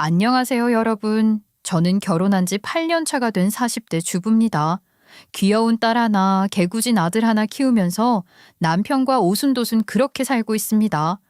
안녕하세요, 여러분. 저는 결혼한 지 8년 차가 된 40대 주부입니다. 귀여운 딸 하나, 개구진 아들 하나 키우면서 남편과 오순도순 그렇게 살고 있습니다.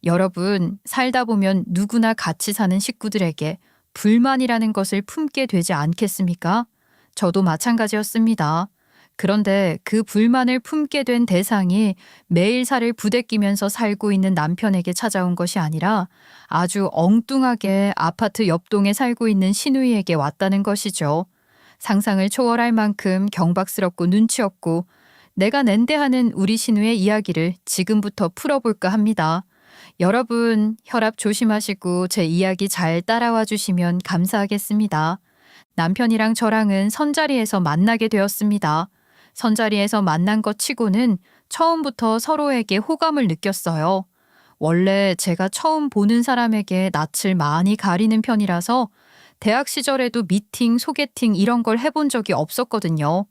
여러분, 살다 보면 누구나 같이 사는 식구들에게 불만이라는 것을 품게 되지 않겠습니까? 저도 마찬가지였습니다. 그런데 그 불만을 품게 된 대상이 매일 살을 부대끼면서 살고 있는 남편에게 찾아온 것이 아니라 아주 엉뚱하게 아파트 옆동에 살고 있는 시누이에게 왔다는 것이죠. 상상을 초월할 만큼 경박스럽고 눈치 없고 내가 낸대하는 우리 시누의 이야기를 지금부터 풀어볼까 합니다. 여러분, 혈압 조심하시고 제 이야기 잘 따라와 주시면 감사하겠습니다. 남편이랑 저랑은 선자리에서 만나게 되었습니다. 선자리에서 만난 것 치고는 처음부터 서로에게 호감을 느꼈어요. 원래 제가 처음 보는 사람에게 낯을 많이 가리는 편이라서 대학 시절에도 미팅, 소개팅 이런 걸 해본 적이 없었거든요.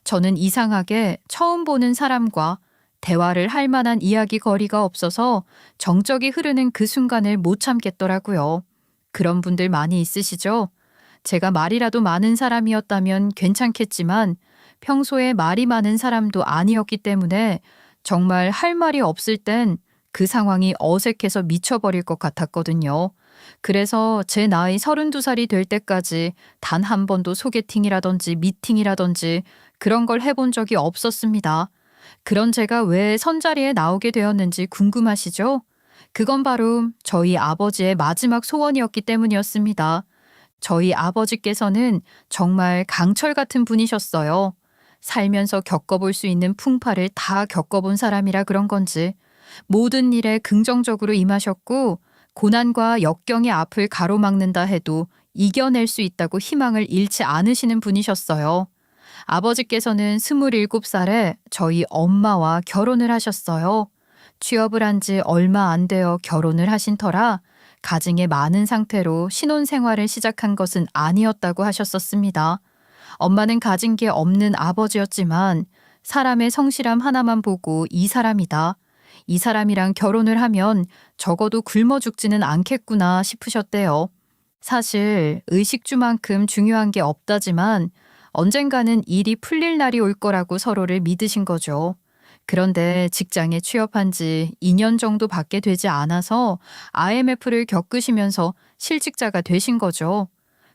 저는 이상하게 처음 보는 사람과 대화를 할 만한 이야기거리가 없어서 정적이 흐르는 그 순간을 못 참겠더라고요. 그런 분들 많이 있으시죠? 제가 말이라도 많은 사람이었다면 괜찮겠지만 평소에 말이 많은 사람도 아니었기 때문에 정말 할 말이 없을 땐 그 상황이 어색해서 미쳐버릴 것 같았거든요. 그래서 제 나이 32살이 될 때까지 단 한 번도 소개팅이라든지 미팅이라든지 그런 걸 해본 적이 없었습니다. 그런 제가 왜 선자리에 나오게 되었는지 궁금하시죠? 그건 바로 저희 아버지의 마지막 소원이었기 때문이었습니다. 저희 아버지께서는 정말 강철 같은 분이셨어요. 살면서 겪어볼 수 있는 풍파를 다 겪어본 사람이라 그런 건지 모든 일에 긍정적으로 임하셨고 고난과 역경의 앞을 가로막는다 해도 이겨낼 수 있다고 희망을 잃지 않으시는 분이셨어요. 아버지께서는 27살에 저희 엄마와 결혼을 하셨어요. 취업을 한 지 얼마 안 되어 결혼을 하신 터라 가증에 많은 상태로 신혼생활을 시작한 것은 아니었다고 하셨었습니다. 엄마는 가진 게 없는 아버지였지만 사람의 성실함 하나만 보고 이 사람이다. 이 사람이랑 결혼을 하면 적어도 굶어 죽지는 않겠구나 싶으셨대요. 사실 의식주만큼 중요한 게 없다지만 언젠가는 일이 풀릴 날이 올 거라고 서로를 믿으신 거죠. 그런데 직장에 취업한 지 2년 정도 밖에 되지 않아서 IMF를 겪으시면서 실직자가 되신 거죠.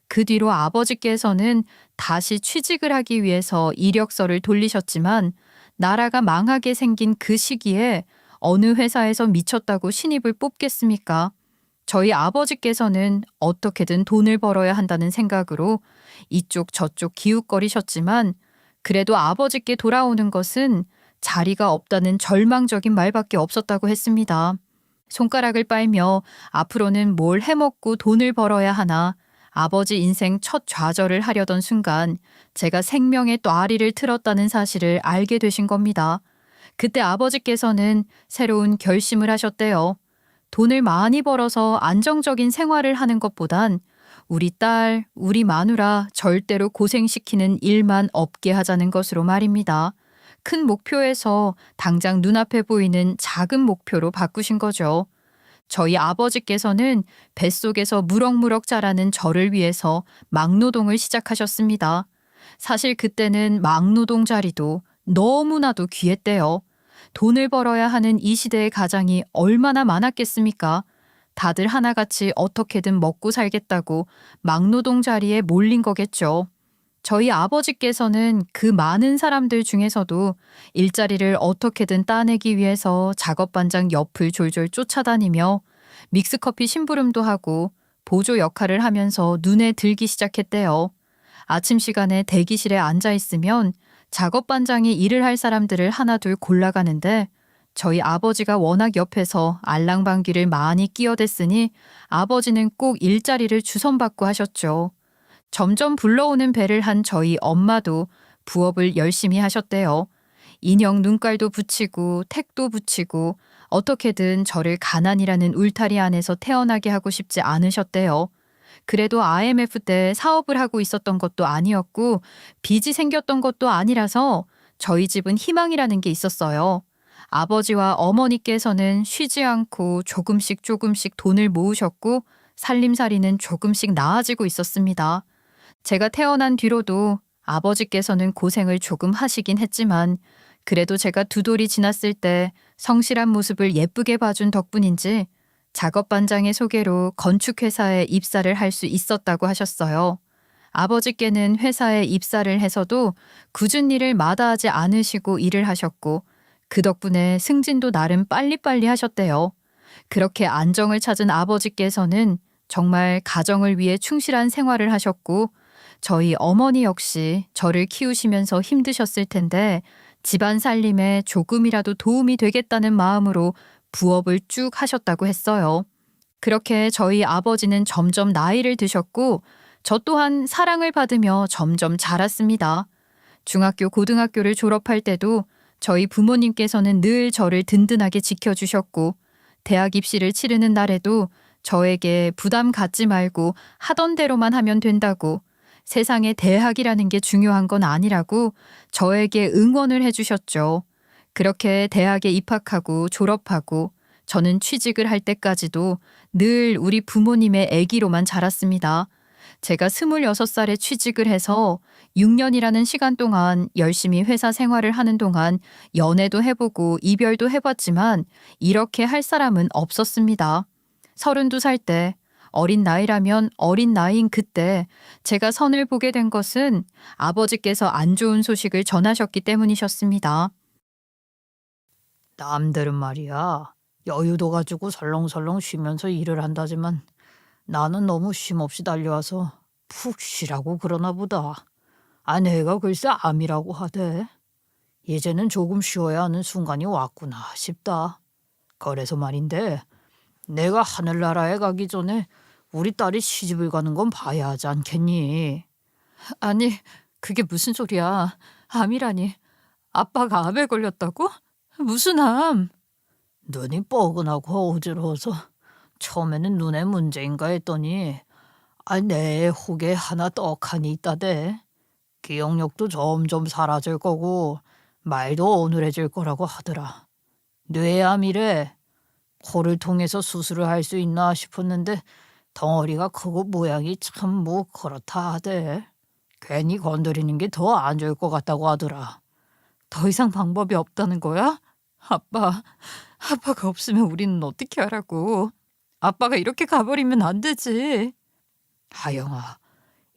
그 뒤로 아버지께서는 다시 취직을 하기 위해서 이력서를 돌리셨지만 나라가 망하게 생긴 그 시기에 어느 회사에서 미쳤다고 신입을 뽑겠습니까? 저희 아버지께서는 어떻게든 돈을 벌어야 한다는 생각으로 이쪽 저쪽 기웃거리셨지만 그래도 아버지께 돌아오는 것은 자리가 없다는 절망적인 말밖에 없었다고 했습니다. 손가락을 빨며 앞으로는 뭘 해먹고 돈을 벌어야 하나 아버지 인생 첫 좌절을 하려던 순간 제가 생명의 뙬리를 틀었다는 사실을 알게 되신 겁니다. 그때 아버지께서는 새로운 결심을 하셨대요. 돈을 많이 벌어서 안정적인 생활을 하는 것보단 우리 딸, 우리 마누라 절대로 고생시키는 일만 없게 하자는 것으로 말입니다. 큰 목표에서 당장 눈앞에 보이는 작은 목표로 바꾸신 거죠. 저희 아버지께서는 뱃속에서 무럭무럭 자라는 저를 위해서 막노동을 시작하셨습니다. 사실 그때는 막노동 자리도 너무나도 귀했대요. 돈을 벌어야 하는 이 시대의 가장이 얼마나 많았겠습니까? 다들 하나같이 어떻게든 먹고 살겠다고 막노동 자리에 몰린 거겠죠. 저희 아버지께서는 그 많은 사람들 중에서도 일자리를 어떻게든 따내기 위해서 작업반장 옆을 졸졸 쫓아다니며 믹스커피 심부름도 하고 보조 역할을 하면서 눈에 들기 시작했대요. 아침 시간에 대기실에 앉아 있으면 작업반장이 일을 할 사람들을 하나둘 골라가는데 저희 아버지가 워낙 옆에서 알랑방귀를 많이 끼어댔으니 아버지는 꼭 일자리를 주선받고 하셨죠. 점점 불러오는 배를 한 저희 엄마도 부업을 열심히 하셨대요. 인형 눈깔도 붙이고 택도 붙이고 어떻게든 저를 가난이라는 울타리 안에서 태어나게 하고 싶지 않으셨대요. 그래도 IMF 때 사업을 하고 있었던 것도 아니었고 빚이 생겼던 것도 아니라서 저희 집은 희망이라는 게 있었어요. 아버지와 어머니께서는 쉬지 않고 조금씩 조금씩 돈을 모으셨고 살림살이는 조금씩 나아지고 있었습니다. 제가 태어난 뒤로도 아버지께서는 고생을 조금 하시긴 했지만 그래도 제가 두 돌이 지났을 때 성실한 모습을 예쁘게 봐준 덕분인지 작업반장의 소개로 건축회사에 입사를 할 수 있었다고 하셨어요. 아버지께는 회사에 입사를 해서도 굳은 일을 마다하지 않으시고 일을 하셨고 그 덕분에 승진도 나름 빨리빨리 하셨대요. 그렇게 안정을 찾은 아버지께서는 정말 가정을 위해 충실한 생활을 하셨고 저희 어머니 역시 저를 키우시면서 힘드셨을 텐데 집안 살림에 조금이라도 도움이 되겠다는 마음으로 부업을 쭉 하셨다고 했어요. 그렇게 저희 아버지는 점점 나이를 드셨고 저 또한 사랑을 받으며 점점 자랐습니다. 중학교, 고등학교를 졸업할 때도 저희 부모님께서는 늘 저를 든든하게 지켜주셨고 대학 입시를 치르는 날에도 저에게 부담 갖지 말고 하던 대로만 하면 된다고 세상에 대학이라는 게 중요한 건 아니라고 저에게 응원을 해주셨죠. 그렇게 대학에 입학하고 졸업하고 저는 취직을 할 때까지도 늘 우리 부모님의 아기로만 자랐습니다. 제가 26살에 취직을 해서 6년이라는 시간 동안 열심히 회사 생활을 하는 동안 연애도 해보고 이별도 해봤지만 이렇게 할 사람은 없었습니다. 32살 때 어린 나이라면 어린 나이인 그때 제가 선을 보게 된 것은 아버지께서 안 좋은 소식을 전하셨기 때문이셨습니다. 남들은 말이야, 여유도 가지고 설렁설렁 쉬면서 일을 한다지만 나는 너무 쉼없이 달려와서 푹 쉬라고 그러나 보다. 아내가 글쎄 암이라고 하대. 이제는 조금 쉬어야 하는 순간이 왔구나 싶다. 그래서 말인데 내가 하늘나라에 가기 전에 우리 딸이 시집을 가는 건 봐야 하지 않겠니? 아니, 그게 무슨 소리야. 암이라니. 아빠가 암에 걸렸다고? 무슨 암? 눈이 뻐근하고 어지러워서 처음에는 눈에 문제인가 했더니 내 혹에 하나 떡하니 있다대. 기억력도 점점 사라질 거고 말도 어눌해질 거라고 하더라. 뇌암이래. 코를 통해서 수술을 할 수 있나 싶었는데 덩어리가 크고 모양이 참 뭐 그렇다 하대. 괜히 건드리는 게 더 안 좋을 것 같다고 하더라. 더 이상 방법이 없다는 거야? 아빠가 없으면 우리는 어떻게 하라고. 아빠가 이렇게 가버리면 안 되지. 하영아,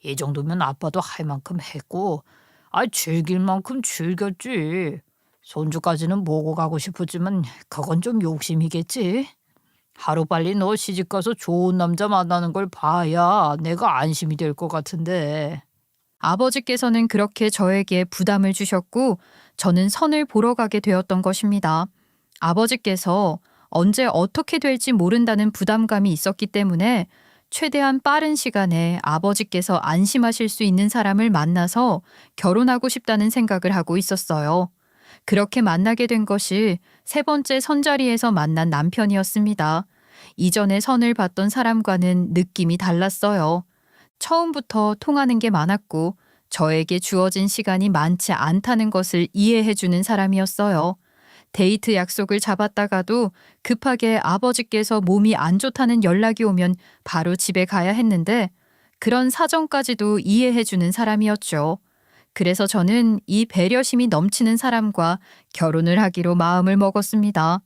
이 정도면 아빠도 할 만큼 했고 즐길 만큼 즐겼지. 손주까지는 모고 가고 싶었지만 그건 좀 욕심이겠지. 하루빨리 너 시집가서 좋은 남자 만나는 걸 봐야 내가 안심이 될 것 같은데. 아버지께서는 그렇게 저에게 부담을 주셨고 저는 선을 보러 가게 되었던 것입니다. 아버지께서 언제 어떻게 될지 모른다는 부담감이 있었기 때문에 최대한 빠른 시간에 아버지께서 안심하실 수 있는 사람을 만나서 결혼하고 싶다는 생각을 하고 있었어요. 그렇게 만나게 된 것이 세 번째 선자리에서 만난 남편이었습니다. 이전에 선을 봤던 사람과는 느낌이 달랐어요. 처음부터 통하는 게 많았고 저에게 주어진 시간이 많지 않다는 것을 이해해주는 사람이었어요. 데이트 약속을 잡았다가도 급하게 아버지께서 몸이 안 좋다는 연락이 오면 바로 집에 가야 했는데 그런 사정까지도 이해해주는 사람이었죠. 그래서 저는 이 배려심이 넘치는 사람과 결혼을 하기로 마음을 먹었습니다.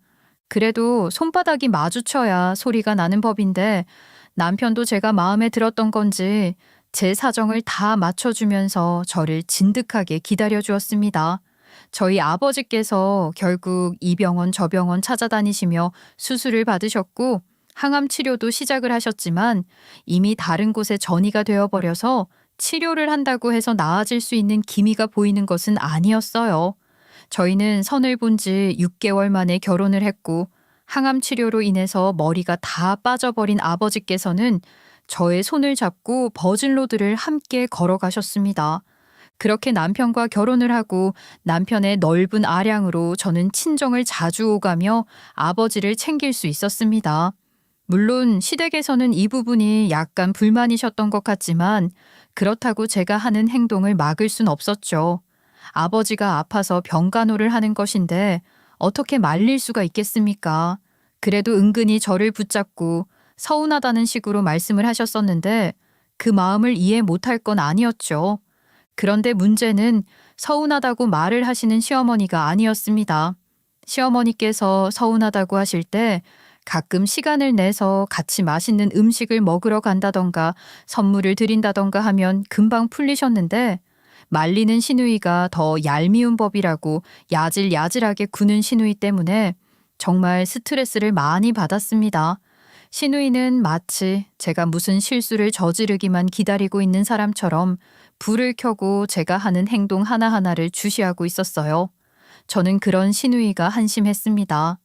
그래도 손바닥이 마주쳐야 소리가 나는 법인데 남편도 제가 마음에 들었던 건지 제 사정을 다 맞춰주면서 저를 진득하게 기다려주었습니다. 저희 아버지께서 결국 이 병원 저 병원 찾아다니시며 수술을 받으셨고 항암 치료도 시작을 하셨지만 이미 다른 곳에 전이가 되어버려서 치료를 한다고 해서 나아질 수 있는 기미가 보이는 것은 아니었어요. 저희는 선을 본 지 6개월 만에 결혼을 했고 항암 치료로 인해서 머리가 다 빠져버린 아버지께서는 저의 손을 잡고 버진로드를 함께 걸어가셨습니다. 그렇게 남편과 결혼을 하고 남편의 넓은 아량으로 저는 친정을 자주 오가며 아버지를 챙길 수 있었습니다. 물론 시댁에서는 이 부분이 약간 불만이셨던 것 같지만 그렇다고 제가 하는 행동을 막을 순 없었죠. 아버지가 아파서 병간호를 하는 것인데 어떻게 말릴 수가 있겠습니까? 그래도 은근히 저를 붙잡고 서운하다는 식으로 말씀을 하셨었는데 그 마음을 이해 못할 건 아니었죠. 그런데 문제는 서운하다고 말을 하시는 시어머니가 아니었습니다. 시어머니께서 서운하다고 하실 때 가끔 시간을 내서 같이 맛있는 음식을 먹으러 간다던가 선물을 드린다던가 하면 금방 풀리셨는데 말리는 시누이가 더 얄미운 법이라고 야질야질하게 구는 시누이 때문에 정말 스트레스를 많이 받았습니다. 시누이는 마치 제가 무슨 실수를 저지르기만 기다리고 있는 사람처럼 불을 켜고 제가 하는 행동 하나하나를 주시하고 있었어요. 저는 그런 시누이가 한심했습니다.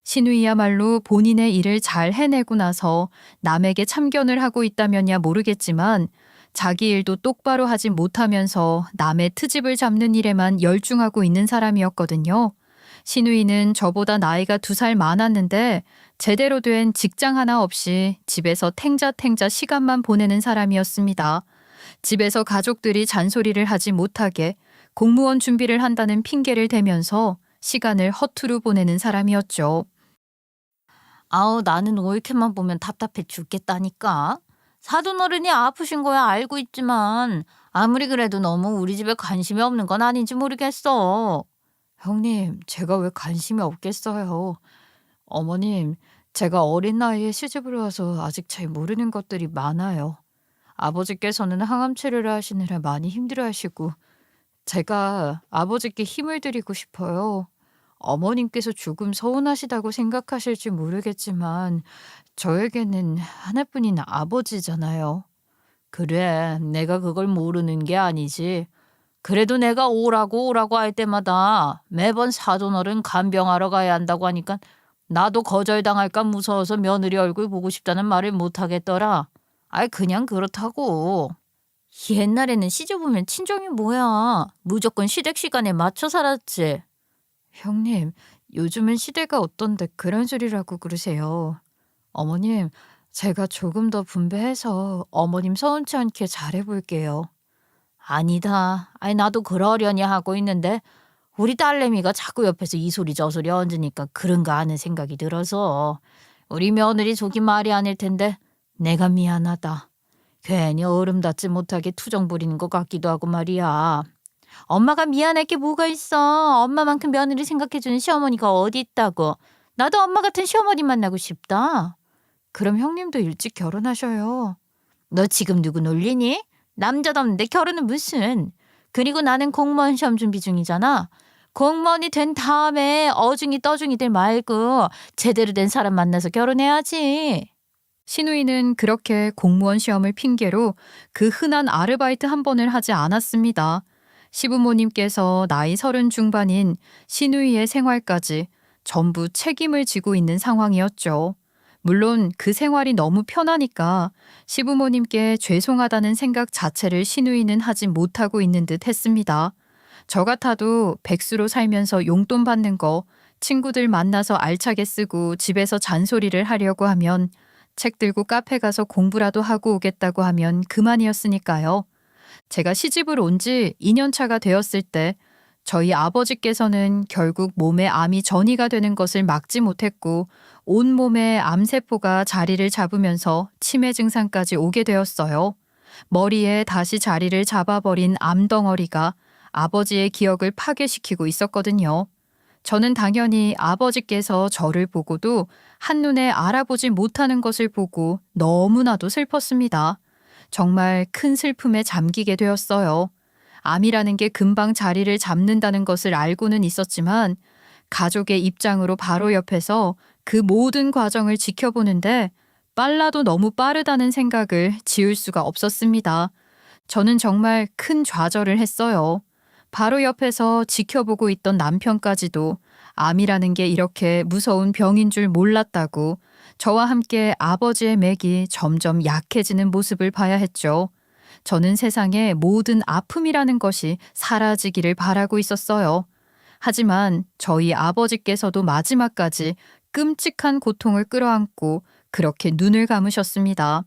시누이야말로 본인의 일을 잘 해내고 나서 남에게 참견을 하고 있다면야 모르겠지만 자기 일도 똑바로 하지 못하면서 남의 트집을 잡는 일에만 열중하고 있는 사람이었거든요. 시누이는 저보다 나이가 2살 많았는데 제대로 된 직장 하나 없이 집에서 탱자탱자 시간만 보내는 사람이었습니다. 집에서 가족들이 잔소리를 하지 못하게 공무원 준비를 한다는 핑계를 대면서 시간을 허투루 보내는 사람이었죠. 아우, 나는 올케만 보면 답답해 죽겠다니까. 사돈어른이 아프신 거야 알고 있지만 아무리 그래도 너무 우리 집에 관심이 없는 건 아닌지 모르겠어. 형님, 제가 왜 관심이 없겠어요. 어머님, 제가 어린 나이에 시집을 와서 아직 잘 모르는 것들이 많아요. 아버지께서는 항암 치료를 하시느라 많이 힘들어하시고 제가 아버지께 힘을 드리고 싶어요. 어머님께서 조금 서운하시다고 생각하실지 모르겠지만 저에게는 하나뿐인 아버지잖아요. 그래, 내가 그걸 모르는 게 아니지. 그래도 내가 오라고 할 때마다 매번 사돈어른 간병하러 가야 한다고 하니까 나도 거절당할까 무서워서 며느리 얼굴 보고 싶다는 말을 못하겠더라. 아이, 그냥 그렇다고. 옛날에는 시집오면 친정이 뭐야. 무조건 시댁 시간에 맞춰 살았지. 형님, 요즘은 시대가 어떤데 그런 소리라고 그러세요. 어머님, 제가 조금 더 분배해서 어머님 서운치 않게 잘해볼게요. 아니다. 아니, 나도 그러려니 하고 있는데 우리 딸내미가 자꾸 옆에서 이 소리 저 소리 얹으니까 그런가 하는 생각이 들어서 우리 며느리 속이 말이 아닐 텐데 내가 미안하다. 괜히 어름닿지 못하게 투정 부리는 것 같기도 하고 말이야. 엄마가 미안할 게 뭐가 있어. 엄마만큼 며느리 생각해주는 시어머니가 어디 있다고. 나도 엄마 같은 시어머니 만나고 싶다. 그럼 형님도 일찍 결혼하셔요. 너 지금 누구 놀리니? 남자도 없는데 결혼은 무슨. 그리고 나는 공무원 시험 준비 중이잖아. 공무원이 된 다음에 어중이 떠중이들 말고 제대로 된 사람 만나서 결혼해야지. 시누이는 그렇게 공무원 시험을 핑계로 그 흔한 아르바이트 한 번을 하지 않았습니다. 시부모님께서 나이 30 중반인 시누이의 생활까지 전부 책임을 지고 있는 상황이었죠. 물론 그 생활이 너무 편하니까 시부모님께 죄송하다는 생각 자체를 시누이는 하지 못하고 있는 듯 했습니다. 저 같아도 백수로 살면서 용돈 받는 거 친구들 만나서 알차게 쓰고 집에서 잔소리를 하려고 하면 책 들고 카페 가서 공부라도 하고 오겠다고 하면 그만이었으니까요. 제가 시집을 온 지 2년 차가 되었을 때 저희 아버지께서는 결국 몸에 암이 전이가 되는 것을 막지 못했고 온몸에 암세포가 자리를 잡으면서 치매 증상까지 오게 되었어요. 머리에 다시 자리를 잡아버린 암덩어리가 아버지의 기억을 파괴시키고 있었거든요. 저는 당연히 아버지께서 저를 보고도 한눈에 알아보지 못하는 것을 보고 너무나도 슬펐습니다. 정말 큰 슬픔에 잠기게 되었어요. 암이라는 게 금방 자리를 잡는다는 것을 알고는 있었지만 가족의 입장으로 바로 옆에서 그 모든 과정을 지켜보는데 빨라도 너무 빠르다는 생각을 지울 수가 없었습니다. 저는 정말 큰 좌절을 했어요. 바로 옆에서 지켜보고 있던 남편까지도 암이라는 게 이렇게 무서운 병인 줄 몰랐다고 저와 함께 아버지의 맥이 점점 약해지는 모습을 봐야 했죠. 저는 세상의 모든 아픔이라는 것이 사라지기를 바라고 있었어요. 하지만 저희 아버지께서도 마지막까지 끔찍한 고통을 끌어안고 그렇게 눈을 감으셨습니다.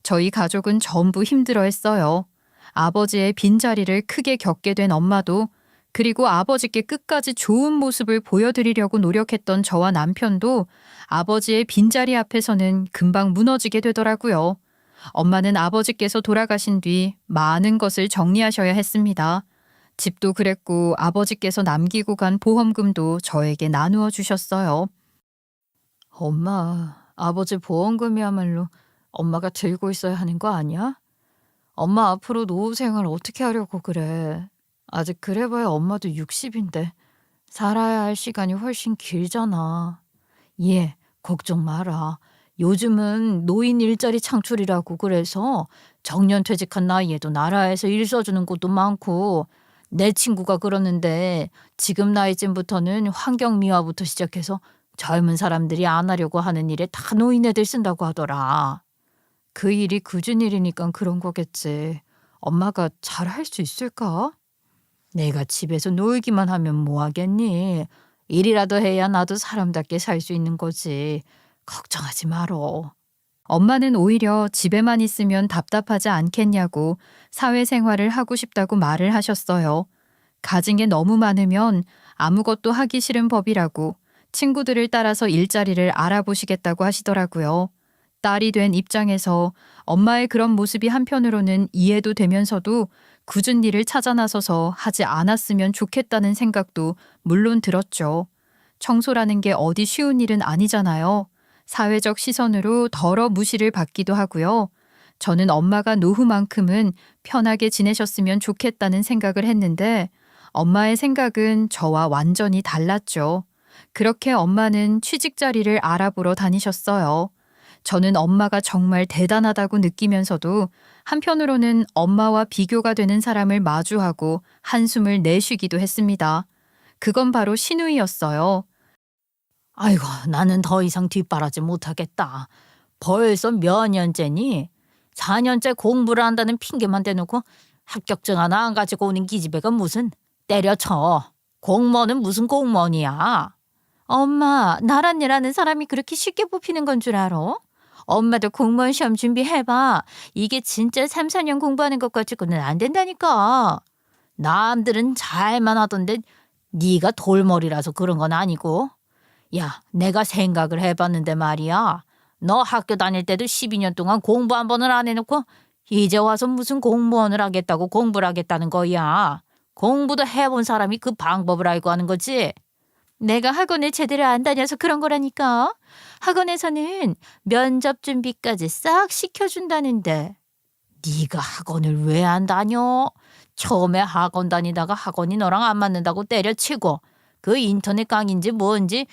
저희 가족은 전부 힘들어했어요. 아버지의 빈자리를 크게 겪게 된 엄마도 그리고 아버지께 끝까지 좋은 모습을 보여드리려고 노력했던 저와 남편도 아버지의 빈자리 앞에서는 금방 무너지게 되더라고요. 엄마는 아버지께서 돌아가신 뒤 많은 것을 정리하셔야 했습니다. 집도 그랬고 아버지께서 남기고 간 보험금도 저에게 나누어 주셨어요. 엄마, 아버지 보험금이야말로 엄마가 들고 있어야 하는 거 아니야? 엄마 앞으로 노후 생활 어떻게 하려고 그래? 아직 그래봐야 엄마도 60인데 살아야 할 시간이 훨씬 길잖아. 예, 걱정 마라. 요즘은 노인 일자리 창출이라고 그래서 정년 퇴직한 나이에도 나라에서 일 써주는 곳도 많고 내 친구가 그러는데 지금 나이쯤부터는 환경미화부터 시작해서 젊은 사람들이 안 하려고 하는 일에 다 노인 애들 쓴다고 하더라. 그 일이 굳은 일이니까 그런 거겠지. 엄마가 잘 할 수 있을까? 내가 집에서 놀기만 하면 뭐 하겠니? 일이라도 해야 나도 사람답게 살 수 있는 거지. 걱정하지 말어. 엄마는 오히려 집에만 있으면 답답하지 않겠냐고 사회생활을 하고 싶다고 말을 하셨어요. 가진 게 너무 많으면 아무것도 하기 싫은 법이라고 친구들을 따라서 일자리를 알아보시겠다고 하시더라고요. 딸이 된 입장에서 엄마의 그런 모습이 한편으로는 이해도 되면서도 굳은 일을 찾아 나서서 하지 않았으면 좋겠다는 생각도 물론 들었죠. 청소라는 게 어디 쉬운 일은 아니잖아요. 사회적 시선으로 더러 무시를 받기도 하고요. 저는 엄마가 노후만큼은 편하게 지내셨으면 좋겠다는 생각을 했는데 엄마의 생각은 저와 완전히 달랐죠. 그렇게 엄마는 취직 자리를 알아보러 다니셨어요. 저는 엄마가 정말 대단하다고 느끼면서도 한편으로는 엄마와 비교가 되는 사람을 마주하고 한숨을 내쉬기도 했습니다. 그건 바로 시누이였어요. 아이고, 나는 더 이상 뒷바라지 못하겠다. 벌써 몇 년째니? 4년째 공부를 한다는 핑계만 대놓고 합격증 하나 안 가지고 오는 기집애가 무슨 때려쳐. 공무원은 무슨 공무원이야. 엄마, 나란 일하는 사람이 그렇게 쉽게 뽑히는 건 줄 알아? 엄마도 공무원 시험 준비해봐. 이게 진짜 3, 4년 공부하는 것 가지고는 안 된다니까. 남들은 잘만 하던데 네가 돌머리라서 그런 건 아니고. 야, 내가 생각을 해봤는데 말이야. 너 학교 다닐 때도 12년 동안 공부 한 번을 안 해놓고 이제 와서 무슨 공무원을 하겠다고 공부를 하겠다는 거야. 공부도 해본 사람이 그 방법을 알고 하는 거지. 내가 학원을 제대로 안 다녀서 그런 거라니까. 학원에서는 면접 준비까지 싹 시켜준다는데. 네가 학원을 왜 안 다녀? 처음에 학원 다니다가 학원이 너랑 안 맞는다고 때려치고 그 인터넷 강의인지 뭔지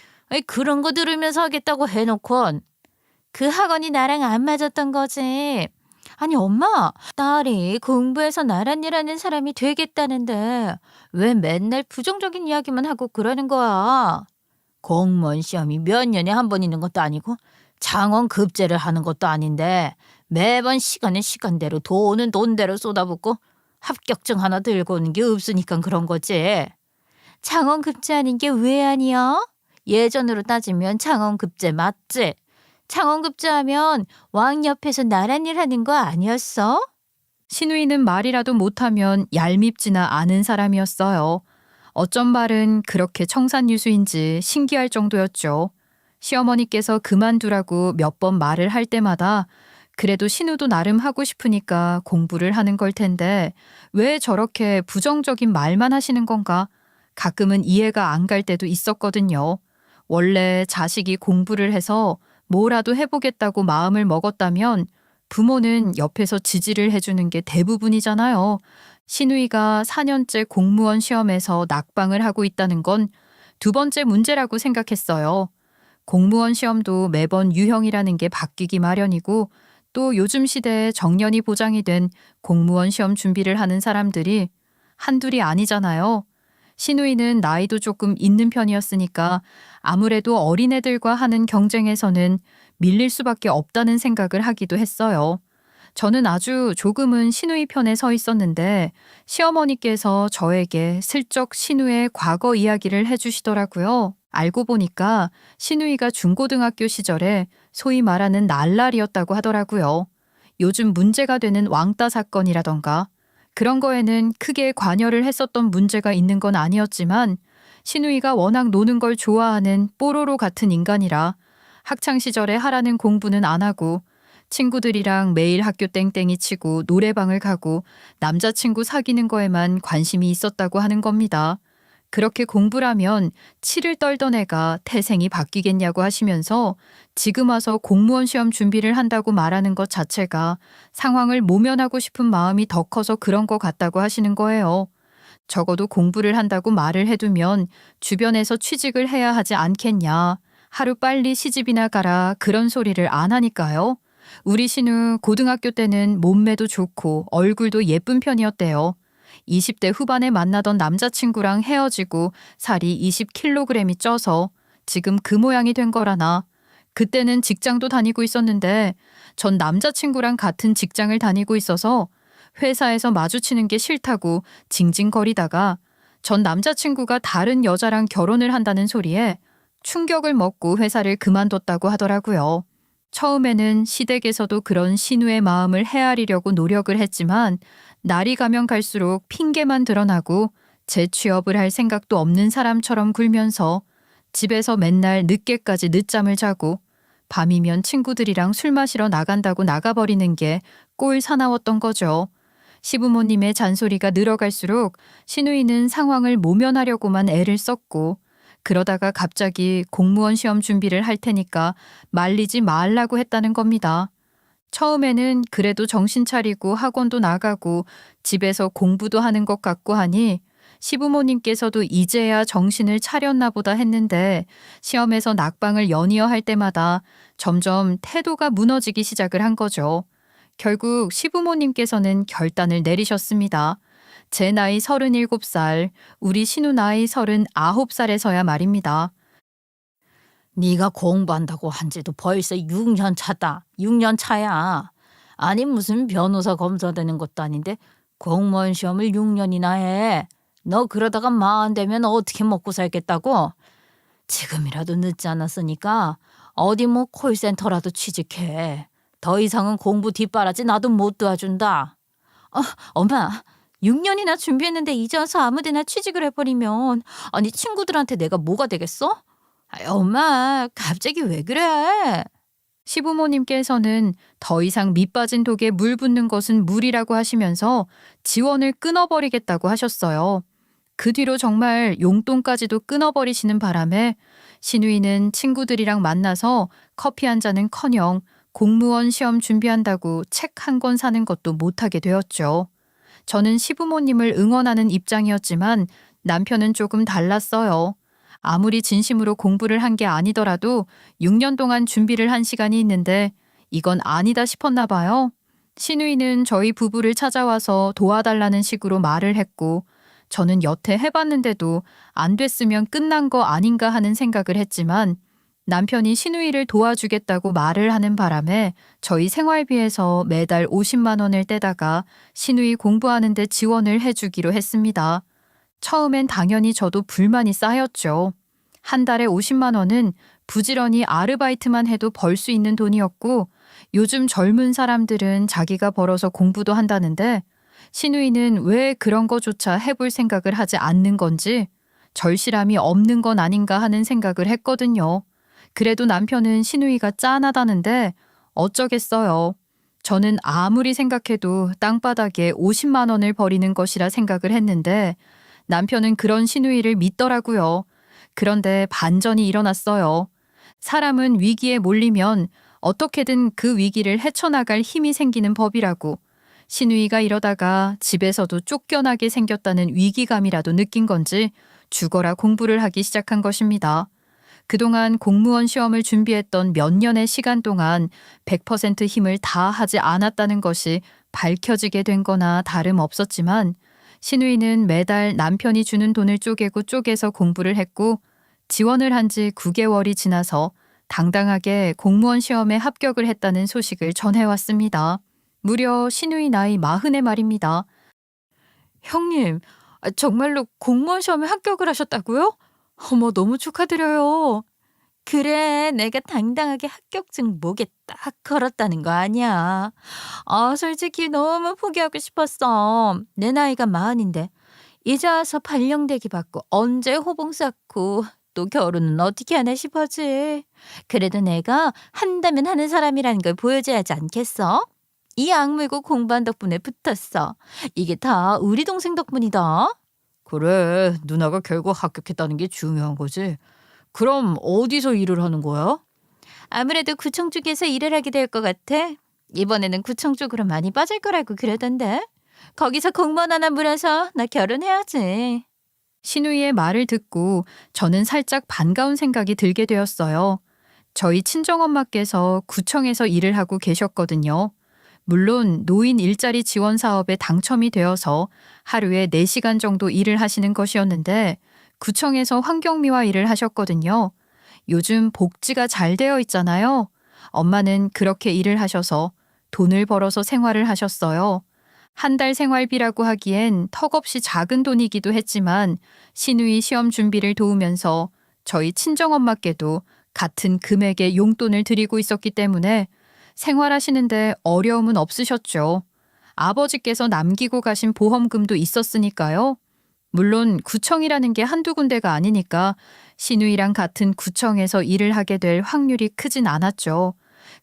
그런 거 들으면서 하겠다고 해놓곤 그 학원이 나랑 안 맞았던 거지. 아니 엄마, 딸이 공부해서 나란 일하는 사람이 되겠다는데 왜 맨날 부정적인 이야기만 하고 그러는 거야. 공무원 시험이 몇 년에 한 번 있는 것도 아니고 장원 급제를 하는 것도 아닌데 매번 시간은 시간대로 돈은 돈대로 쏟아붓고 합격증 하나 들고 오는 게 없으니까 그런 거지. 장원 급제하는 게 왜 아니야? 예전으로 따지면 장원 급제 맞지? 장원 급제하면 왕 옆에서 나란 일 하는 거 아니었어? 시누이는 말이라도 못하면 얄밉지나 않은 사람이었어요. 어쩐 말은 그렇게 청산유수인지 신기할 정도였죠. 시어머니께서 그만두라고 몇 번 말을 할 때마다 그래도 신우도 나름 하고 싶으니까 공부를 하는 걸 텐데 왜 저렇게 부정적인 말만 하시는 건가? 가끔은 이해가 안 갈 때도 있었거든요. 원래 자식이 공부를 해서 뭐라도 해보겠다고 마음을 먹었다면 부모는 옆에서 지지를 해주는 게 대부분이잖아요. 시누이가 4년째 공무원 시험에서 낙방을 하고 있다는 건 두 번째 문제라고 생각했어요. 공무원 시험도 매번 유형이라는 게 바뀌기 마련이고 또 요즘 시대에 정년이 보장이 된 공무원 시험 준비를 하는 사람들이 한둘이 아니잖아요. 시누이는 나이도 조금 있는 편이었으니까 아무래도 어린애들과 하는 경쟁에서는 밀릴 수밖에 없다는 생각을 하기도 했어요. 저는 아주 조금은 시누이 편에 서 있었는데 시어머니께서 저에게 슬쩍 시누의 과거 이야기를 해주시더라고요. 알고 보니까 시누이가 중고등학교 시절에 소위 말하는 날라리였다고 하더라고요. 요즘 문제가 되는 왕따 사건이라던가 그런 거에는 크게 관여를 했었던 문제가 있는 건 아니었지만 신우이가 워낙 노는 걸 좋아하는 뽀로로 같은 인간이라 학창 시절에 하라는 공부는 안 하고 친구들이랑 매일 학교 땡땡이 치고 노래방을 가고 남자친구 사귀는 거에만 관심이 있었다고 하는 겁니다. 그렇게 공부라면 치를 떨던 애가 태생이 바뀌겠냐고 하시면서 지금 와서 공무원 시험 준비를 한다고 말하는 것 자체가 상황을 모면하고 싶은 마음이 더 커서 그런 것 같다고 하시는 거예요. 적어도 공부를 한다고 말을 해두면 주변에서 취직을 해야 하지 않겠냐. 하루 빨리 시집이나 가라 그런 소리를 안 하니까요. 우리 신우 고등학교 때는 몸매도 좋고 얼굴도 예쁜 편이었대요. 20대 후반에 만나던 남자친구랑 헤어지고 살이 20kg이 쪄서 지금 그 모양이 된 거라나. 그때는 직장도 다니고 있었는데 전 남자친구랑 같은 직장을 다니고 있어서 회사에서 마주치는 게 싫다고 징징거리다가 전 남자친구가 다른 여자랑 결혼을 한다는 소리에 충격을 먹고 회사를 그만뒀다고 하더라고요. 처음에는 시댁에서도 그런 신우의 마음을 헤아리려고 노력을 했지만 날이 가면 갈수록 핑계만 드러나고 재취업을 할 생각도 없는 사람처럼 굴면서 집에서 맨날 늦게까지 늦잠을 자고 밤이면 친구들이랑 술 마시러 나간다고 나가버리는 게 꼴 사나웠던 거죠. 시부모님의 잔소리가 늘어갈수록 신우이는 상황을 모면하려고만 애를 썼고 그러다가 갑자기 공무원 시험 준비를 할 테니까 말리지 말라고 했다는 겁니다. 처음에는 그래도 정신 차리고 학원도 나가고 집에서 공부도 하는 것 같고 하니 시부모님께서도 이제야 정신을 차렸나 보다 했는데 시험에서 낙방을 연이어 할 때마다 점점 태도가 무너지기 시작을 한 거죠. 결국 시부모님께서는 결단을 내리셨습니다. 제 나이 37살, 우리 신우 나이 39살에서야 말입니다. 네가 공부한다고 한 지도 벌써 6년 차다. 6년 차야. 아니 무슨 변호사 검사 되는 것도 아닌데 공무원 시험을 6년이나 해. 너 그러다가 마흔 되면 어떻게 먹고 살겠다고? 지금이라도 늦지 않았으니까 어디 뭐 콜센터라도 취직해. 더 이상은 공부 뒷바라지 나도 못 도와준다. 엄마 6년이나 준비했는데 이제 와서 아무데나 취직을 해버리면 아니 친구들한테 내가 뭐가 되겠어? 아이, 엄마 갑자기 왜 그래? 시부모님께서는 더 이상 밑 빠진 독에 물 붓는 것은 무리라고 하시면서 지원을 끊어버리겠다고 하셨어요. 그 뒤로 정말 용돈까지도 끊어버리시는 바람에 신우이는 친구들이랑 만나서 커피 한 잔은커녕 공무원 시험 준비한다고 책 한 권 사는 것도 못하게 되었죠. 저는 시부모님을 응원하는 입장이었지만 남편은 조금 달랐어요. 아무리 진심으로 공부를 한 게 아니더라도 6년 동안 준비를 한 시간이 있는데 이건 아니다 싶었나 봐요. 신우이는 저희 부부를 찾아와서 도와달라는 식으로 말을 했고 저는 여태 해봤는데도 안 됐으면 끝난 거 아닌가 하는 생각을 했지만 남편이 신우이를 도와주겠다고 말을 하는 바람에 저희 생활비에서 매달 50만 원을 떼다가 신우이 공부하는 데 지원을 해주기로 했습니다. 처음엔 당연히 저도 불만이 쌓였죠. 한 달에 50만 원은 부지런히 아르바이트만 해도 벌 수 있는 돈이었고 요즘 젊은 사람들은 자기가 벌어서 공부도 한다는데 신우이는 왜 그런 거조차 해볼 생각을 하지 않는 건지 절실함이 없는 건 아닌가 하는 생각을 했거든요. 그래도 남편은 신우이가 짠하다는데 어쩌겠어요. 저는 아무리 생각해도 땅바닥에 50만 원을 버리는 것이라 생각을 했는데 남편은 그런 신우이를 믿더라고요. 그런데 반전이 일어났어요. 사람은 위기에 몰리면 어떻게든 그 위기를 헤쳐나갈 힘이 생기는 법이라고. 신우이가 이러다가 집에서도 쫓겨나게 생겼다는 위기감이라도 느낀 건지 죽어라 공부를 하기 시작한 것입니다. 그동안 공무원 시험을 준비했던 몇 년의 시간 동안 100% 힘을 다 하지 않았다는 것이 밝혀지게 된 거나 다름없었지만 신우이는 매달 남편이 주는 돈을 쪼개고 쪼개서 공부를 했고 지원을 한 지 9개월이 지나서 당당하게 공무원 시험에 합격을 했다는 소식을 전해왔습니다. 무려 신우이 나이 40에 말입니다. 형님, 정말로 공무원 시험에 합격을 하셨다고요? 어머, 너무 축하드려요. 그래, 내가 당당하게 합격증 목에 딱 걸었다는 거 아니야. 솔직히 너무 포기하고 싶었어. 내 나이가 40인데 이제 와서 발령대기 받고 언제 호봉 쌓고 또 결혼은 어떻게 하나 싶어지. 그래도 내가 한다면 하는 사람이라는 걸 보여줘야 하지 않겠어? 이 악물고 공부한 덕분에 붙었어. 이게 다 우리 동생 덕분이다. 그래, 누나가 결국 합격했다는 게 중요한 거지. 그럼 어디서 일을 하는 거야? 아무래도 구청 쪽에서 일을 하게 될 것 같아. 이번에는 구청 쪽으로 많이 빠질 거라고 그러던데. 거기서 공무원 하나 물어서 나 결혼해야지. 신우이의 말을 듣고 저는 살짝 반가운 생각이 들게 되었어요. 저희 친정엄마께서 구청에서 일을 하고 계셨거든요. 물론 노인 일자리 지원 사업에 당첨이 되어서 하루에 4시간 정도 일을 하시는 것이었는데 구청에서 환경미화 일을 하셨거든요. 요즘 복지가 잘 되어 있잖아요. 엄마는 그렇게 일을 하셔서 돈을 벌어서 생활을 하셨어요. 한 달 생활비라고 하기엔 턱없이 작은 돈이기도 했지만 시누이 시험 준비를 도우면서 저희 친정엄마께도 같은 금액의 용돈을 드리고 있었기 때문에 생활하시는데 어려움은 없으셨죠. 아버지께서 남기고 가신 보험금도 있었으니까요. 물론 구청이라는 게 한두 군데가 아니니까 시누이랑 같은 구청에서 일을 하게 될 확률이 크진 않았죠.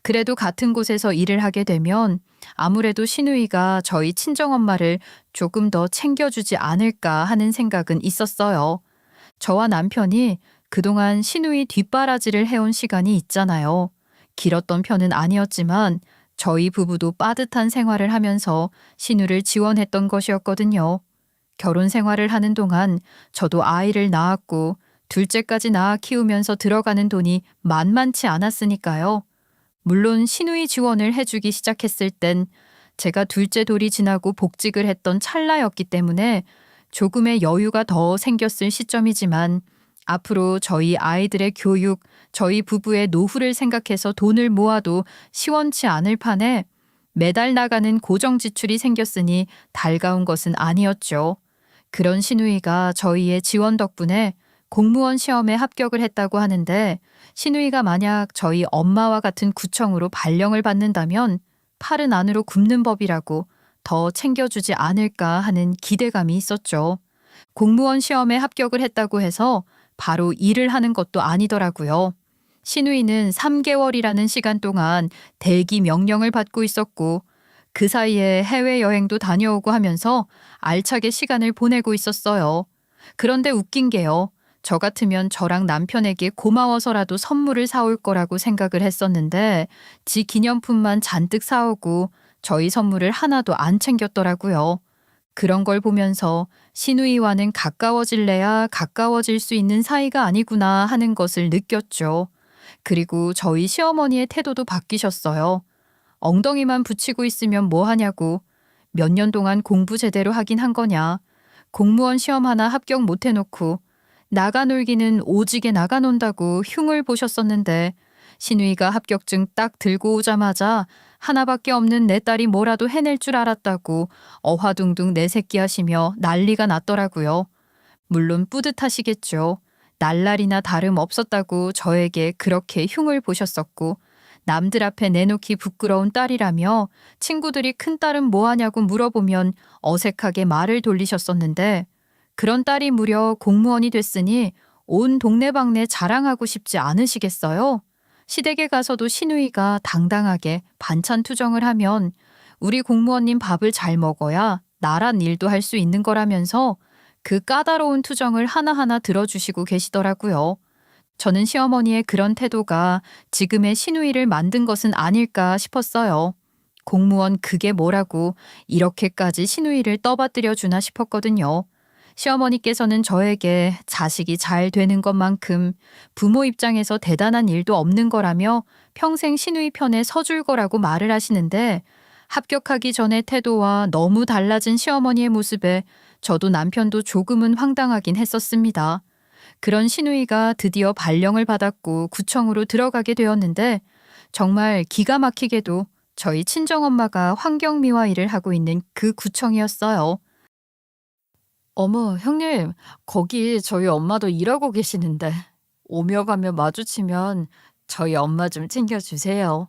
그래도 같은 곳에서 일을 하게 되면 아무래도 시누이가 저희 친정엄마를 조금 더 챙겨주지 않을까 하는 생각은 있었어요. 저와 남편이 그동안 시누이 뒷바라지를 해온 시간이 있잖아요. 길었던 편은 아니었지만 저희 부부도 빠듯한 생활을 하면서 시누를 지원했던 것이었거든요. 결혼 생활을 하는 동안 저도 아이를 낳았고 둘째까지 낳아 키우면서 들어가는 돈이 만만치 않았으니까요. 물론 시누이 지원을 해주기 시작했을 땐 제가 둘째 돌이 지나고 복직을 했던 찰나였기 때문에 조금의 여유가 더 생겼을 시점이지만 앞으로 저희 아이들의 교육, 저희 부부의 노후를 생각해서 돈을 모아도 시원치 않을 판에 매달 나가는 고정 지출이 생겼으니 달가운 것은 아니었죠. 그런 시누이가 저희의 지원 덕분에 공무원 시험에 합격을 했다고 하는데 시누이가 만약 저희 엄마와 같은 구청으로 발령을 받는다면 팔은 안으로 굽는 법이라고 더 챙겨주지 않을까 하는 기대감이 있었죠. 공무원 시험에 합격을 했다고 해서 바로 일을 하는 것도 아니더라고요. 시누이는 3개월이라는 시간 동안 대기 명령을 받고 있었고 그 사이에 해외여행도 다녀오고 하면서 알차게 시간을 보내고 있었어요. 그런데 웃긴 게요. 저 같으면 저랑 남편에게 고마워서라도 선물을 사올 거라고 생각을 했었는데 지 기념품만 잔뜩 사오고 저희 선물을 하나도 안 챙겼더라고요. 그런 걸 보면서 시누이와는 가까워질래야 가까워질 수 있는 사이가 아니구나 하는 것을 느꼈죠. 그리고 저희 시어머니의 태도도 바뀌셨어요. 엉덩이만 붙이고 있으면 뭐 하냐고. 몇 년 동안 공부 제대로 하긴 한 거냐. 공무원 시험 하나 합격 못 해놓고 나가 놀기는 오지게 나가 논다고 흉을 보셨었는데 시누이가 합격증 딱 들고 오자마자 하나밖에 없는 내 딸이 뭐라도 해낼 줄 알았다고 어화둥둥 내 새끼 하시며 난리가 났더라고요. 물론 뿌듯하시겠죠. 날라리나 다름 없었다고 저에게 그렇게 흉을 보셨었고 남들 앞에 내놓기 부끄러운 딸이라며 친구들이 큰딸은 뭐하냐고 물어보면 어색하게 말을 돌리셨었는데 그런 딸이 무려 공무원이 됐으니 온 동네방네 자랑하고 싶지 않으시겠어요? 시댁에 가서도 시누이가 당당하게 반찬 투정을 하면 우리 공무원님 밥을 잘 먹어야 나란 일도 할 수 있는 거라면서 그 까다로운 투정을 하나하나 들어주시고 계시더라고요. 저는 시어머니의 그런 태도가 지금의 시누이를 만든 것은 아닐까 싶었어요. 공무원 그게 뭐라고 이렇게까지 시누이를 떠받들여 주나 싶었거든요. 시어머니께서는 저에게 자식이 잘 되는 것만큼 부모 입장에서 대단한 일도 없는 거라며 평생 시누이 편에 서줄 거라고 말을 하시는데 합격하기 전의 태도와 너무 달라진 시어머니의 모습에 저도 남편도 조금은 황당하긴 했었습니다. 그런 시누이가 드디어 발령을 받았고 구청으로 들어가게 되었는데 정말 기가 막히게도 저희 친정엄마가 환경미화 일을 하고 있는 그 구청이었어요. 어머, 형님, 거기 저희 엄마도 일하고 계시는데 오며 가며 마주치면 저희 엄마 좀 챙겨주세요.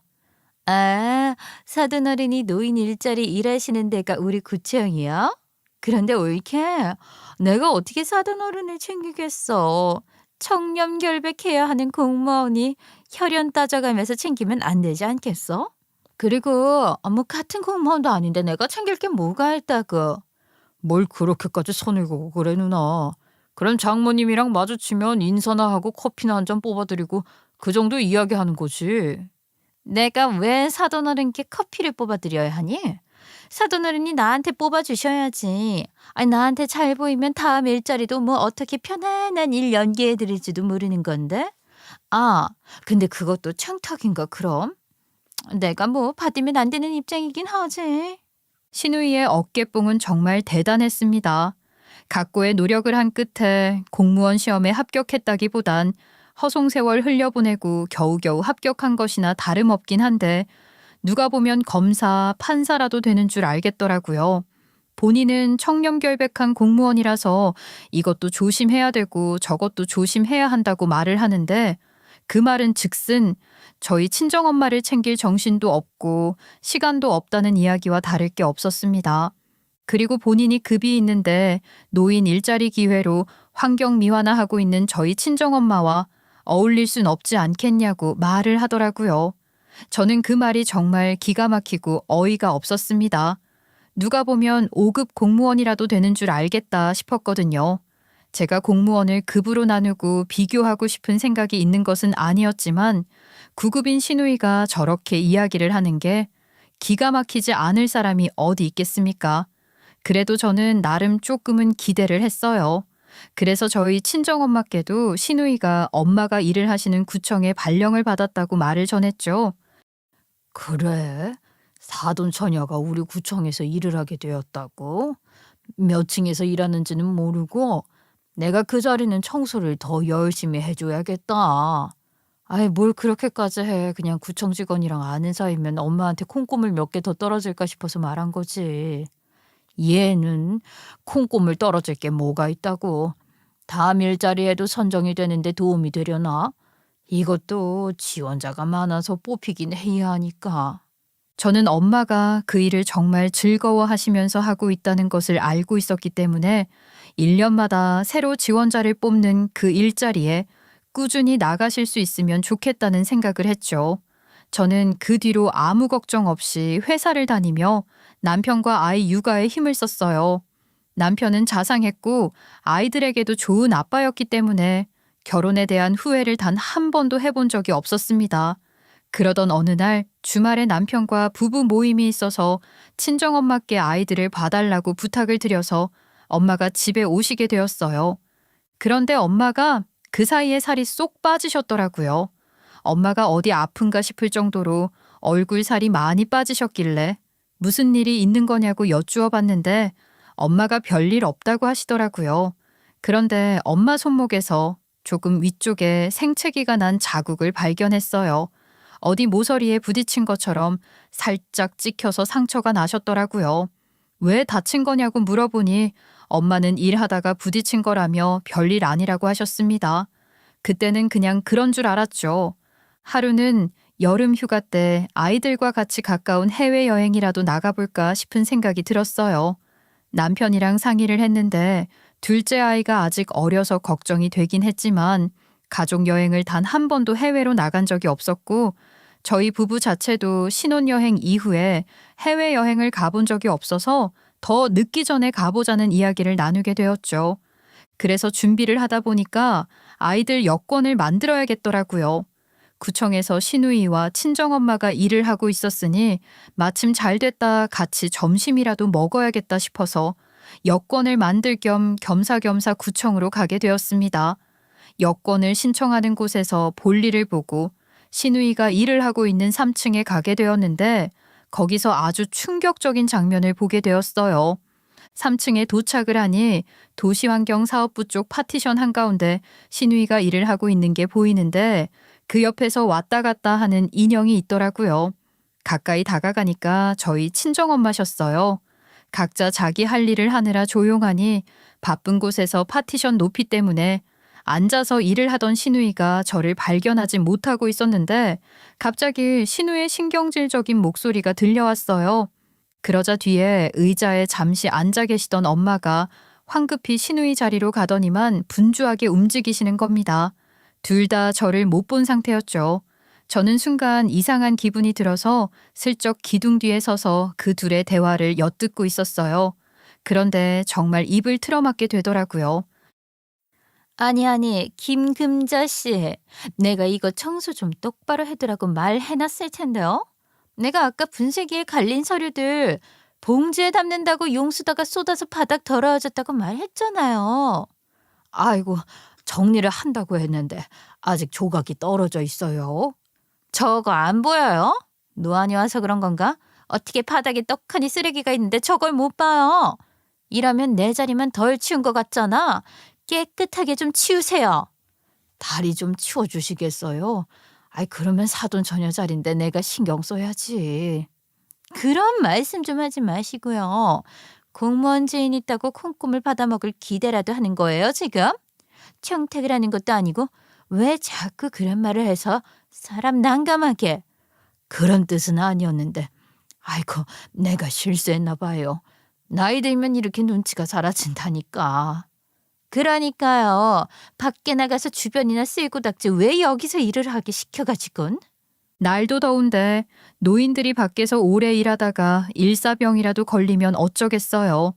아, 사돈어른이 노인 일자리 일하시는 데가 우리 구청이야? 그런데 옳게 내가 어떻게 사돈어른을 챙기겠어. 청렴결백해야 하는 공무원이 혈연 따져가면서 챙기면 안 되지 않겠어? 그리고 뭐 같은 공무원도 아닌데 내가 챙길 게 뭐가 있다고. 뭘 그렇게까지 손을 보고 그래 누나. 그럼 장모님이랑 마주치면 인사나 하고 커피나 한 잔 뽑아드리고 그 정도 이야기하는 거지. 내가 왜 사돈어른께 커피를 뽑아드려야 하니? 사돈어른이 나한테 뽑아주셔야지. 아니 나한테 잘 보이면 다음 일자리도 뭐 어떻게 편안한 일 연계해드릴지도 모르는 건데. 아, 근데 그것도 청탁인가 그럼? 내가 뭐 받으면 안 되는 입장이긴 하지. 신우이의 어깨뽕은 정말 대단했습니다. 각고의 노력을 한 끝에 공무원 시험에 합격했다기보단 허송세월 흘려보내고 겨우겨우 합격한 것이나 다름없긴 한데 누가 보면 검사, 판사라도 되는 줄 알겠더라고요. 본인은 청렴결백한 공무원이라서 이것도 조심해야 되고 저것도 조심해야 한다고 말을 하는데 그 말은 즉슨 저희 친정엄마를 챙길 정신도 없고 시간도 없다는 이야기와 다를 게 없었습니다. 그리고 본인이 급이 있는데 노인 일자리 기회로 환경 미화하고 있는 저희 친정엄마와 어울릴 순 없지 않겠냐고 말을 하더라고요. 저는 그 말이 정말 기가 막히고 어이가 없었습니다. 누가 보면 5급 공무원이라도 되는 줄 알겠다 싶었거든요. 제가 공무원을 급으로 나누고 비교하고 싶은 생각이 있는 것은 아니었지만 9급인 신우이가 저렇게 이야기를 하는 게 기가 막히지 않을 사람이 어디 있겠습니까? 그래도 저는 나름 조금은 기대를 했어요. 그래서 저희 친정엄마께도 신우이가 엄마가 일을 하시는 구청에 발령을 받았다고 말을 전했죠. 그래? 사돈 처녀가 우리 구청에서 일을 하게 되었다고? 몇 층에서 일하는지는 모르고 내가 그 자리는 청소를 더 열심히 해줘야겠다. 아이 뭘 그렇게까지 해. 그냥 구청 직원이랑 아는 사이면 엄마한테 콩고물 몇 개 더 떨어질까 싶어서 말한 거지. 얘는 콩고물 떨어질 게 뭐가 있다고. 다음 일자리에도 선정이 되는데 도움이 되려나? 이것도 지원자가 많아서 뽑히긴 해야 하니까. 저는 엄마가 그 일을 정말 즐거워하시면서 하고 있다는 것을 알고 있었기 때문에 1년마다 새로 지원자를 뽑는 그 일자리에 꾸준히 나가실 수 있으면 좋겠다는 생각을 했죠. 저는 그 뒤로 아무 걱정 없이 회사를 다니며 남편과 아이 육아에 힘을 썼어요. 남편은 자상했고 아이들에게도 좋은 아빠였기 때문에 결혼에 대한 후회를 단 한 번도 해본 적이 없었습니다. 그러던 어느 날 주말에 남편과 부부 모임이 있어서 친정엄마께 아이들을 봐달라고 부탁을 드려서 엄마가 집에 오시게 되었어요. 그런데 엄마가 그 사이에 살이 쏙 빠지셨더라고요. 엄마가 어디 아픈가 싶을 정도로 얼굴 살이 많이 빠지셨길래 무슨 일이 있는 거냐고 여쭈어 봤는데 엄마가 별일 없다고 하시더라고요. 그런데 엄마 손목에서 조금 위쪽에 생채기가 난 자국을 발견했어요. 어디 모서리에 부딪힌 것처럼 살짝 찍혀서 상처가 나셨더라고요. 왜 다친 거냐고 물어보니 엄마는 일하다가 부딪힌 거라며 별일 아니라고 하셨습니다. 그때는 그냥 그런 줄 알았죠. 하루는 여름 휴가 때 아이들과 같이 가까운 해외여행이라도 나가볼까 싶은 생각이 들었어요. 남편이랑 상의를 했는데 둘째 아이가 아직 어려서 걱정이 되긴 했지만 가족 여행을 단 한 번도 해외로 나간 적이 없었고 저희 부부 자체도 신혼여행 이후에 해외여행을 가본 적이 없어서 더 늦기 전에 가보자는 이야기를 나누게 되었죠. 그래서 준비를 하다 보니까 아이들 여권을 만들어야겠더라고요. 구청에서 신우이와 친정엄마가 일을 하고 있었으니 마침 잘 됐다 같이 점심이라도 먹어야겠다 싶어서 여권을 만들 겸 겸사겸사 구청으로 가게 되었습니다. 여권을 신청하는 곳에서 볼일을 보고 신우이가 일을 하고 있는 3층에 가게 되었는데 거기서 아주 충격적인 장면을 보게 되었어요. 3층에 도착을 하니 도시환경사업부 쪽 파티션 한가운데 신우이가 일을 하고 있는 게 보이는데 그 옆에서 왔다 갔다 하는 인형이 있더라고요. 가까이 다가가니까 저희 친정엄마셨어요. 각자 자기 할 일을 하느라 조용하니 바쁜 곳에서 파티션 높이 때문에 앉아서 일을 하던 신우이가 저를 발견하지 못하고 있었는데 갑자기 신우의 신경질적인 목소리가 들려왔어요. 그러자 뒤에 의자에 잠시 앉아 계시던 엄마가 황급히 신우이 자리로 가더니만 분주하게 움직이시는 겁니다. 둘 다 저를 못 본 상태였죠. 저는 순간 이상한 기분이 들어서 슬쩍 기둥 뒤에 서서 그 둘의 대화를 엿듣고 있었어요. 그런데 정말 입을 틀어막게 되더라고요. 아니, 김금자 씨. 내가 이거 청소 좀 똑바로 해두라고 말해놨을 텐데요. 내가 아까 분쇄기에 갈린 서류들 봉지에 담는다고 용수다가 쏟아서 바닥 더러워졌다고 말했잖아요. 아이고, 정리를 한다고 했는데 아직 조각이 떨어져 있어요. 저거 안 보여요? 노안이 와서 그런 건가? 어떻게 바닥에 떡하니 쓰레기가 있는데 저걸 못 봐요? 이러면 내 자리만 덜 치운 것 같잖아. 깨끗하게 좀 치우세요. 다리 좀 치워주시겠어요? 아이, 그러면 사돈 처녀 자리인데 내가 신경 써야지. 그런 말씀 좀 하지 마시고요. 공무원 죄인 있다고 콩고물 받아먹을 기대라도 하는 거예요, 지금? 청탁을 하는 것도 아니고 왜 자꾸 그런 말을 해서 사람 난감하게. 그런 뜻은 아니었는데. 아이고, 내가 실수했나 봐요. 나이 들면 이렇게 눈치가 사라진다니까. 그러니까요. 밖에 나가서 주변이나 쓸고 닦지 왜 여기서 일을 하게 시켜가지곤. 날도 더운데 노인들이 밖에서 오래 일하다가 일사병이라도 걸리면 어쩌겠어요.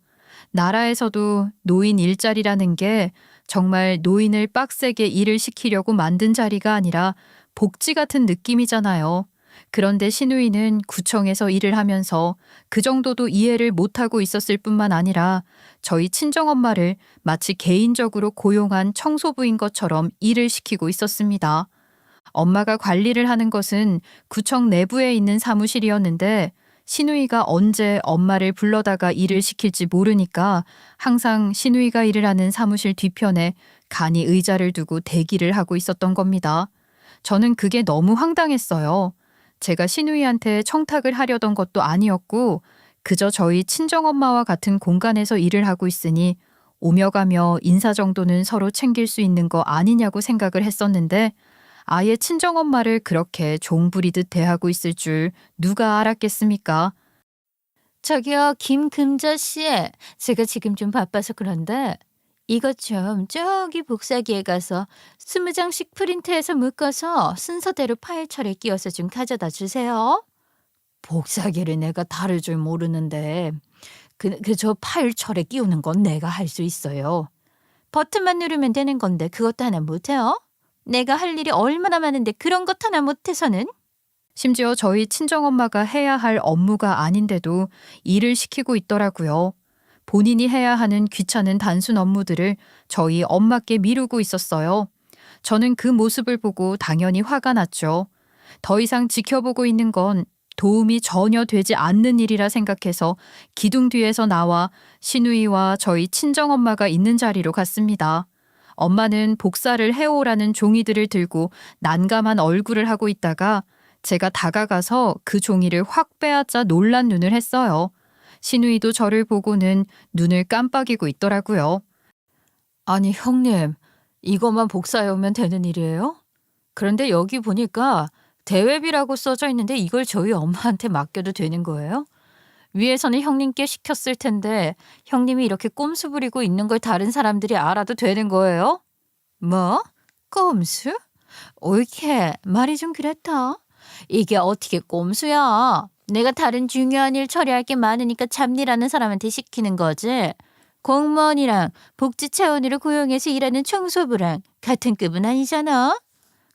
나라에서도 노인 일자리라는 게 정말 노인을 빡세게 일을 시키려고 만든 자리가 아니라 복지 같은 느낌이잖아요. 그런데 신우이는 구청에서 일을 하면서 그 정도도 이해를 못하고 있었을 뿐만 아니라 저희 친정엄마를 마치 개인적으로 고용한 청소부인 것처럼 일을 시키고 있었습니다. 엄마가 관리를 하는 것은 구청 내부에 있는 사무실이었는데 신우이가 언제 엄마를 불러다가 일을 시킬지 모르니까 항상 신우이가 일을 하는 사무실 뒤편에 간이 의자를 두고 대기를 하고 있었던 겁니다. 저는 그게 너무 황당했어요. 제가 신우이한테 청탁을 하려던 것도 아니었고 그저 저희 친정엄마와 같은 공간에서 일을 하고 있으니 오며 가며 인사 정도는 서로 챙길 수 있는 거 아니냐고 생각을 했었는데 아예 친정엄마를 그렇게 종부리듯 대하고 있을 줄 누가 알았겠습니까? 저기요, 김금자 씨. 제가 지금 좀 바빠서 그런데 이것 좀 저기 복사기에 가서 20장씩 프린트해서 묶어서 순서대로 파일철에 끼워서 좀 가져다 주세요. 복사기를 내가 다룰 줄 모르는데 저 파일철에 끼우는 건 내가 할 수 있어요. 버튼만 누르면 되는 건데 그것도 하나 못해요? 내가 할 일이 얼마나 많은데 그런 것 하나 못해서는? 심지어 저희 친정엄마가 해야 할 업무가 아닌데도 일을 시키고 있더라고요. 본인이 해야 하는 귀찮은 단순 업무들을 저희 엄마께 미루고 있었어요. 저는 그 모습을 보고 당연히 화가 났죠. 더 이상 지켜보고 있는 건 도움이 전혀 되지 않는 일이라 생각해서 기둥 뒤에서 나와 신우이와 저희 친정엄마가 있는 자리로 갔습니다. 엄마는 복사를 해오라는 종이들을 들고 난감한 얼굴을 하고 있다가 제가 다가가서 그 종이를 확 빼앗자 놀란 눈을 했어요. 신우이도 저를 보고는 눈을 깜빡이고 있더라고요. 아니, 형님, 이것만 복사해오면 되는 일이에요? 그런데 여기 보니까 대회비라고 써져 있는데 이걸 저희 엄마한테 맡겨도 되는 거예요? 위에서는 형님께 시켰을 텐데 형님이 이렇게 꼼수 부리고 있는 걸 다른 사람들이 알아도 되는 거예요? 뭐? 꼼수? 옳게 말이 좀 그렇다. 이게 어떻게 꼼수야? 내가 다른 중요한 일 처리할 게 많으니까 잡일하는 사람한테 시키는 거지. 공무원이랑 복지 차원으로 고용해서 일하는 청소부랑 같은 급은 아니잖아.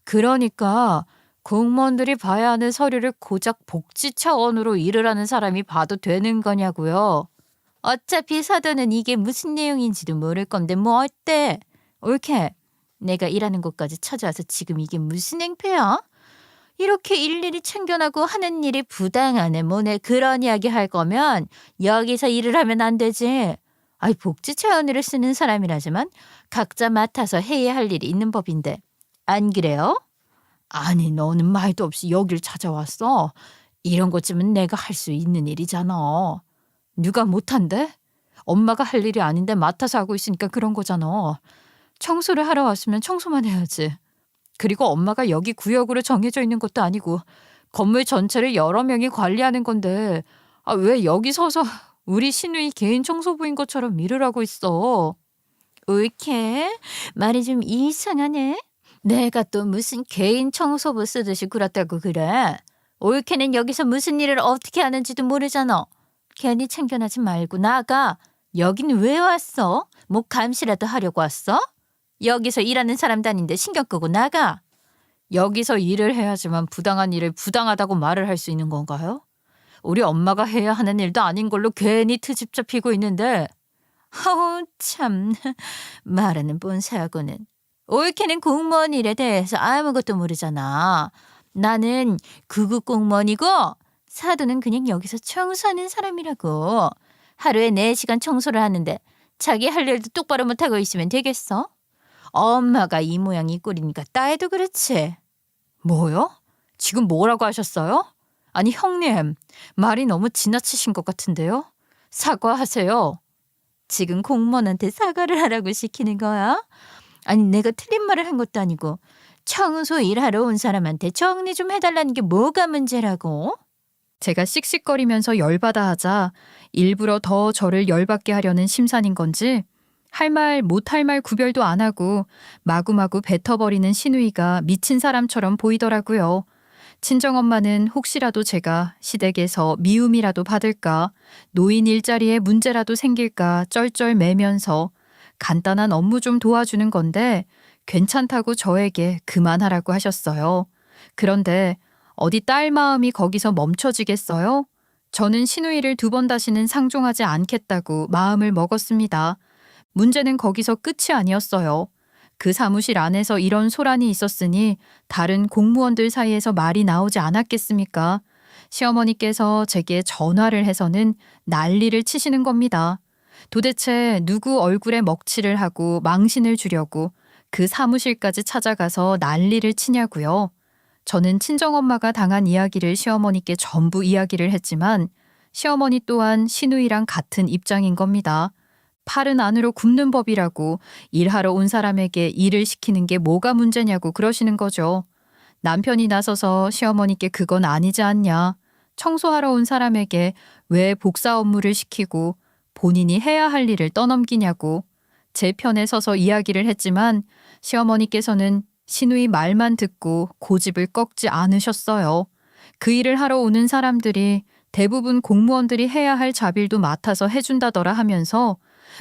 그러니까 공무원들이 봐야 하는 서류를 고작 복지 차원으로 일을 하는 사람이 봐도 되는 거냐고요. 어차피 사도는 이게 무슨 내용인지도 모를 건데 뭐 어때? 옳게 내가 일하는 곳까지 찾아와서 지금 이게 무슨 행패야? 이렇게 일일이 챙겨나고 하는 일이 부당하네 뭐네 그런 이야기 할 거면 여기서 일을 하면 안 되지. 아이 복지 차원으로 쓰는 사람이라지만 각자 맡아서 해야 할 일이 있는 법인데 안 그래요? 아니, 너는 말도 없이 여길 찾아왔어. 이런 것쯤은 내가 할 수 있는 일이잖아. 누가 못한대? 엄마가 할 일이 아닌데 맡아서 하고 있으니까 그런 거잖아. 청소를 하러 왔으면 청소만 해야지. 그리고 엄마가 여기 구역으로 정해져 있는 것도 아니고 건물 전체를 여러 명이 관리하는 건데 왜 여기 서서 우리 신우이 개인 청소부인 것처럼 일을 하고 있어? 옳게 말이 좀 이상하네. 내가 또 무슨 개인 청소부 쓰듯이 굴었다고 그래. 올케는 여기서 무슨 일을 어떻게 하는지도 모르잖아. 괜히 참견하지 말고 나가. 여긴 왜 왔어? 뭐 감시라도 하려고 왔어? 여기서 일하는 사람도 아닌데 신경 끄고 나가. 여기서 일을 해야지만 부당한 일을 부당하다고 말을 할 수 있는 건가요? 우리 엄마가 해야 하는 일도 아닌 걸로 괜히 트집 잡히고 있는데. 아우 참 말하는 본사하고는. 올케는 공무원 일에 대해서 아무것도 모르잖아. 나는 구급 공무원이고 사도는 그냥 여기서 청소하는 사람이라고. 하루에 4시간 청소를 하는데 자기 할 일도 똑바로 못하고 있으면 되겠어? 엄마가 이 모양 이 꼴이니까 따해도 그렇지. 뭐요? 지금 뭐라고 하셨어요? 아니 형님, 말이 너무 지나치신 것 같은데요? 사과하세요. 지금 공무원한테 사과를 하라고 시키는 거야? 아니 내가 틀린 말을 한 것도 아니고 청소 일하러 온 사람한테 정리 좀 해달라는 게 뭐가 문제라고? 제가 씩씩거리면서 열받아 하자 일부러 더 저를 열받게 하려는 심산인 건지 할 말 못할 말 구별도 안 하고 마구마구 뱉어버리는 시누이가 미친 사람처럼 보이더라고요. 친정엄마는 혹시라도 제가 시댁에서 미움이라도 받을까, 노인 일자리에 문제라도 생길까 쩔쩔매면서 간단한 업무 좀 도와주는 건데 괜찮다고 저에게 그만하라고 하셨어요. 그런데 어디 딸 마음이 거기서 멈춰지겠어요? 저는 시누이를 2번 다시는 상종하지 않겠다고 마음을 먹었습니다. 문제는 거기서 끝이 아니었어요. 그 사무실 안에서 이런 소란이 있었으니 다른 공무원들 사이에서 말이 나오지 않았겠습니까? 시어머니께서 제게 전화를 해서는 난리를 치시는 겁니다. 도대체 누구 얼굴에 먹칠을 하고 망신을 주려고 그 사무실까지 찾아가서 난리를 치냐고요. 저는 친정엄마가 당한 이야기를 시어머니께 전부 이야기를 했지만 시어머니 또한 시누이랑 같은 입장인 겁니다. 팔은 안으로 굽는 법이라고 일하러 온 사람에게 일을 시키는 게 뭐가 문제냐고 그러시는 거죠. 남편이 나서서 시어머니께 그건 아니지 않냐. 청소하러 온 사람에게 왜 복사 업무를 시키고 본인이 해야 할 일을 떠넘기냐고 제 편에 서서 이야기를 했지만 시어머니께서는 시누이 말만 듣고 고집을 꺾지 않으셨어요. 그 일을 하러 오는 사람들이 대부분 공무원들이 해야 할 잡일도 맡아서 해준다더라 하면서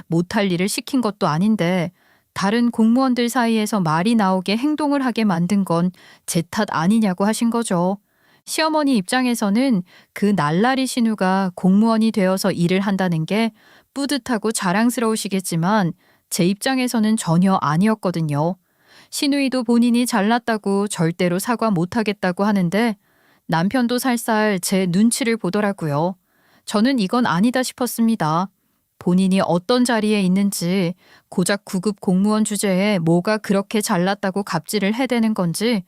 못할 일을 시킨 것도 아닌데 다른 공무원들 사이에서 말이 나오게 행동을 하게 만든 건 제 탓 아니냐고 하신 거죠. 시어머니 입장에서는 그 날라리 신우가 공무원이 되어서 일을 한다는 게 뿌듯하고 자랑스러우시겠지만 제 입장에서는 전혀 아니었거든요. 시누이도 본인이 잘났다고 절대로 사과 못하겠다고 하는데 남편도 살살 제 눈치를 보더라고요. 저는 이건 아니다 싶었습니다. 본인이 어떤 자리에 있는지 고작 구급 공무원 주제에 뭐가 그렇게 잘났다고 갑질을 해대는 건지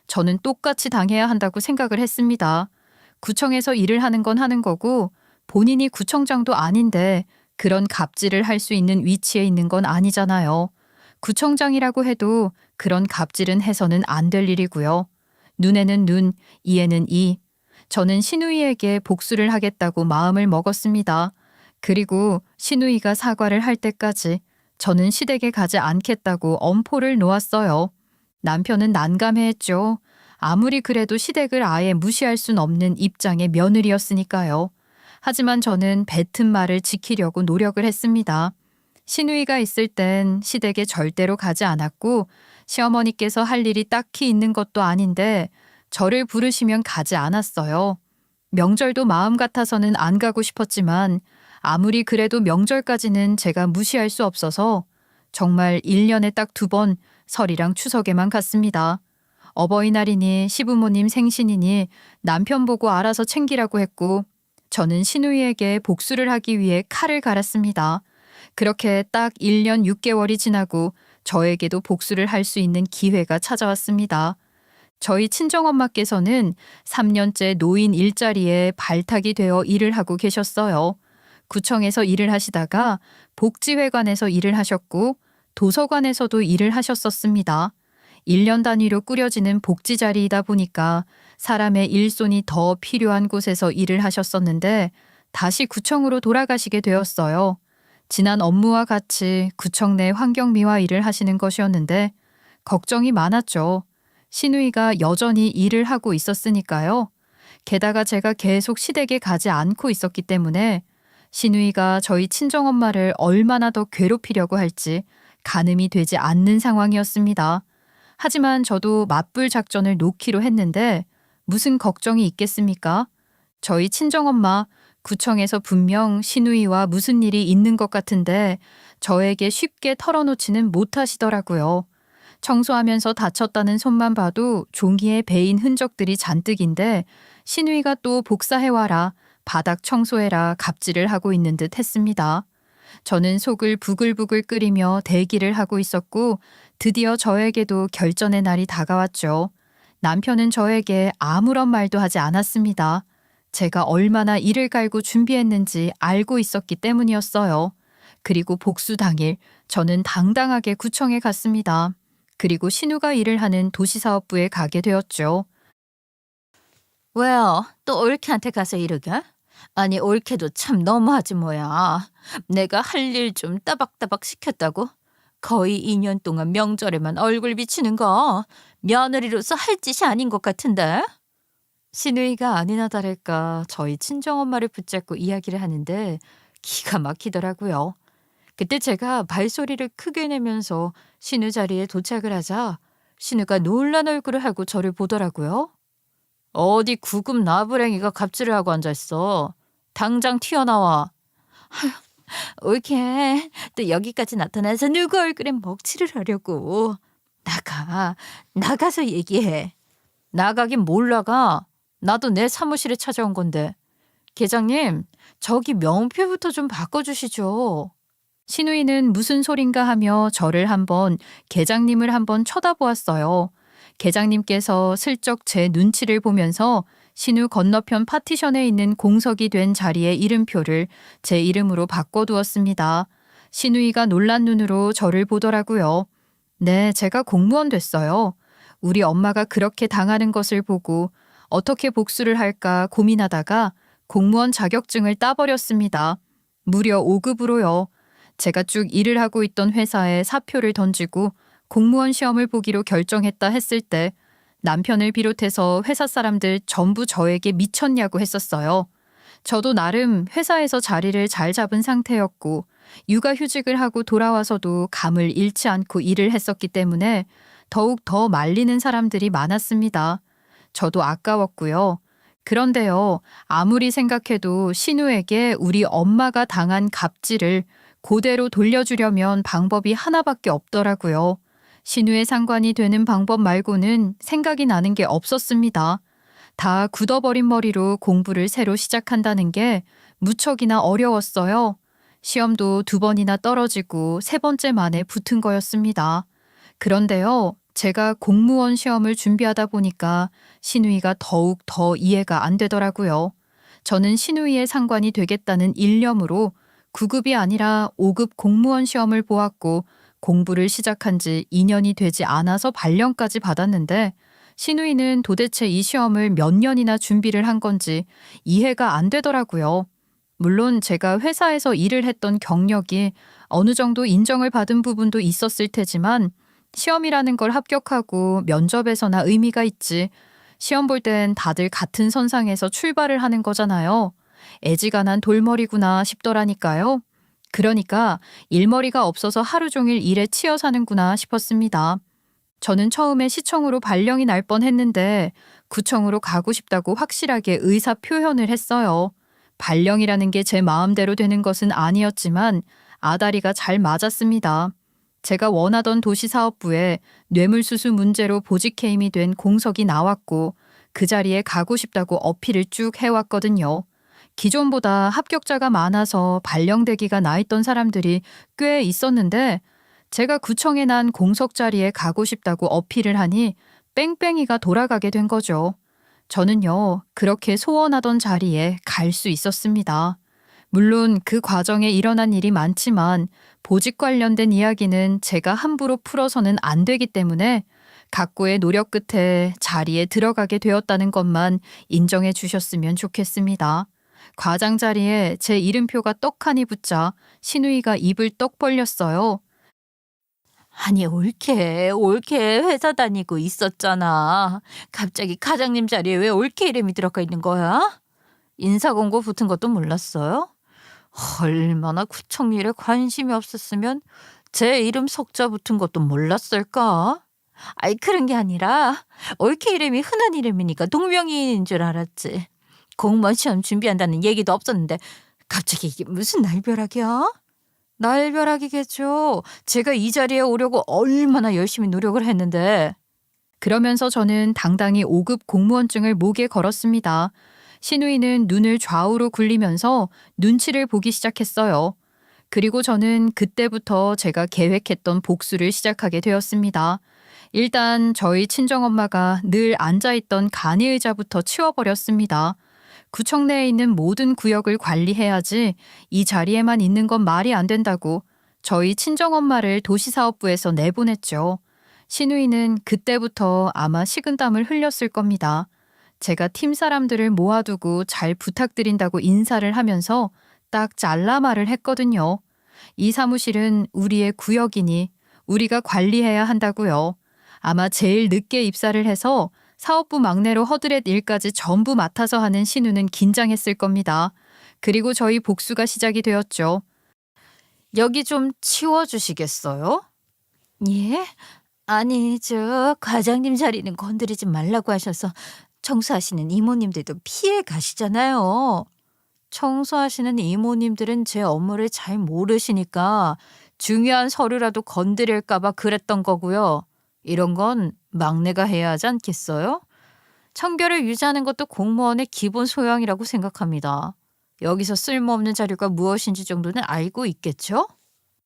저는 똑같이 당해야 한다고 생각을 했습니다. 구청에서 일을 하는 건 하는 거고 본인이 구청장도 아닌데 그런 갑질을 할 수 있는 위치에 있는 건 아니잖아요. 구청장이라고 해도 그런 갑질은 해서는 안 될 일이고요. 눈에는 눈, 이에는 이. 저는 시누이에게 복수를 하겠다고 마음을 먹었습니다. 그리고 시누이가 사과를 할 때까지 저는 시댁에 가지 않겠다고 엄포를 놓았어요. 남편은 난감해했죠. 아무리 그래도 시댁을 아예 무시할 순 없는 입장의 며느리였으니까요. 하지만 저는 뱉은 말을 지키려고 노력을 했습니다. 시누이가 있을 땐 시댁에 절대로 가지 않았고 시어머니께서 할 일이 딱히 있는 것도 아닌데 저를 부르시면 가지 않았어요. 명절도 마음 같아서는 안 가고 싶었지만 아무리 그래도 명절까지는 제가 무시할 수 없어서 정말 1년에 딱 2번 설이랑 추석에만 갔습니다. 어버이날이니 시부모님 생신이니 남편 보고 알아서 챙기라고 했고 저는 시누이에게 복수를 하기 위해 칼을 갈았습니다. 그렇게 딱 1년 6개월이 지나고 저에게도 복수를 할 수 있는 기회가 찾아왔습니다. 저희 친정엄마께서는 3년째 노인 일자리에 발탁이 되어 일을 하고 계셨어요. 구청에서 일을 하시다가 복지회관에서 일을 하셨고 도서관에서도 일을 하셨었습니다. 1년 단위로 꾸려지는 복지 자리이다 보니까 사람의 일손이 더 필요한 곳에서 일을 하셨었는데 다시 구청으로 돌아가시게 되었어요. 지난 업무와 같이 구청 내 환경미화 일을 하시는 것이었는데 걱정이 많았죠. 시누이가 여전히 일을 하고 있었으니까요. 게다가 제가 계속 시댁에 가지 않고 있었기 때문에 시누이가 저희 친정엄마를 얼마나 더 괴롭히려고 할지 가늠이 되지 않는 상황이었습니다. 하지만 저도 맞불 작전을 놓기로 했는데 무슨 걱정이 있겠습니까? 저희 친정엄마 구청에서 분명 시누이와 무슨 일이 있는 것 같은데 저에게 쉽게 털어놓지는 못하시더라고요. 청소하면서 다쳤다는 손만 봐도 종이에 베인 흔적들이 잔뜩인데 시누이가 또 복사해와라, 바닥 청소해라 갑질을 하고 있는 듯 했습니다. 저는 속을 부글부글 끓이며 대기를 하고 있었고 드디어 저에게도 결전의 날이 다가왔죠. 남편은 저에게 아무런 말도 하지 않았습니다. 제가 얼마나 이를 갈고 준비했는지 알고 있었기 때문이었어요. 그리고 복수 당일 저는 당당하게 구청에 갔습니다. 그리고 신우가 일을 하는 도시사업부에 가게 되었죠. 왜요? 또 올케한테 가서 이러게? 아니 올케도 참 너무하지 뭐야. 내가 할 일 좀 따박따박 시켰다고? 거의 2년 동안 명절에만 얼굴 비치는 거 며느리로서 할 짓이 아닌 것 같은데? 시누이가 아니나 다를까 저희 친정엄마를 붙잡고 이야기를 하는데 기가 막히더라고요. 그때 제가 발소리를 크게 내면서 신우 자리에 도착을 하자 신우가 놀란 얼굴을 하고 저를 보더라고요. 어디 구급 나부랭이가 갑질을 하고 앉아있어. 당장 튀어나와. 올케 또 여기까지 나타나서 누구 얼굴에 먹칠을 하려고. 나가서 얘기해. 나가긴 뭘 나가. 나도 내 사무실에 찾아온 건데. 계장님, 저기 명패부터 좀 바꿔주시죠. 시누이는 무슨 소린가 하며 저를 한번, 계장님을 한번 쳐다보았어요. 계장님께서 슬쩍 제 눈치를 보면서 신우 건너편 파티션에 있는 공석이 된 자리의 이름표를 제 이름으로 바꿔두었습니다. 시누이가 놀란 눈으로 저를 보더라고요. 네, 제가 공무원 됐어요. 우리 엄마가 그렇게 당하는 것을 보고 어떻게 복수를 할까 고민하다가 공무원 자격증을 따버렸습니다. 무려 5급으로요. 제가 쭉 일을 하고 있던 회사에 사표를 던지고 공무원 시험을 보기로 결정했다 했을 때 남편을 비롯해서 회사 사람들 전부 저에게 미쳤냐고 했었어요. 저도 나름 회사에서 자리를 잘 잡은 상태였고 육아휴직을 하고 돌아와서도 감을 잃지 않고 일을 했었기 때문에 더욱 더 말리는 사람들이 많았습니다. 저도 아까웠고요. 그런데요, 아무리 생각해도 신우에게 우리 엄마가 당한 갑질을 그대로 돌려주려면 방법이 하나밖에 없더라고요. 신우의 상관이 되는 방법 말고는 생각이 나는 게 없었습니다. 다 굳어버린 머리로 공부를 새로 시작한다는 게 무척이나 어려웠어요. 시험도 2번이나 떨어지고 3번째 만에 붙은 거였습니다. 그런데요, 제가 공무원 시험을 준비하다 보니까 시누이가 더욱 더 이해가 안 되더라고요. 저는 시누이의 상관이 되겠다는 일념으로 9급이 아니라 5급 공무원 시험을 보았고 공부를 시작한 지 2년이 되지 않아서 발령까지 받았는데 시누이는 도대체 이 시험을 몇 년이나 준비를 한 건지 이해가 안 되더라고요. 물론 제가 회사에서 일을 했던 경력이 어느 정도 인정을 받은 부분도 있었을 테지만 시험이라는 걸 합격하고 면접에서나 의미가 있지. 시험 볼 땐 다들 같은 선상에서 출발을 하는 거잖아요. 애지간한 돌머리구나 싶더라니까요. 그러니까 일머리가 없어서 하루 종일 일에 치여 사는구나 싶었습니다. 저는 처음에 시청으로 발령이 날 뻔했는데 구청으로 가고 싶다고 확실하게 의사 표현을 했어요. 발령이라는 게 제 마음대로 되는 것은 아니었지만 아다리가 잘 맞았습니다. 제가 원하던 도시사업부에 뇌물수수 문제로 보직해임이 된 공석이 나왔고 그 자리에 가고 싶다고 어필을 쭉 해왔거든요. 기존보다 합격자가 많아서 발령대기가 나 있던 사람들이 꽤 있었는데 제가 구청에 난 공석 자리에 가고 싶다고 어필을 하니 뺑뺑이가 돌아가게 된 거죠. 저는요, 그렇게 소원하던 자리에 갈 수 있었습니다. 물론 그 과정에 일어난 일이 많지만 보직 관련된 이야기는 제가 함부로 풀어서는 안 되기 때문에 각고의 노력 끝에 자리에 들어가게 되었다는 것만 인정해 주셨으면 좋겠습니다. 과장 자리에 제 이름표가 떡하니 붙자 신우이가 입을 떡 벌렸어요. 아니 옳게 회사 다니고 있었잖아. 갑자기 과장님 자리에 왜 옳게 이름이 들어가 있는 거야? 인사공고 붙은 것도 몰랐어요? 얼마나 구청 일에 관심이 없었으면 제 이름 석자 붙은 것도 몰랐을까? 아이 그런 게 아니라 옳게 이름이 흔한 이름이니까 동명이인인 줄 알았지. 공무원 시험 준비한다는 얘기도 없었는데 갑자기 이게 무슨 날벼락이야? 날벼락이겠죠. 제가 이 자리에 오려고 얼마나 열심히 노력을 했는데. 그러면서 저는 당당히 5급 공무원증을 목에 걸었습니다. 신우이는 눈을 좌우로 굴리면서 눈치를 보기 시작했어요. 그리고 저는 그때부터 제가 계획했던 복수를 시작하게 되었습니다. 일단 저희 친정엄마가 늘 앉아있던 간이의자부터 치워버렸습니다. 구청 내에 있는 모든 구역을 관리해야지 이 자리에만 있는 건 말이 안 된다고 저희 친정엄마를 도시사업부에서 내보냈죠. 신우이는 그때부터 아마 식은땀을 흘렸을 겁니다. 제가 팀 사람들을 모아두고 잘 부탁드린다고 인사를 하면서 딱 잘라 말을 했거든요. 이 사무실은 우리의 구역이니 우리가 관리해야 한다고요. 아마 제일 늦게 입사를 해서 사업부 막내로 허드렛 일까지 전부 맡아서 하는 신우는 긴장했을 겁니다. 그리고 저희 복수가 시작이 되었죠. 여기 좀 치워주시겠어요? 예? 아니 저 과장님 자리는 건드리지 말라고 하셔서 청소하시는 이모님들도 피해 가시잖아요. 청소하시는 이모님들은 제 업무를 잘 모르시니까 중요한 서류라도 건드릴까 봐 그랬던 거고요. 이런 건 막내가 해야 하지 않겠어요? 청결을 유지하는 것도 공무원의 기본 소양이라고 생각합니다. 여기서 쓸모없는 자료가 무엇인지 정도는 알고 있겠죠?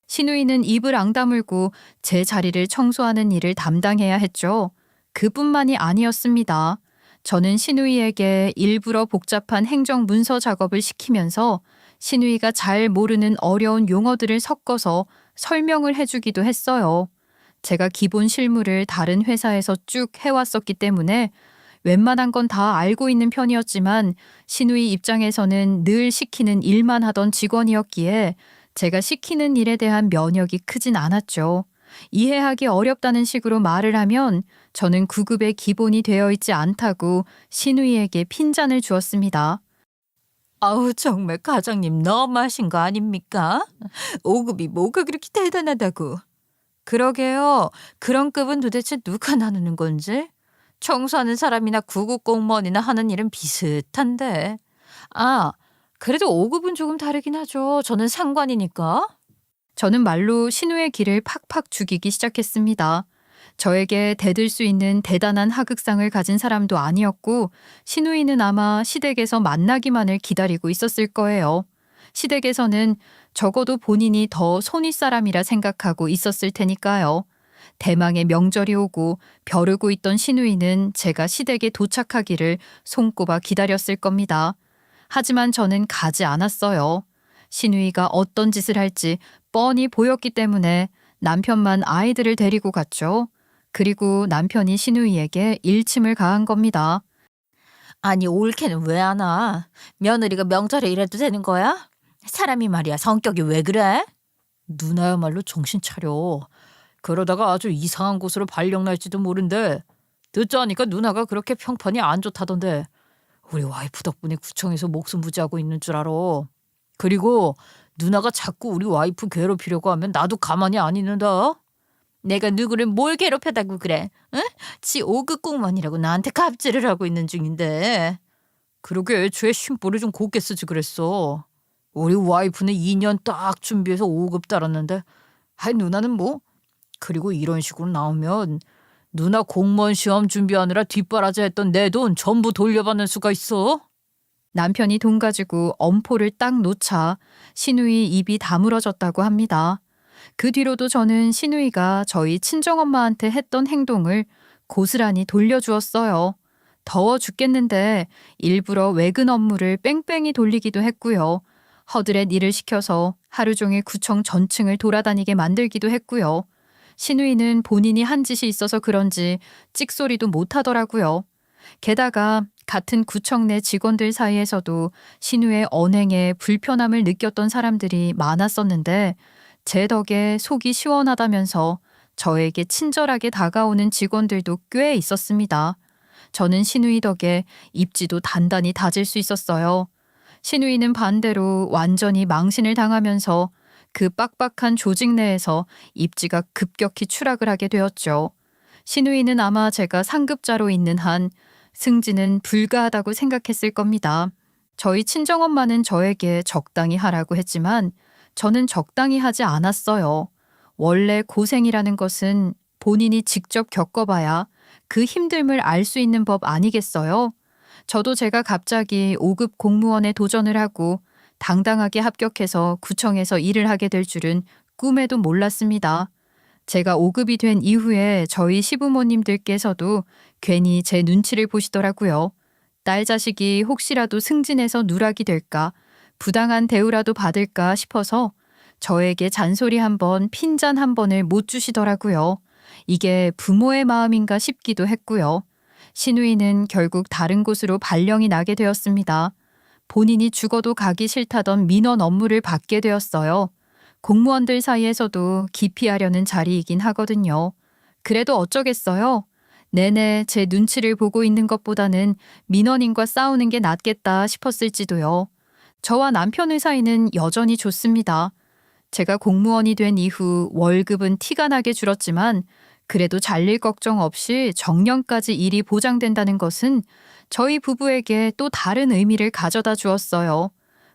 신우이는 입을 앙다물고 제 자리를 청소하는 일을 담당해야 했죠. 그뿐만이 아니었습니다. 저는 신우이에게 일부러 복잡한 행정 문서 작업을 시키면서 신우이가 잘 모르는 어려운 용어들을 섞어서 설명을 해주기도 했어요. 제가 기본 실무를 다른 회사에서 쭉 해왔었기 때문에 웬만한 건 다 알고 있는 편이었지만 신우이 입장에서는 늘 시키는 일만 하던 직원이었기에 제가 시키는 일에 대한 면역이 크진 않았죠. 이해하기 어렵다는 식으로 말을 하면 저는 9급의 기본이 되어 있지 않다고 신우이에게 핀잔을 주었습니다. 아우 정말 과장님 너무하신 거 아닙니까? 5급이 뭐가 그렇게 대단하다고. 그러게요. 그런 급은 도대체 누가 나누는 건지? 청소하는 사람이나 구급 공무원이나 하는 일은 비슷한데. 아, 그래도 5급은 조금 다르긴 하죠. 저는 상관이니까. 저는 말로 신우의 길을 팍팍 죽이기 시작했습니다. 저에게 대들 수 있는 대단한 하극상을 가진 사람도 아니었고 신우이는 아마 시댁에서 만나기만을 기다리고 있었을 거예요. 시댁에서는 적어도 본인이 더 손윗사람이라 생각하고 있었을 테니까요. 대망의 명절이 오고 벼르고 있던 신우이는 제가 시댁에 도착하기를 손꼽아 기다렸을 겁니다. 하지만 저는 가지 않았어요. 신우이가 어떤 짓을 할지 뻔히 보였기 때문에 남편만 아이들을 데리고 갔죠. 그리고 남편이 신우이에게 일침을 가한 겁니다. 아니 올케는 왜 안 와? 며느리가 명절에 이래도 되는 거야? 사람이 말이야 성격이 왜 그래? 누나야말로 정신 차려. 그러다가 아주 이상한 곳으로 발령 날지도 모른대. 듣자니까 누나가 그렇게 평판이 안 좋다던데. 우리 와이프 덕분에 구청에서 목숨 부지하고 있는 줄 알아. 그리고 누나가 자꾸 우리 와이프 괴롭히려고 하면 나도 가만히 안 있는다. 내가 누구를 뭘 괴롭혀다고 그래? 응? 지 5급 공무원이라고 나한테 갑질을 하고 있는 중인데. 그러게 애초에 심보를 좀 곱게 쓰지 그랬어. 우리 와이프는 2년 딱 준비해서 5급 달았는데 아이 누나는 뭐. 그리고 이런 식으로 나오면 누나 공무원 시험 준비하느라 뒷바라지 했던 내 돈 전부 돌려받는 수가 있어. 남편이 돈 가지고 엄포를 딱 놓자 신우이 입이 다물어졌다고 합니다. 그 뒤로도 저는 신우이가 저희 친정엄마한테 했던 행동을 고스란히 돌려주었어요. 더워 죽겠는데 일부러 외근 업무를 뺑뺑이 돌리기도 했고요. 허드렛 일을 시켜서 하루 종일 구청 전층을 돌아다니게 만들기도 했고요. 신우이는 본인이 한 짓이 있어서 그런지 찍소리도 못하더라고요. 게다가 같은 구청 내 직원들 사이에서도 신우의 언행에 불편함을 느꼈던 사람들이 많았었는데 제 덕에 속이 시원하다면서 저에게 친절하게 다가오는 직원들도 꽤 있었습니다. 저는 신우이 덕에 입지도 단단히 다질 수 있었어요. 신우이는 반대로 완전히 망신을 당하면서 그 빡빡한 조직 내에서 입지가 급격히 추락을 하게 되었죠. 신우이는 아마 제가 상급자로 있는 한 승진은 불가하다고 생각했을 겁니다. 저희 친정엄마는 저에게 적당히 하라고 했지만 저는 적당히 하지 않았어요. 원래 고생이라는 것은 본인이 직접 겪어봐야 그 힘듦을 알 수 있는 법 아니겠어요? 저도 제가 갑자기 5급 공무원에 도전을 하고 당당하게 합격해서 구청에서 일을 하게 될 줄은 꿈에도 몰랐습니다. 제가 5급이 된 이후에 저희 시부모님들께서도 괜히 제 눈치를 보시더라고요. 딸 자식이 혹시라도 승진해서 누락이 될까, 부당한 대우라도 받을까 싶어서 저에게 잔소리 한 번, 핀잔 한 번을 못 주시더라고요. 이게 부모의 마음인가 싶기도 했고요. 신우이는 결국 다른 곳으로 발령이 나게 되었습니다. 본인이 죽어도 가기 싫다던 민원 업무를 받게 되었어요. 공무원들 사이에서도 기피하려는 자리이긴 하거든요. 그래도 어쩌겠어요? 내내 제 눈치를 보고 있는 것보다는 민원인과 싸우는 게 낫겠다 싶었을지도요. 저와 남편의 사이는 여전히 좋습니다. 제가 공무원이 된 이후 월급은 티가 나게 줄었지만 그래도 잘릴 걱정 없이 정년까지 일이 보장된다는 것은 저희 부부에게 또 다른 의미를 가져다 주었어요.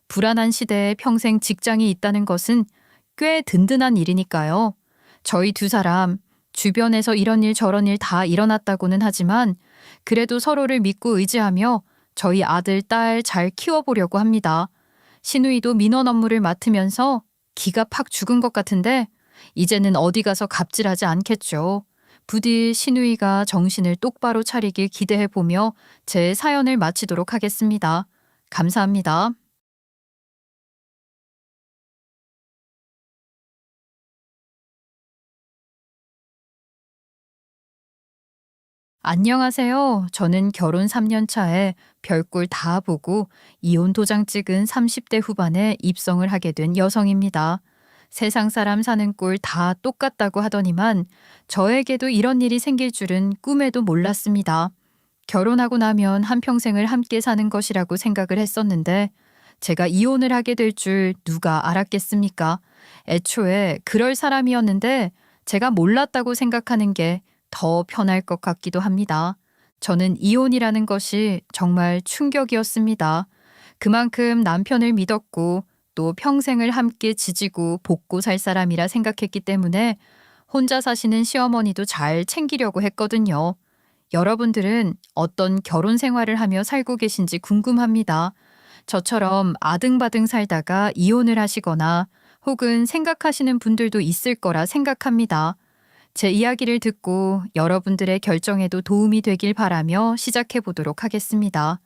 불안한 시대에 평생 직장이 있다는 것은 꽤 든든한 일이니까요. 저희 두 사람 주변에서 이런 일 저런 일 다 일어났다고는 하지만 그래도 서로를 믿고 의지하며 저희 아들, 딸 잘 키워보려고 합니다. 신우이도 민원 업무를 맡으면서 기가 팍 죽은 것 같은데 이제는 어디 가서 갑질하지 않겠죠. 부디 신우이가 정신을 똑바로 차리길 기대해보며 제 사연을 마치도록 하겠습니다. 감사합니다. 안녕하세요. 저는 결혼 3년 차에 별꼴 다 보고 이혼 도장 찍은 30대 후반에 입성을 하게 된 여성입니다. 세상 사람 사는 꼴 다 똑같다고 하더니만 저에게도 이런 일이 생길 줄은 꿈에도 몰랐습니다. 결혼하고 나면 한평생을 함께 사는 것이라고 생각을 했었는데 제가 이혼을 하게 될 줄 누가 알았겠습니까? 애초에 그럴 사람이었는데 제가 몰랐다고 생각하는 게 더 편할 것 같기도 합니다. 저는 이혼이라는 것이 정말 충격이었습니다. 그만큼 남편을 믿었고 또 평생을 함께 지지고 볶고 살 사람이라 생각했기 때문에 혼자 사시는 시어머니도 잘 챙기려고 했거든요. 여러분들은 어떤 결혼 생활을 하며 살고 계신지 궁금합니다. 저처럼 아등바등 살다가 이혼을 하시거나 혹은 생각하시는 분들도 있을 거라 생각합니다. 제 이야기를 듣고 여러분들의 결정에도 도움이 되길 바라며 시작해 보도록 하겠습니다.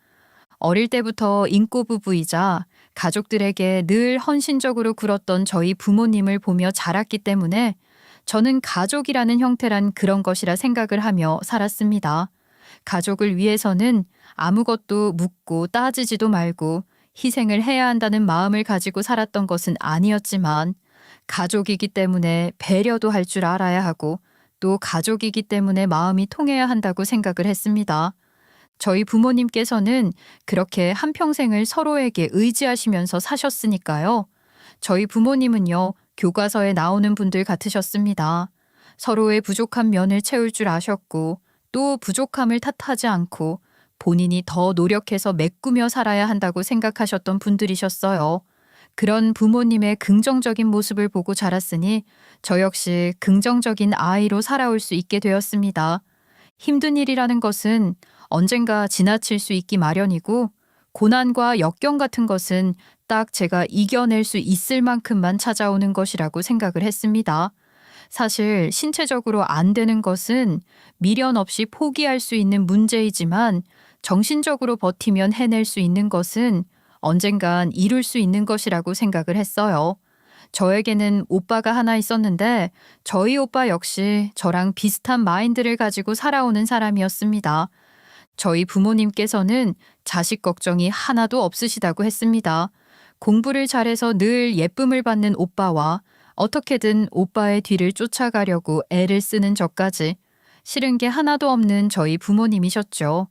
어릴 때부터 인꼬 부부이자 가족들에게 늘 헌신적으로 굴었던 저희 부모님을 보며 자랐기 때문에 저는 가족이라는 형태란 그런 것이라 생각을 하며 살았습니다. 가족을 위해서는 아무것도 묻고 따지지도 말고 희생을 해야 한다는 마음을 가지고 살았던 것은 아니었지만 가족이기 때문에 배려도 할 줄 알아야 하고 또 가족이기 때문에 마음이 통해야 한다고 생각을 했습니다. 저희 부모님께서는 그렇게 한평생을 서로에게 의지하시면서 사셨으니까요. 저희 부모님은요, 교과서에 나오는 분들 같으셨습니다. 서로의 부족한 면을 채울 줄 아셨고 또 부족함을 탓하지 않고 본인이 더 노력해서 메꾸며 살아야 한다고 생각하셨던 분들이셨어요. 그런 부모님의 긍정적인 모습을 보고 자랐으니 저 역시 긍정적인 아이로 살아올 수 있게 되었습니다. 힘든 일이라는 것은 언젠가 지나칠 수 있기 마련이고 고난과 역경 같은 것은 딱 제가 이겨낼 수 있을 만큼만 찾아오는 것이라고 생각을 했습니다. 사실 신체적으로 안 되는 것은 미련 없이 포기할 수 있는 문제이지만 정신적으로 버티면 해낼 수 있는 것은 언젠간 이룰 수 있는 것이라고 생각을 했어요. 저에게는 오빠가 하나 있었는데 저희 오빠 역시 저랑 비슷한 마인드를 가지고 살아오는 사람이었습니다. 저희 부모님께서는 자식 걱정이 하나도 없으시다고 했습니다. 공부를 잘해서 늘 예쁨을 받는 오빠와 어떻게든 오빠의 뒤를 쫓아가려고 애를 쓰는 저까지 싫은 게 하나도 없는 저희 부모님이셨죠.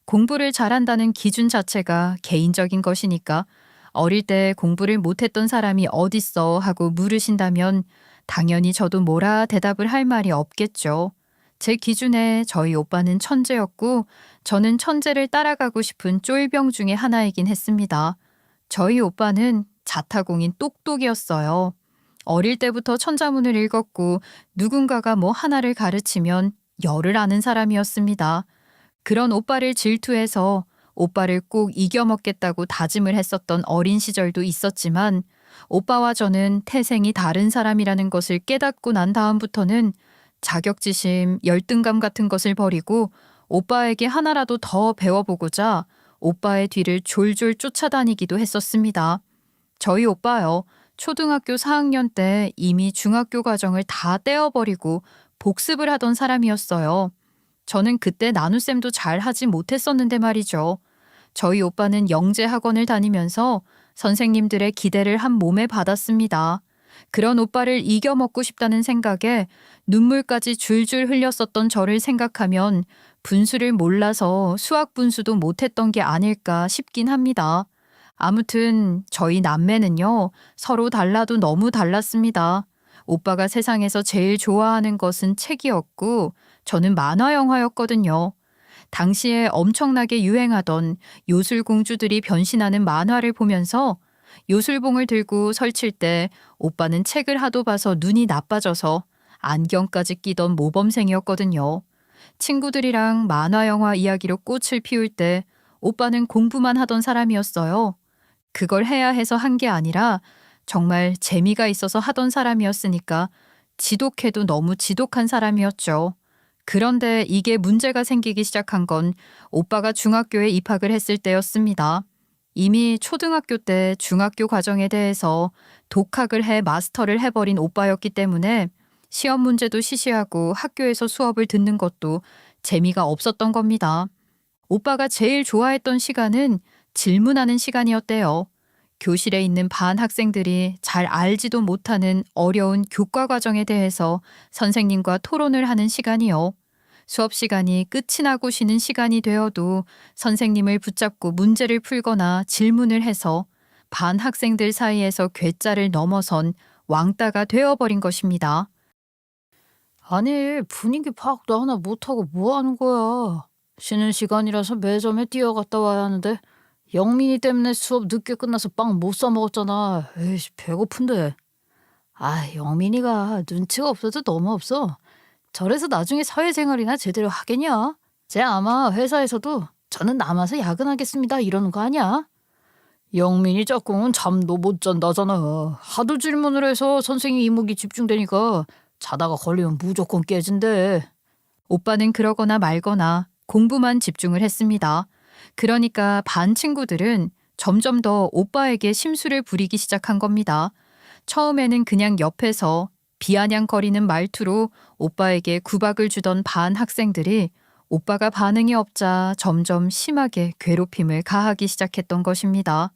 공부를 잘한다는 기준 자체가 개인적인 것이니까 어릴 때 공부를 못했던 사람이 어딨어 하고 물으신다면 당연히 저도 뭐라 대답을 할 말이 없겠죠. 제 기준에 저희 오빠는 천재였고 저는 천재를 따라가고 싶은 쫄병 중에 하나이긴 했습니다. 저희 오빠는 자타공인 똑똑이었어요. 어릴 때부터 천자문을 읽었고 누군가가 뭐 하나를 가르치면 열을 아는 사람이었습니다. 그런 오빠를 질투해서 오빠를 꼭 이겨먹겠다고 다짐을 했었던 어린 시절도 있었지만 오빠와 저는 태생이 다른 사람이라는 것을 깨닫고 난 다음부터는 자격지심, 열등감 같은 것을 버리고 오빠에게 하나라도 더 배워보고자 오빠의 뒤를 졸졸 쫓아다니기도 했었습니다. 저희 오빠요. 초등학교 4학년 때 이미 중학교 과정을 다 떼어버리고 복습을 하던 사람이었어요. 저는 그때 나눗셈도 잘 하지 못했었는데 말이죠. 저희 오빠는 영재 학원을 다니면서 선생님들의 기대를 한 몸에 받았습니다. 그런 오빠를 이겨먹고 싶다는 생각에 눈물까지 줄줄 흘렸었던 저를 생각하면 분수를 몰라서 수학 분수도 못했던 게 아닐까 싶긴 합니다. 아무튼 저희 남매는요, 서로 달라도 너무 달랐습니다. 오빠가 세상에서 제일 좋아하는 것은 책이었고 저는 만화 영화였거든요. 당시에 엄청나게 유행하던 요술공주들이 변신하는 만화를 보면서 요술봉을 들고 설칠 때 오빠는 책을 하도 봐서 눈이 나빠져서 안경까지 끼던 모범생이었거든요. 친구들이랑 만화 영화 이야기로 꽃을 피울 때 오빠는 공부만 하던 사람이었어요. 그걸 해야 해서 한 게 아니라 정말 재미가 있어서 하던 사람이었으니까 지독해도 너무 지독한 사람이었죠. 그런데 이게 문제가 생기기 시작한 건 오빠가 중학교에 입학을 했을 때였습니다. 이미 초등학교 때 중학교 과정에 대해서 독학을 해 마스터를 해버린 오빠였기 때문에 시험 문제도 시시하고 학교에서 수업을 듣는 것도 재미가 없었던 겁니다. 오빠가 제일 좋아했던 시간은 질문하는 시간이었대요. 교실에 있는 반 학생들이 잘 알지도 못하는 어려운 교과 과정에 대해서 선생님과 토론을 하는 시간이요. 수업 시간이 끝이 나고 쉬는 시간이 되어도 선생님을 붙잡고 문제를 풀거나 질문을 해서 반 학생들 사이에서 궤자를 넘어선 왕따가 되어버린 것입니다. 아니, 분위기 파악도 하나 못하고 뭐 하는 거야. 쉬는 시간이라서 매점에 뛰어갔다 와야 하는데 영민이 때문에 수업 늦게 끝나서 빵 못 사 먹었잖아. 에이씨, 배고픈데. 아, 영민이가 눈치가 없어도 너무 없어. 저래서 나중에 사회생활이나 제대로 하겠냐? 쟤 아마 회사에서도 저는 남아서 야근하겠습니다 이러는 거 아니야? 영민이 짝꿍은 잠도 못 잔다잖아. 하도 질문을 해서 선생님 이목이 집중되니까 자다가 걸리면 무조건 깨진대. 오빠는 그러거나 말거나 공부만 집중을 했습니다. 그러니까 반 친구들은 점점 더 오빠에게 심술을 부리기 시작한 겁니다. 처음에는 그냥 옆에서 비아냥거리는 말투로 오빠에게 구박을 주던 반 학생들이 오빠가 반응이 없자 점점 심하게 괴롭힘을 가하기 시작했던 것입니다.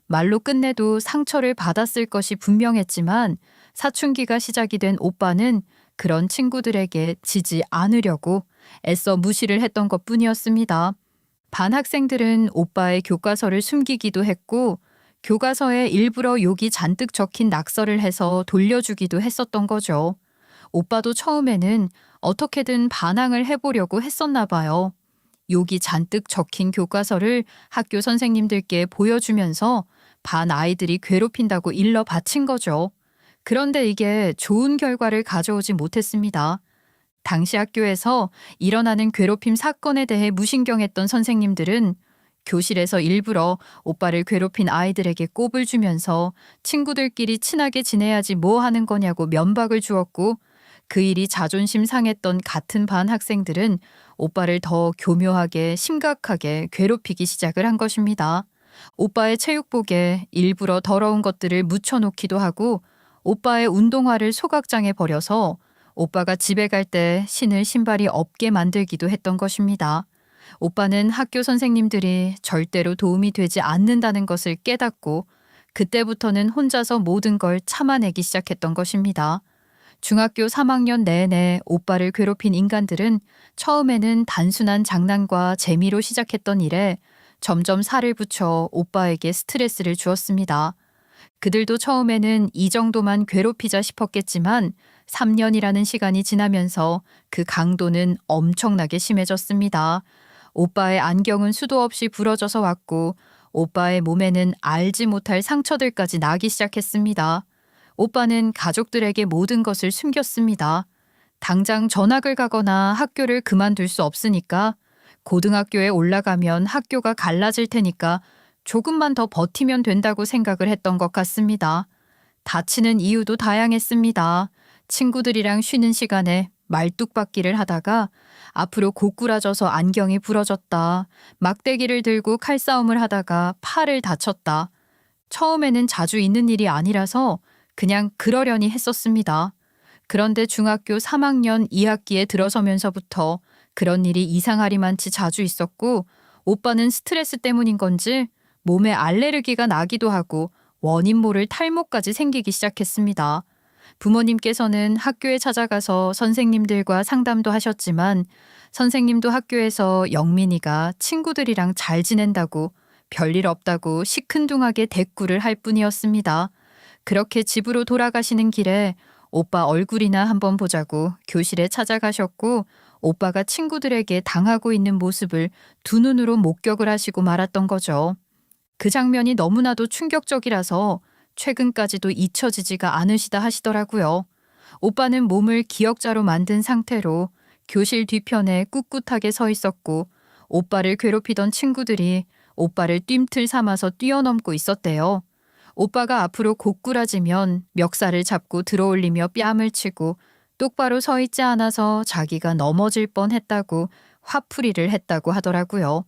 말로 끝내도 상처를 받았을 것이 분명했지만 사춘기가 시작이 된 오빠는 그런 친구들에게 지지 않으려고 애써 무시를 했던 것뿐이었습니다. 반 학생들은 오빠의 교과서를 숨기기도 했고 교과서에 일부러 욕이 잔뜩 적힌 낙서를 해서 돌려주기도 했었던 거죠. 오빠도 처음에는 어떻게든 반항을 해보려고 했었나 봐요. 욕이 잔뜩 적힌 교과서를 학교 선생님들께 보여주면서 반 아이들이 괴롭힌다고 일러 바친 거죠. 그런데 이게 좋은 결과를 가져오지 못했습니다. 당시 학교에서 일어나는 괴롭힘 사건에 대해 무신경했던 선생님들은 교실에서 일부러 오빠를 괴롭힌 아이들에게 꼽을 주면서 친구들끼리 친하게 지내야지 뭐 하는 거냐고 면박을 주었고 그 일이 자존심 상했던 같은 반 학생들은 오빠를 더 교묘하게 심각하게 괴롭히기 시작을 한 것입니다. 오빠의 체육복에 일부러 더러운 것들을 묻혀놓기도 하고 오빠의 운동화를 소각장에 버려서 오빠가 집에 갈 때 신을 신발이 없게 만들기도 했던 것입니다. 오빠는 학교 선생님들이 절대로 도움이 되지 않는다는 것을 깨닫고 그때부터는 혼자서 모든 걸 참아내기 시작했던 것입니다. 중학교 3학년 내내 오빠를 괴롭힌 인간들은 처음에는 단순한 장난과 재미로 시작했던 일에 점점 살을 붙여 오빠에게 스트레스를 주었습니다. 그들도 처음에는 이 정도만 괴롭히자 싶었겠지만 3년이라는 시간이 지나면서 그 강도는 엄청나게 심해졌습니다. 오빠의 안경은 수도 없이 부러져서 왔고 오빠의 몸에는 알지 못할 상처들까지 나기 시작했습니다. 오빠는 가족들에게 모든 것을 숨겼습니다. 당장 전학을 가거나 학교를 그만둘 수 없으니까 고등학교에 올라가면 학교가 갈라질 테니까 조금만 더 버티면 된다고 생각을 했던 것 같습니다. 다치는 이유도 다양했습니다. 친구들이랑 쉬는 시간에 말뚝박기를 하다가 앞으로 고꾸라져서 안경이 부러졌다. 막대기를 들고 칼싸움을 하다가 팔을 다쳤다. 처음에는 자주 있는 일이 아니라서 그냥 그러려니 했었습니다. 그런데 중학교 3학년 2학기에 들어서면서부터 그런 일이 이상하리만치 자주 있었고 오빠는 스트레스 때문인 건지 몸에 알레르기가 나기도 하고 원인 모를 탈모까지 생기기 시작했습니다. 부모님께서는 학교에 찾아가서 선생님들과 상담도 하셨지만 선생님도 학교에서 영민이가 친구들이랑 잘 지낸다고 별일 없다고 시큰둥하게 대꾸를 할 뿐이었습니다. 그렇게 집으로 돌아가시는 길에 오빠 얼굴이나 한번 보자고 교실에 찾아가셨고 오빠가 친구들에게 당하고 있는 모습을 두 눈으로 목격을 하시고 말았던 거죠. 그 장면이 너무나도 충격적이라서 최근까지도 잊혀지지가 않으시다 하시더라고요. 오빠는 몸을 기역자로 만든 상태로 교실 뒤편에 꿋꿋하게 서 있었고 오빠를 괴롭히던 친구들이 오빠를 뜀틀 삼아서 뛰어넘고 있었대요. 오빠가 앞으로 고꾸라지면 멱살을 잡고 들어올리며 뺨을 치고 똑바로 서 있지 않아서 자기가 넘어질 뻔했다고 화풀이를 했다고 하더라고요.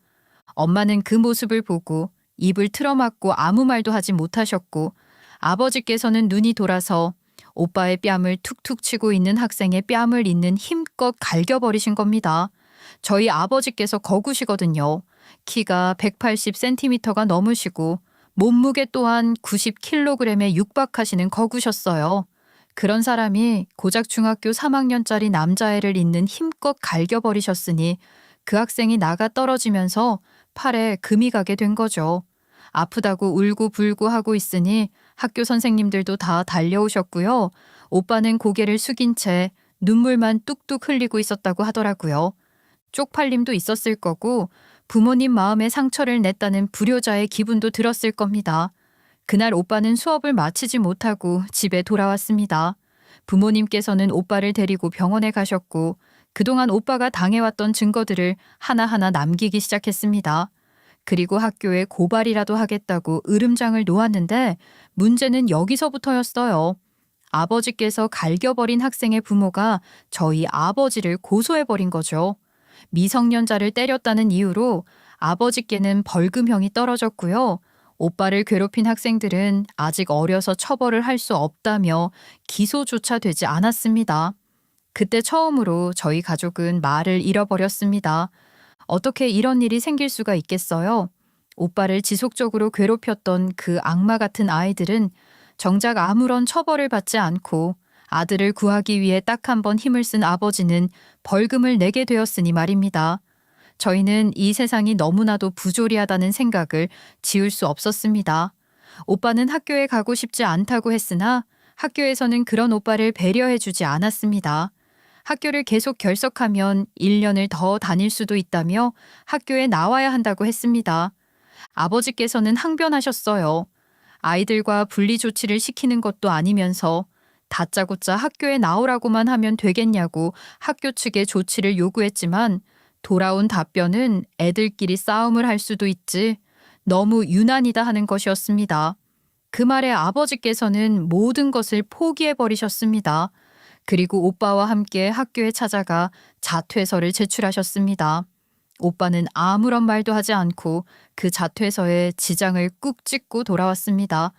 엄마는 그 모습을 보고 입을 틀어막고 아무 말도 하지 못하셨고 아버지께서는 눈이 돌아서 오빠의 뺨을 툭툭 치고 있는 학생의 뺨을 잇는 힘껏 갈겨버리신 겁니다. 저희 아버지께서 거구시거든요. 키가 180cm가 넘으시고 몸무게 또한 90kg에 육박하시는 거구셨어요. 그런 사람이 고작 중학교 3학년짜리 남자애를 잇는 힘껏 갈겨버리셨으니 그 학생이 나가 떨어지면서 팔에 금이 가게 된 거죠. 아프다고 울고 불고 하고 있으니 학교 선생님들도 다 달려오셨고요. 오빠는 고개를 숙인 채 눈물만 뚝뚝 흘리고 있었다고 하더라고요. 쪽팔림도 있었을 거고 부모님 마음에 상처를 냈다는 불효자의 기분도 들었을 겁니다. 그날 오빠는 수업을 마치지 못하고 집에 돌아왔습니다. 부모님께서는 오빠를 데리고 병원에 가셨고 그동안 오빠가 당해왔던 증거들을 하나하나 남기기 시작했습니다. 그리고 학교에 고발이라도 하겠다고 으름장을 놓았는데 문제는 여기서부터였어요. 아버지께서 갈겨버린 학생의 부모가 저희 아버지를 고소해버린 거죠. 미성년자를 때렸다는 이유로 아버지께는 벌금형이 떨어졌고요. 오빠를 괴롭힌 학생들은 아직 어려서 처벌을 할 수 없다며 기소조차 되지 않았습니다. 그때 처음으로 저희 가족은 말을 잃어버렸습니다. 어떻게 이런 일이 생길 수가 있겠어요? 오빠를 지속적으로 괴롭혔던 그 악마 같은 아이들은 정작 아무런 처벌을 받지 않고 아들을 구하기 위해 딱 한 번 힘을 쓴 아버지는 벌금을 내게 되었으니 말입니다. 저희는 이 세상이 너무나도 부조리하다는 생각을 지울 수 없었습니다. 오빠는 학교에 가고 싶지 않다고 했으나 학교에서는 그런 오빠를 배려해주지 않았습니다. 학교를 계속 결석하면 1년을 더 다닐 수도 있다며 학교에 나와야 한다고 했습니다. 아버지께서는 항변하셨어요. 아이들과 분리 조치를 시키는 것도 아니면서 다짜고짜 학교에 나오라고만 하면 되겠냐고 학교 측에 조치를 요구했지만 돌아온 답변은 애들끼리 싸움을 할 수도 있지 너무 유난이다 하는 것이었습니다. 그 말에 아버지께서는 모든 것을 포기해버리셨습니다. 그리고 오빠와 함께 학교에 찾아가 자퇴서를 제출하셨습니다. 오빠는 아무런 말도 하지 않고 그 자퇴서에 지장을 꾹 찍고 돌아왔습니다.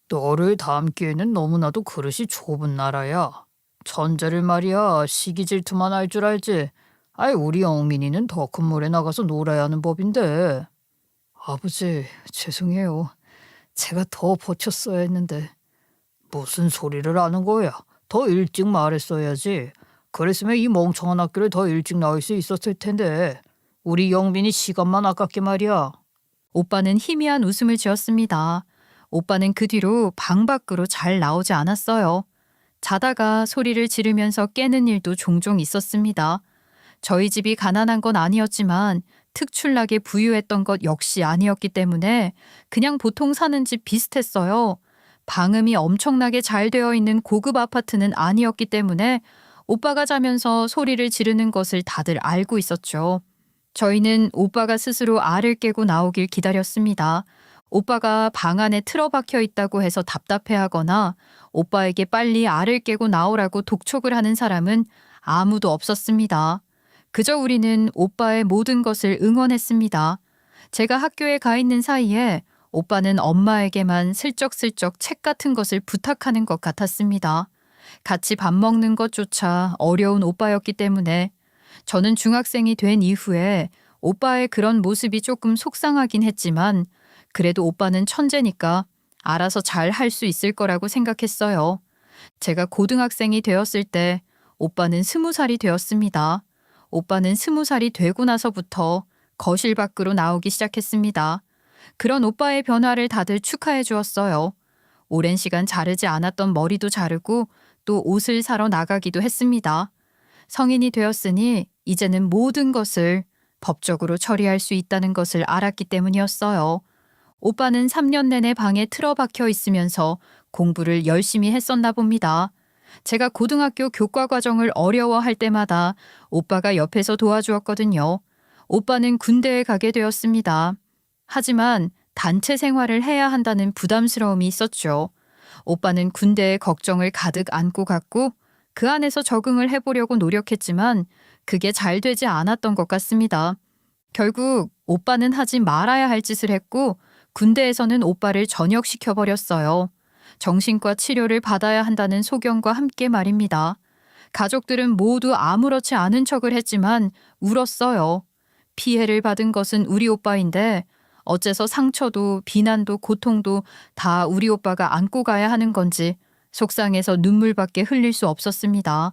너를 담기에는 너무나도 그릇이 좁은 나라야. 천재를 말이야 시기 질투만 할 줄 알지. 아이 우리 영민이는 더 큰 물에 나가서 놀아야 하는 법인데. 아버지 죄송해요. 제가 더 버텼어야 했는데. 무슨 소리를 하는 거야. 더 일찍 말했어야지. 그랬으면 이 멍청한 학교를 더 일찍 나올 수 있었을 텐데. 우리 영민이 시간만 아깝게 말이야. 오빠는 희미한 웃음을 지었습니다. 오빠는 그 뒤로 방 밖으로 잘 나오지 않았어요. 자다가 소리를 지르면서 깨는 일도 종종 있었습니다. 저희 집이 가난한 건 아니었지만 특출나게 부유했던 것 역시 아니었기 때문에 그냥 보통 사는 집 비슷했어요. 방음이 엄청나게 잘 되어 있는 고급 아파트는 아니었기 때문에 오빠가 자면서 소리를 지르는 것을 다들 알고 있었죠. 저희는 오빠가 스스로 알을 깨고 나오길 기다렸습니다. 오빠가 방 안에 틀어박혀 있다고 해서 답답해하거나 오빠에게 빨리 알을 깨고 나오라고 독촉을 하는 사람은 아무도 없었습니다. 그저 우리는 오빠의 모든 것을 응원했습니다. 제가 학교에 가 있는 사이에 오빠는 엄마에게만 슬쩍슬쩍 책 같은 것을 부탁하는 것 같았습니다. 같이 밥 먹는 것조차 어려운 오빠였기 때문에 저는 중학생이 된 이후에 오빠의 그런 모습이 조금 속상하긴 했지만 그래도 오빠는 천재니까 알아서 잘 할 수 있을 거라고 생각했어요. 제가 고등학생이 되었을 때 오빠는 20살이 되었습니다. 오빠는 20살이 되고 나서부터 거실 밖으로 나오기 시작했습니다. 그런 오빠의 변화를 다들 축하해 주었어요. 오랜 시간 자르지 않았던 머리도 자르고 또 옷을 사러 나가기도 했습니다. 성인이 되었으니 이제는 모든 것을 법적으로 처리할 수 있다는 것을 알았기 때문이었어요. 오빠는 3년 내내 방에 틀어박혀 있으면서 공부를 열심히 했었나 봅니다. 제가 고등학교 교과 과정을 어려워할 때마다 오빠가 옆에서 도와주었거든요. 오빠는 군대에 가게 되었습니다. 하지만 단체 생활을 해야 한다는 부담스러움이 있었죠. 오빠는 군대에 걱정을 가득 안고 갔고 그 안에서 적응을 해보려고 노력했지만 그게 잘 되지 않았던 것 같습니다. 결국 오빠는 하지 말아야 할 짓을 했고 군대에서는 오빠를 전역시켜버렸어요. 정신과 치료를 받아야 한다는 소견과 함께 말입니다. 가족들은 모두 아무렇지 않은 척을 했지만 울었어요. 피해를 받은 것은 우리 오빠인데 어째서 상처도 비난도 고통도 다 우리 오빠가 안고 가야 하는 건지 속상해서 눈물밖에 흘릴 수 없었습니다.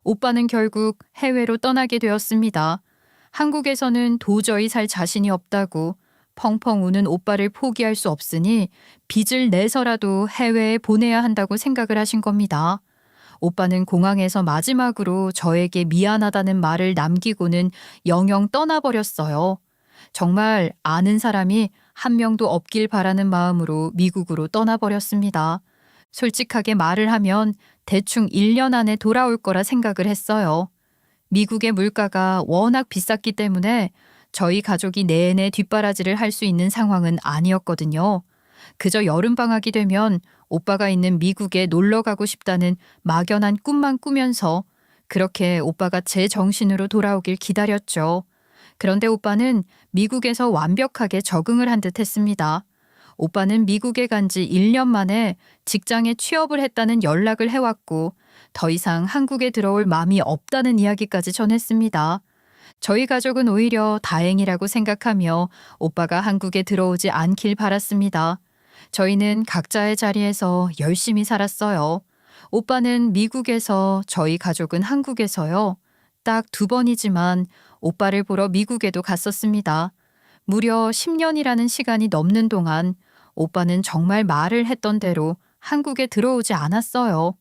오빠는 결국 해외로 떠나게 되었습니다. 한국에서는 도저히 살 자신이 없다고 펑펑 우는 오빠를 포기할 수 없으니 빚을 내서라도 해외에 보내야 한다고 생각을 하신 겁니다. 오빠는 공항에서 마지막으로 저에게 미안하다는 말을 남기고는 영영 떠나버렸어요. 정말 아는 사람이 한 명도 없길 바라는 마음으로 미국으로 떠나버렸습니다. 솔직하게 말을 하면 대충 1년 안에 돌아올 거라 생각을 했어요. 미국의 물가가 워낙 비쌌기 때문에 저희 가족이 내내 뒷바라지를 할 수 있는 상황은 아니었거든요. 그저 여름방학이 되면 오빠가 있는 미국에 놀러 가고 싶다는 막연한 꿈만 꾸면서 그렇게 오빠가 제 정신으로 돌아오길 기다렸죠. 그런데 오빠는 미국에서 완벽하게 적응을 한 듯 했습니다. 오빠는 미국에 간 지 1년 만에 직장에 취업을 했다는 연락을 해왔고 더 이상 한국에 들어올 마음이 없다는 이야기까지 전했습니다. 저희 가족은 오히려 다행이라고 생각하며 오빠가 한국에 들어오지 않길 바랐습니다. 저희는 각자의 자리에서 열심히 살았어요. 오빠는 미국에서, 저희 가족은 한국에서요. 딱 2번이지만 오빠를 보러 미국에도 갔었습니다. 무려 10년이라는 시간이 넘는 동안 오빠는 정말 말을 했던 대로 한국에 들어오지 않았어요.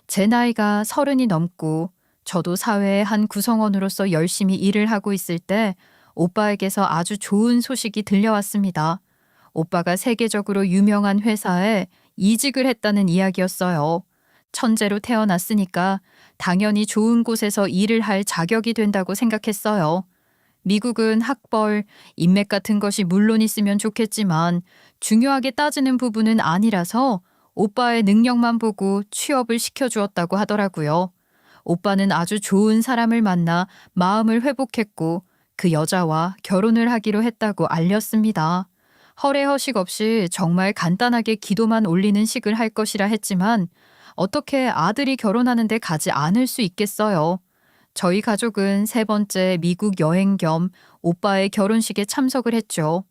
제 나이가 30이 넘고 저도 사회의 한 구성원으로서 열심히 일을 하고 있을 때 오빠에게서 아주 좋은 소식이 들려왔습니다. 오빠가 세계적으로 유명한 회사에 이직을 했다는 이야기였어요. 천재로 태어났으니까 당연히 좋은 곳에서 일을 할 자격이 된다고 생각했어요. 미국은 학벌, 인맥 같은 것이 물론 있으면 좋겠지만 중요하게 따지는 부분은 아니라서 오빠의 능력만 보고 취업을 시켜주었다고 하더라고요. 오빠는 아주 좋은 사람을 만나 마음을 회복했고 그 여자와 결혼을 하기로 했다고 알렸습니다. 허례허식 없이 정말 간단하게 기도만 올리는 식을 할 것이라 했지만 어떻게 아들이 결혼하는데 가지 않을 수 있겠어요. 저희 가족은 3번째 미국 여행 겸 오빠의 결혼식에 참석을 했죠.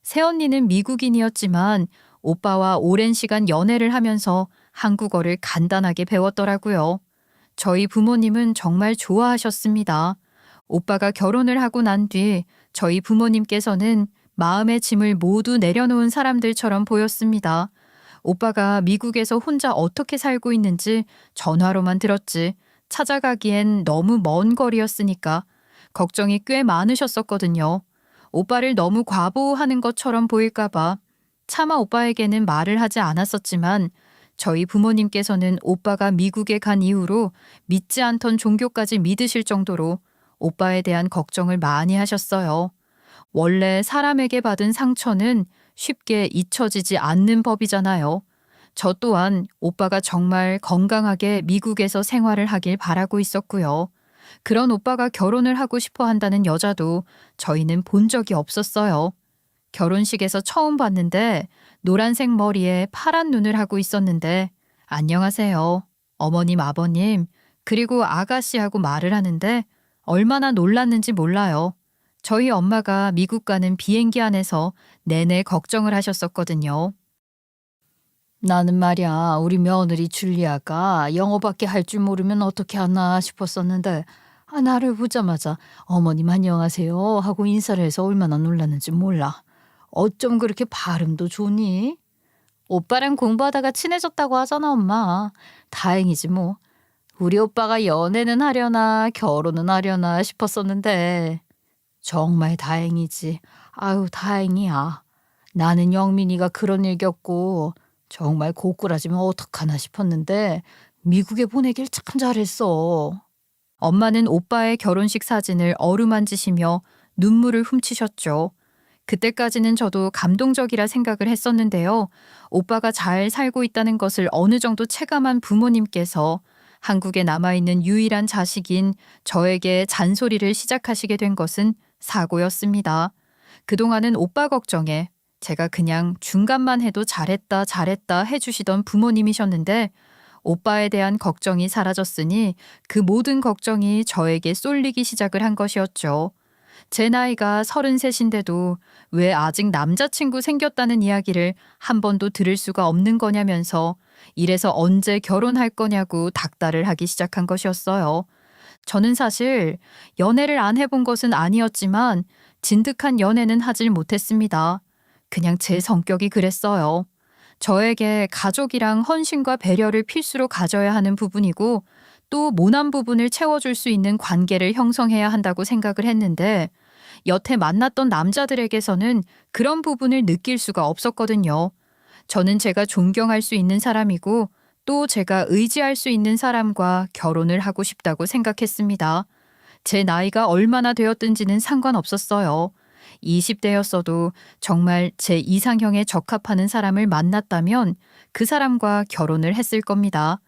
새언니는 미국인이었지만 오빠와 오랜 시간 연애를 하면서 한국어를 간단하게 배웠더라고요. 저희 부모님은 정말 좋아하셨습니다. 오빠가 결혼을 하고 난 뒤 저희 부모님께서는 마음의 짐을 모두 내려놓은 사람들처럼 보였습니다. 오빠가 미국에서 혼자 어떻게 살고 있는지 전화로만 들었지 찾아가기엔 너무 먼 거리였으니까 걱정이 꽤 많으셨었거든요. 오빠를 너무 과보호하는 것처럼 보일까봐 차마 오빠에게는 말을 하지 않았었지만 저희 부모님께서는 오빠가 미국에 간 이후로 믿지 않던 종교까지 믿으실 정도로 오빠에 대한 걱정을 많이 하셨어요. 원래 사람에게 받은 상처는 쉽게 잊혀지지 않는 법이잖아요. 저 또한 오빠가 정말 건강하게 미국에서 생활을 하길 바라고 있었고요. 그런 오빠가 결혼을 하고 싶어 한다는 여자도 저희는 본 적이 없었어요. 결혼식에서 처음 봤는데 노란색 머리에 파란 눈을 하고 있었는데 안녕하세요. 어머님, 아버님, 그리고 아가씨하고 말을 하는데 얼마나 놀랐는지 몰라요. 저희 엄마가 미국 가는 비행기 안에서 내내 걱정을 하셨었거든요. 나는 말이야, 우리 며느리 줄리아가 영어밖에 할 줄 모르면 어떻게 하나 싶었었는데 나를 보자마자 어머님 안녕하세요 하고 인사를 해서 얼마나 놀랐는지 몰라. 어쩜 그렇게 발음도 좋니? 오빠랑 공부하다가 친해졌다고 하잖아, 엄마. 다행이지 뭐. 우리 오빠가 연애는 하려나 결혼은 하려나 싶었었는데 정말 다행이지. 아유, 다행이야. 나는 영민이가 그런 일 겪고 정말 고꾸라지면 어떡하나 싶었는데 미국에 보내길 참 잘했어. 엄마는 오빠의 결혼식 사진을 어루만지시며 눈물을 훔치셨죠. 그때까지는 저도 감동적이라 생각을 했었는데요. 오빠가 잘 살고 있다는 것을 어느 정도 체감한 부모님께서 한국에 남아있는 유일한 자식인 저에게 잔소리를 시작하시게 된 것은 사고였습니다. 그동안은 오빠 걱정에 제가 그냥 중간만 해도 잘했다 잘했다 해주시던 부모님이셨는데 오빠에 대한 걱정이 사라졌으니 그 모든 걱정이 저에게 쏠리기 시작을 한 것이었죠. 제 나이가 33인데도 왜 아직 남자친구 생겼다는 이야기를 한 번도 들을 수가 없는 거냐면서 이래서 언제 결혼할 거냐고 닥달을 하기 시작한 것이었어요. 저는 사실 연애를 안 해본 것은 아니었지만 진득한 연애는 하질 못했습니다. 그냥 제 성격이 그랬어요. 저에게 가족이랑 헌신과 배려를 필수로 가져야 하는 부분이고 또 모난 부분을 채워줄 수 있는 관계를 형성해야 한다고 생각을 했는데 여태 만났던 남자들에게서는 그런 부분을 느낄 수가 없었거든요. 저는 제가 존경할 수 있는 사람이고 또 제가 의지할 수 있는 사람과 결혼을 하고 싶다고 생각했습니다. 제 나이가 얼마나 되었든지는 상관없었어요. 20대였어도 정말 제 이상형에 적합하는 사람을 만났다면 그 사람과 결혼을 했을 겁니다.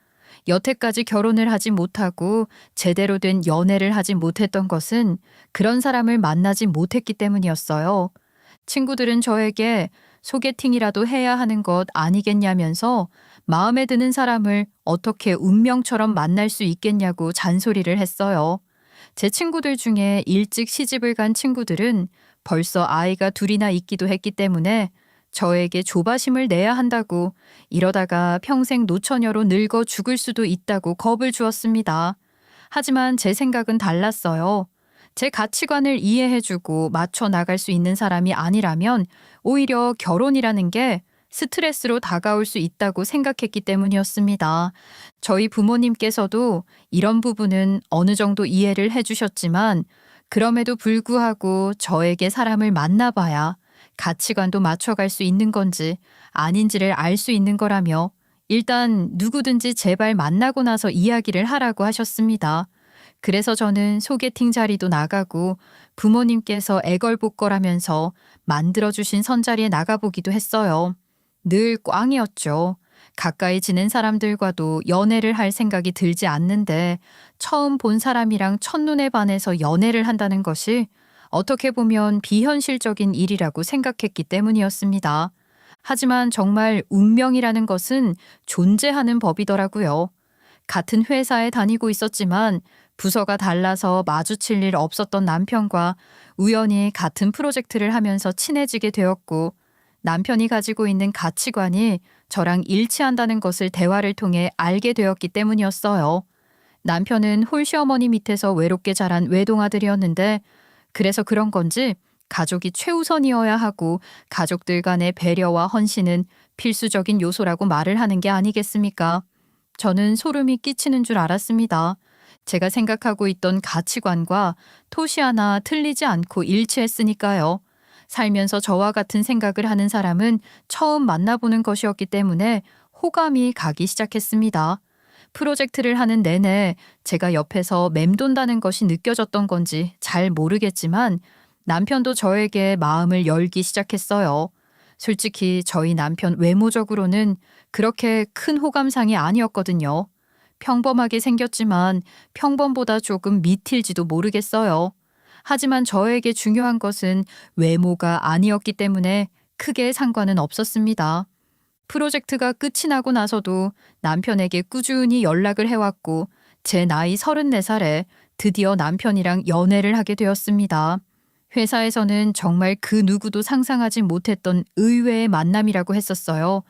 여태까지 결혼을 하지 못하고 제대로 된 연애를 하지 못했던 것은 그런 사람을 만나지 못했기 때문이었어요. 친구들은 저에게 소개팅이라도 해야 하는 것 아니겠냐면서 마음에 드는 사람을 어떻게 운명처럼 만날 수 있겠냐고 잔소리를 했어요. 제 친구들 중에 일찍 시집을 간 친구들은 벌써 아이가 2이나 있기도 했기 때문에 저에게 조바심을 내야 한다고 이러다가 평생 노처녀로 늙어 죽을 수도 있다고 겁을 주었습니다. 하지만 제 생각은 달랐어요. 제 가치관을 이해해주고 맞춰 나갈 수 있는 사람이 아니라면 오히려 결혼이라는 게 스트레스로 다가올 수 있다고 생각했기 때문이었습니다. 저희 부모님께서도 이런 부분은 어느 정도 이해를 해주셨지만 그럼에도 불구하고 저에게 사람을 만나봐야 가치관도 맞춰갈 수 있는 건지 아닌지를 알 수 있는 거라며 일단 누구든지 제발 만나고 나서 이야기를 하라고 하셨습니다. 그래서 저는 소개팅 자리도 나가고 부모님께서 애걸복걸하면서 만들어주신 선자리에 나가보기도 했어요. 늘 꽝이었죠. 가까이 지낸 사람들과도 연애를 할 생각이 들지 않는데 처음 본 사람이랑 첫눈에 반해서 연애를 한다는 것이 어떻게 보면 비현실적인 일이라고 생각했기 때문이었습니다. 하지만 정말 운명이라는 것은 존재하는 법이더라고요. 같은 회사에 다니고 있었지만 부서가 달라서 마주칠 일 없었던 남편과 우연히 같은 프로젝트를 하면서 친해지게 되었고, 남편이 가지고 있는 가치관이 저랑 일치한다는 것을 대화를 통해 알게 되었기 때문이었어요. 남편은 홀시어머니 밑에서 외롭게 자란 외동아들이었는데, 그래서 그런 건지 가족이 최우선이어야 하고 가족들 간의 배려와 헌신은 필수적인 요소라고 말을 하는 게 아니겠습니까? 저는 소름이 끼치는 줄 알았습니다. 제가 생각하고 있던 가치관과 토시 하나 틀리지 않고 일치했으니까요. 살면서 저와 같은 생각을 하는 사람은 처음 만나보는 것이었기 때문에 호감이 가기 시작했습니다. 프로젝트를 하는 내내 제가 옆에서 맴돈다는 것이 느껴졌던 건지 잘 모르겠지만 남편도 저에게 마음을 열기 시작했어요. 솔직히 저희 남편 외모적으로는 그렇게 큰 호감상이 아니었거든요. 평범하게 생겼지만 평범보다 조금 밑일지도 모르겠어요. 하지만 저에게 중요한 것은 외모가 아니었기 때문에 크게 상관은 없었습니다. 프로젝트가 끝이 나고 나서도 남편에게 꾸준히 연락을 해왔고, 제 나이 34살에 드디어 남편이랑 연애를 하게 되었습니다. 회사에서는 정말 그 누구도 상상하지 못했던 의외의 만남이라고 했었어요.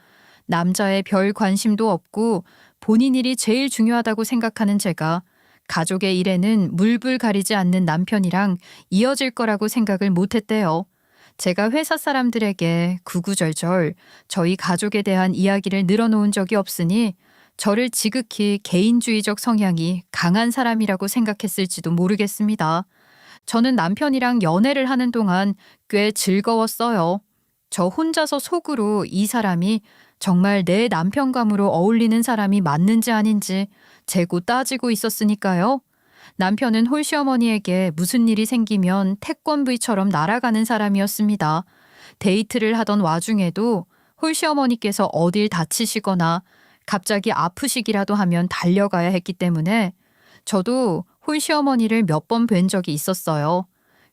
남자의 별 관심도 없고 본인 일이 제일 중요하다고 생각하는 제가 가족의 일에는 물불 가리지 않는 남편이랑 이어질 거라고 생각을 못했대요. 제가 회사 사람들에게 구구절절 저희 가족에 대한 이야기를 늘어놓은 적이 없으니 저를 지극히 개인주의적 성향이 강한 사람이라고 생각했을지도 모르겠습니다. 저는 남편이랑 연애를 하는 동안 꽤 즐거웠어요. 저 혼자서 속으로 이 사람이 정말 내 남편감으로 어울리는 사람이 맞는지 아닌지 재고 따지고 있었으니까요. 남편은 홀시어머니에게 무슨 일이 생기면 태권브이처럼 날아가는 사람이었습니다. 데이트를 하던 와중에도 홀시어머니께서 어딜 다치시거나 갑자기 아프시기라도 하면 달려가야 했기 때문에 저도 홀시어머니를 몇 번 뵌 적이 있었어요.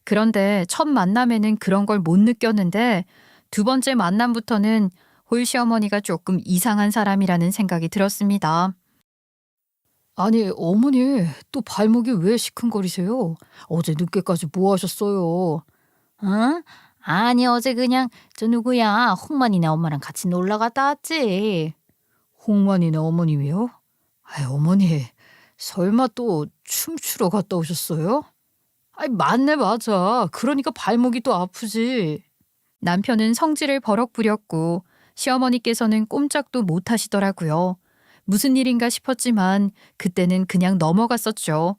그런데 첫 만남에는 그런 걸 못 느꼈는데 두 번째 만남부터는 홀시어머니가 조금 이상한 사람이라는 생각이 들었습니다. 아니, 어머니, 또 발목이 왜 시큰거리세요? 어제 늦게까지 뭐 하셨어요? 응? 아니 어제 그냥 저 누구야 홍만이네 엄마랑 같이 놀러 갔다 왔지. 홍만이네 어머님이요? 아이, 어머니, 설마 또 춤추러 갔다 오셨어요? 아이, 맞네, 맞아. 그러니까 발목이 또 아프지. 남편은 성질을 버럭 부렸고 시어머니께서는 꼼짝도 못 하시더라고요. 무슨 일인가 싶었지만 그때는 그냥 넘어갔었죠.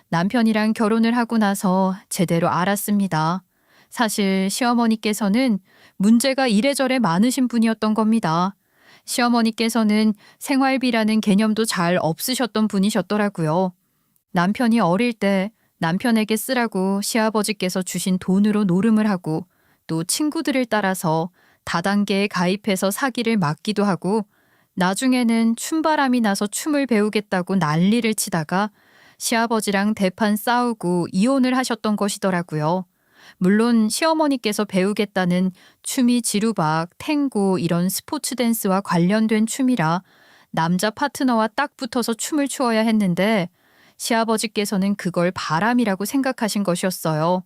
남편이랑 결혼을 하고 나서 제대로 알았습니다. 사실 시어머니께서는 문제가 이래저래 많으신 분이었던 겁니다. 시어머니께서는 생활비라는 개념도 잘 없으셨던 분이셨더라고요. 남편이 어릴 때 남편에게 쓰라고 시아버지께서 주신 돈으로 노름을 하고 또 친구들을 따라서 다단계에 가입해서 사기를 막기도 하고 나중에는 춤바람이 나서 춤을 배우겠다고 난리를 치다가 시아버지랑 대판 싸우고 이혼을 하셨던 것이더라고요. 물론 시어머니께서 배우겠다는 춤이 지루박, 탱고 이런 스포츠 댄스와 관련된 춤이라 남자 파트너와 딱 붙어서 춤을 추어야 했는데 시아버지께서는 그걸 바람이라고 생각하신 것이었어요.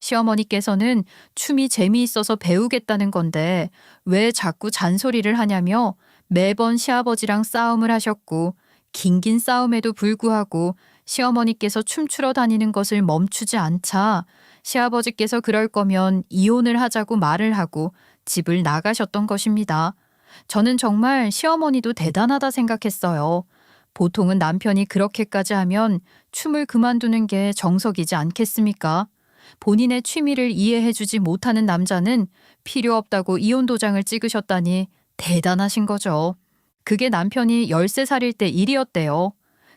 시어머니께서는 춤이 재미있어서 배우겠다는 건데 왜 자꾸 잔소리를 하냐며 매번 시아버지랑 싸움을 하셨고 긴긴 싸움에도 불구하고 시어머니께서 춤추러 다니는 것을 멈추지 않자 시아버지께서 그럴 거면 이혼을 하자고 말을 하고 집을 나가셨던 것입니다. 저는 정말 시어머니도 대단하다 생각했어요. 보통은 남편이 그렇게까지 하면 춤을 그만두는 게 정석이지 않겠습니까? 본인의 취미를 이해해주지 못하는 남자는 필요 없다고 이혼 도장을 찍으셨다니 대단하신 거죠. 그게 남편이 13살일 때 일이었대요.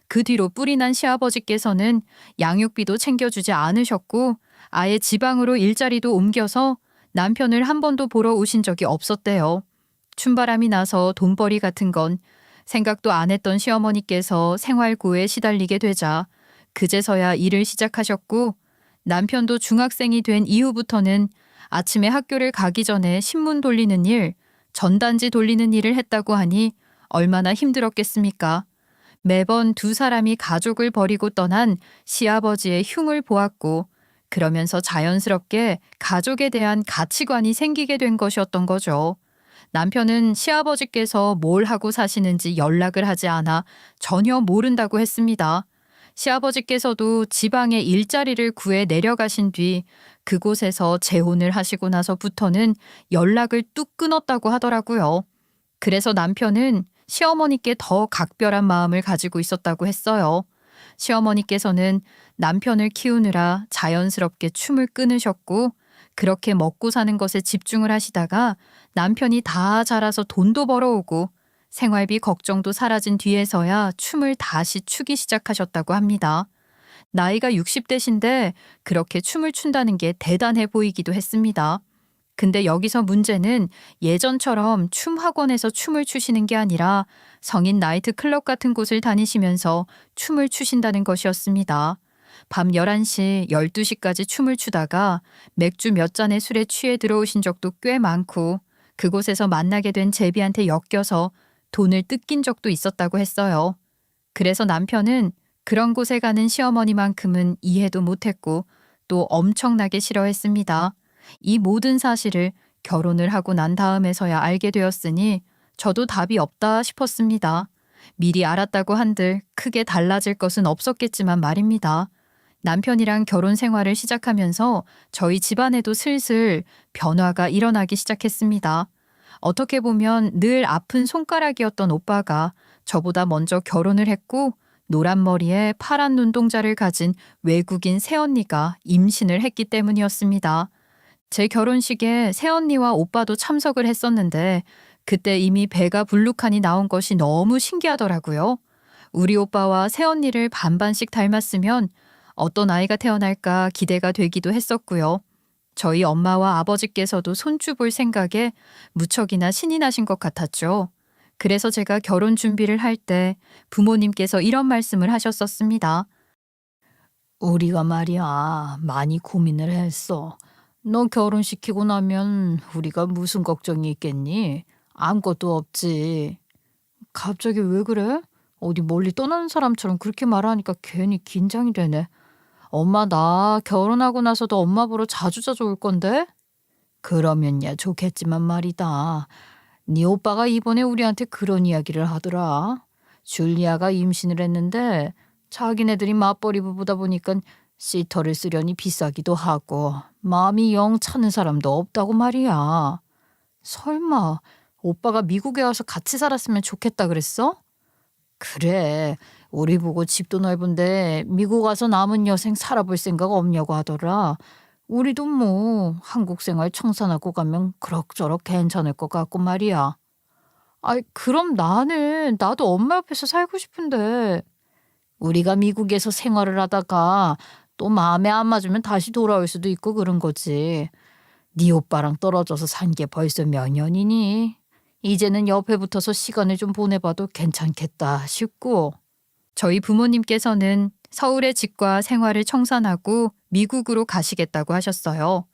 그 뒤로 뿔이 난 시아버지께서는 양육비도 챙겨주지 않으셨고 아예 지방으로 일자리도 옮겨서 남편을 한 번도 보러 오신 적이 없었대요. 춤바람이 나서 돈벌이 같은 건 생각도 안 했던 시어머니께서 생활고에 시달리게 되자 그제서야 일을 시작하셨고 남편도 중학생이 된 이후부터는 아침에 학교를 가기 전에 신문 돌리는 일, 전단지 돌리는 일을 했다고 하니 얼마나 힘들었겠습니까? 매번 두 사람이 가족을 버리고 떠난 시아버지의 흉을 보았고 그러면서 자연스럽게 가족에 대한 가치관이 생기게 된 것이었던 거죠. 남편은 시아버지께서 뭘 하고 사시는지 연락을 하지 않아 전혀 모른다고 했습니다. 시아버지께서도 지방에 일자리를 구해 내려가신 뒤 그곳에서 재혼을 하시고 나서부터는 연락을 뚝 끊었다고 하더라고요. 그래서 남편은 시어머니께 더 각별한 마음을 가지고 있었다고 했어요. 시어머니께서는 남편을 키우느라 자연스럽게 춤을 끊으셨고 그렇게 먹고 사는 것에 집중을 하시다가 남편이 다 자라서 돈도 벌어오고 생활비 걱정도 사라진 뒤에서야 춤을 다시 추기 시작하셨다고 합니다. 나이가 60대신데 그렇게 춤을 춘다는 게 대단해 보이기도 했습니다. 근데 여기서 문제는 예전처럼 춤 학원에서 춤을 추시는 게 아니라 성인 나이트 클럽 같은 곳을 다니시면서 춤을 추신다는 것이었습니다. 밤 11시, 12시까지 춤을 추다가 맥주 몇 잔의 술에 취해 들어오신 적도 꽤 많고 그곳에서 만나게 된 제비한테 엮여서 돈을 뜯긴 적도 있었다고 했어요. 그래서 남편은 그런 곳에 가는 시어머니만큼은 이해도 못했고 또 엄청나게 싫어했습니다. 이 모든 사실을 결혼을 하고 난 다음에서야 알게 되었으니 저도 답이 없다 싶었습니다. 미리 알았다고 한들 크게 달라질 것은 없었겠지만 말입니다. 남편이랑 결혼 생활을 시작하면서 저희 집안에도 슬슬 변화가 일어나기 시작했습니다. 어떻게 보면 늘 아픈 손가락이었던 오빠가 저보다 먼저 결혼을 했고 노란 머리에 파란 눈동자를 가진 외국인 새언니가 임신을 했기 때문이었습니다. 제 결혼식에 새언니와 오빠도 참석을 했었는데 그때 이미 배가 불룩하니 나온 것이 너무 신기하더라고요. 우리 오빠와 새언니를 반반씩 닮았으면 어떤 아이가 태어날까 기대가 되기도 했었고요. 저희 엄마와 아버지께서도 손주 볼 생각에 무척이나 신이 나신 것 같았죠. 그래서 제가 결혼 준비를 할 때 부모님께서 이런 말씀을 하셨었습니다. 우리가 말이야 많이 고민을 했어. 너 결혼시키고 나면 우리가 무슨 걱정이 있겠니? 아무것도 없지. 갑자기 왜 그래? 어디 멀리 떠나는 사람처럼 그렇게 말하니까 괜히 긴장이 되네. 엄마 나 결혼하고 나서도 엄마 보러 자주자주 올 건데? 그러면야 좋겠지만 말이다. 네 오빠가 이번에 우리한테 그런 이야기를 하더라. 줄리아가 임신을 했는데 자기네들이 맞벌이 부부다 보니까 시터를 쓰려니 비싸기도 하고 마음이 영 차는 사람도 없다고 말이야. 설마 오빠가 미국에 와서 같이 살았으면 좋겠다 그랬어? 그래. 우리 보고 집도 넓은데 미국 와서 남은 여생 살아볼 생각 없냐고 하더라. 우리도 뭐 한국 생활 청산하고 가면 그럭저럭 괜찮을 것 같고 말이야. 아이 그럼 나도 엄마 옆에서 살고 싶은데. 우리가 미국에서 생활을 하다가 또 마음에 안 맞으면 다시 돌아올 수도 있고 그런 거지. 네 오빠랑 떨어져서 산 게 벌써 몇 년이니? 이제는 옆에 붙어서 시간을 좀 보내봐도 괜찮겠다 싶고. 저희 부모님께서는 서울의 집과 생활을 청산하고 미국으로 가시겠다고 하셨어요.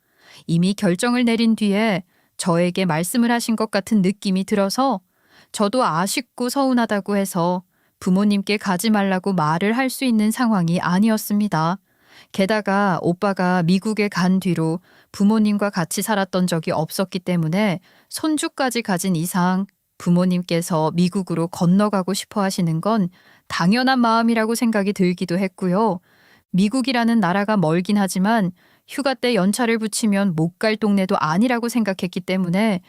이미 결정을 내린 뒤에 저에게 말씀을 하신 것 같은 느낌이 들어서 저도 아쉽고 서운하다고 해서 부모님께 가지 말라고 말을 할 수 있는 상황이 아니었습니다. 게다가 오빠가 미국에 간 뒤로 부모님과 같이 살았던 적이 없었기 때문에 손주까지 가진 이상 부모님께서 미국으로 건너가고 싶어 하시는 건 당연한 마음이라고 생각이 들기도 했고요. 미국이라는 나라가 멀긴 하지만 휴가 때 연차를 붙이면 못 갈 동네도 아니라고 생각했기 때문에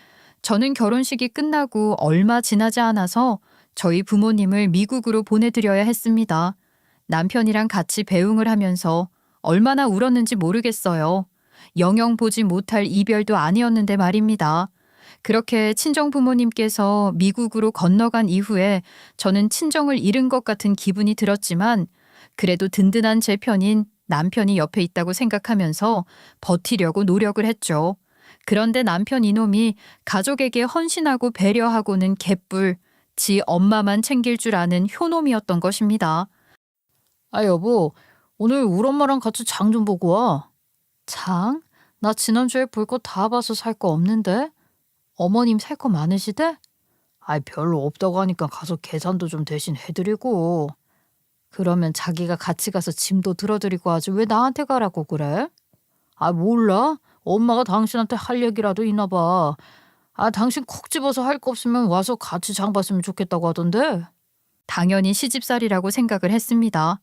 저는 결혼식이 끝나고 얼마 지나지 않아서 저희 부모님을 미국으로 보내드려야 했습니다. 남편이랑 같이 배웅을 하면서 얼마나 울었는지 모르겠어요. 영영 보지 못할 이별도 아니었는데 말입니다. 그렇게 친정 부모님께서 미국으로 건너간 이후에 저는 친정을 잃은 것 같은 기분이 들었지만 그래도 든든한 제 편인 남편이 옆에 있다고 생각하면서 버티려고 노력을 했죠. 그런데 남편 이놈이 가족에게 헌신하고 배려하고는 개뿔, 지 엄마만 챙길 줄 아는 효놈이었던 것입니다. 아 여보, 오늘 우리 엄마랑 같이 장 좀 보고 와. 장? 나 지난주에 볼 거 다 봐서 살 거 없는데? 어머님 살 거 많으시대? 아이, 별로 없다고 하니까 가서 계산도 좀 대신 해드리고. 그러면 자기가 같이 가서 짐도 들어드리고 하지 왜 나한테 가라고 그래? 아, 몰라? 엄마가 당신한테 할 얘기라도 있나 봐. 아, 당신 콕 집어서 할 거 없으면 와서 같이 장 봤으면 좋겠다고 하던데. 당연히 시집살이라고 생각을 했습니다.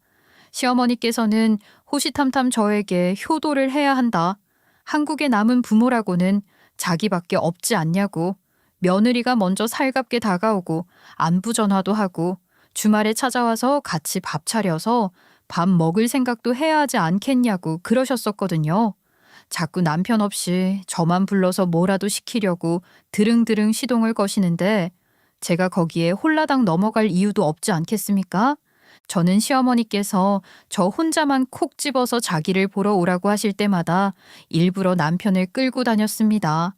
시어머니께서는 호시탐탐 저에게 효도를 해야 한다. 한국에 남은 부모라고는 자기밖에 없지 않냐고. 며느리가 먼저 살갑게 다가오고 안부 전화도 하고 주말에 찾아와서 같이 밥 차려서 밥 먹을 생각도 해야 하지 않겠냐고 그러셨었거든요. 자꾸 남편 없이 저만 불러서 뭐라도 시키려고 드릉드릉 시동을 거시는데 제가 거기에 홀라당 넘어갈 이유도 없지 않겠습니까? 저는 시어머니께서 저 혼자만 콕 집어서 자기를 보러 오라고 하실 때마다 일부러 남편을 끌고 다녔습니다.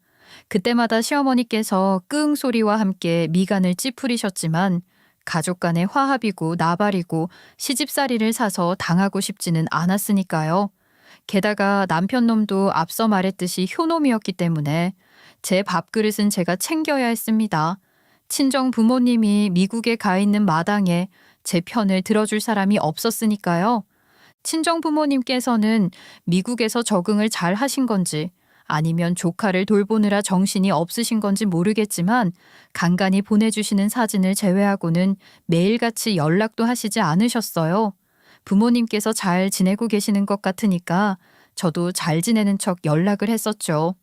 그때마다 시어머니께서 끙 소리와 함께 미간을 찌푸리셨지만 가족 간의 화합이고 나발이고 시집살이를 사서 당하고 싶지는 않았으니까요. 게다가 남편 놈도 앞서 말했듯이 효놈이었기 때문에 제 밥그릇은 제가 챙겨야 했습니다. 친정 부모님이 미국에 가 있는 마당에 제 편을 들어줄 사람이 없었으니까요. 친정 부모님께서는 미국에서 적응을 잘 하신 건지 아니면 조카를 돌보느라 정신이 없으신 건지 모르겠지만 간간히 보내주시는 사진을 제외하고는 매일같이 연락도 하시지 않으셨어요. 부모님께서 잘 지내고 계시는 것 같으니까 저도 잘 지내는 척 연락을 했었죠.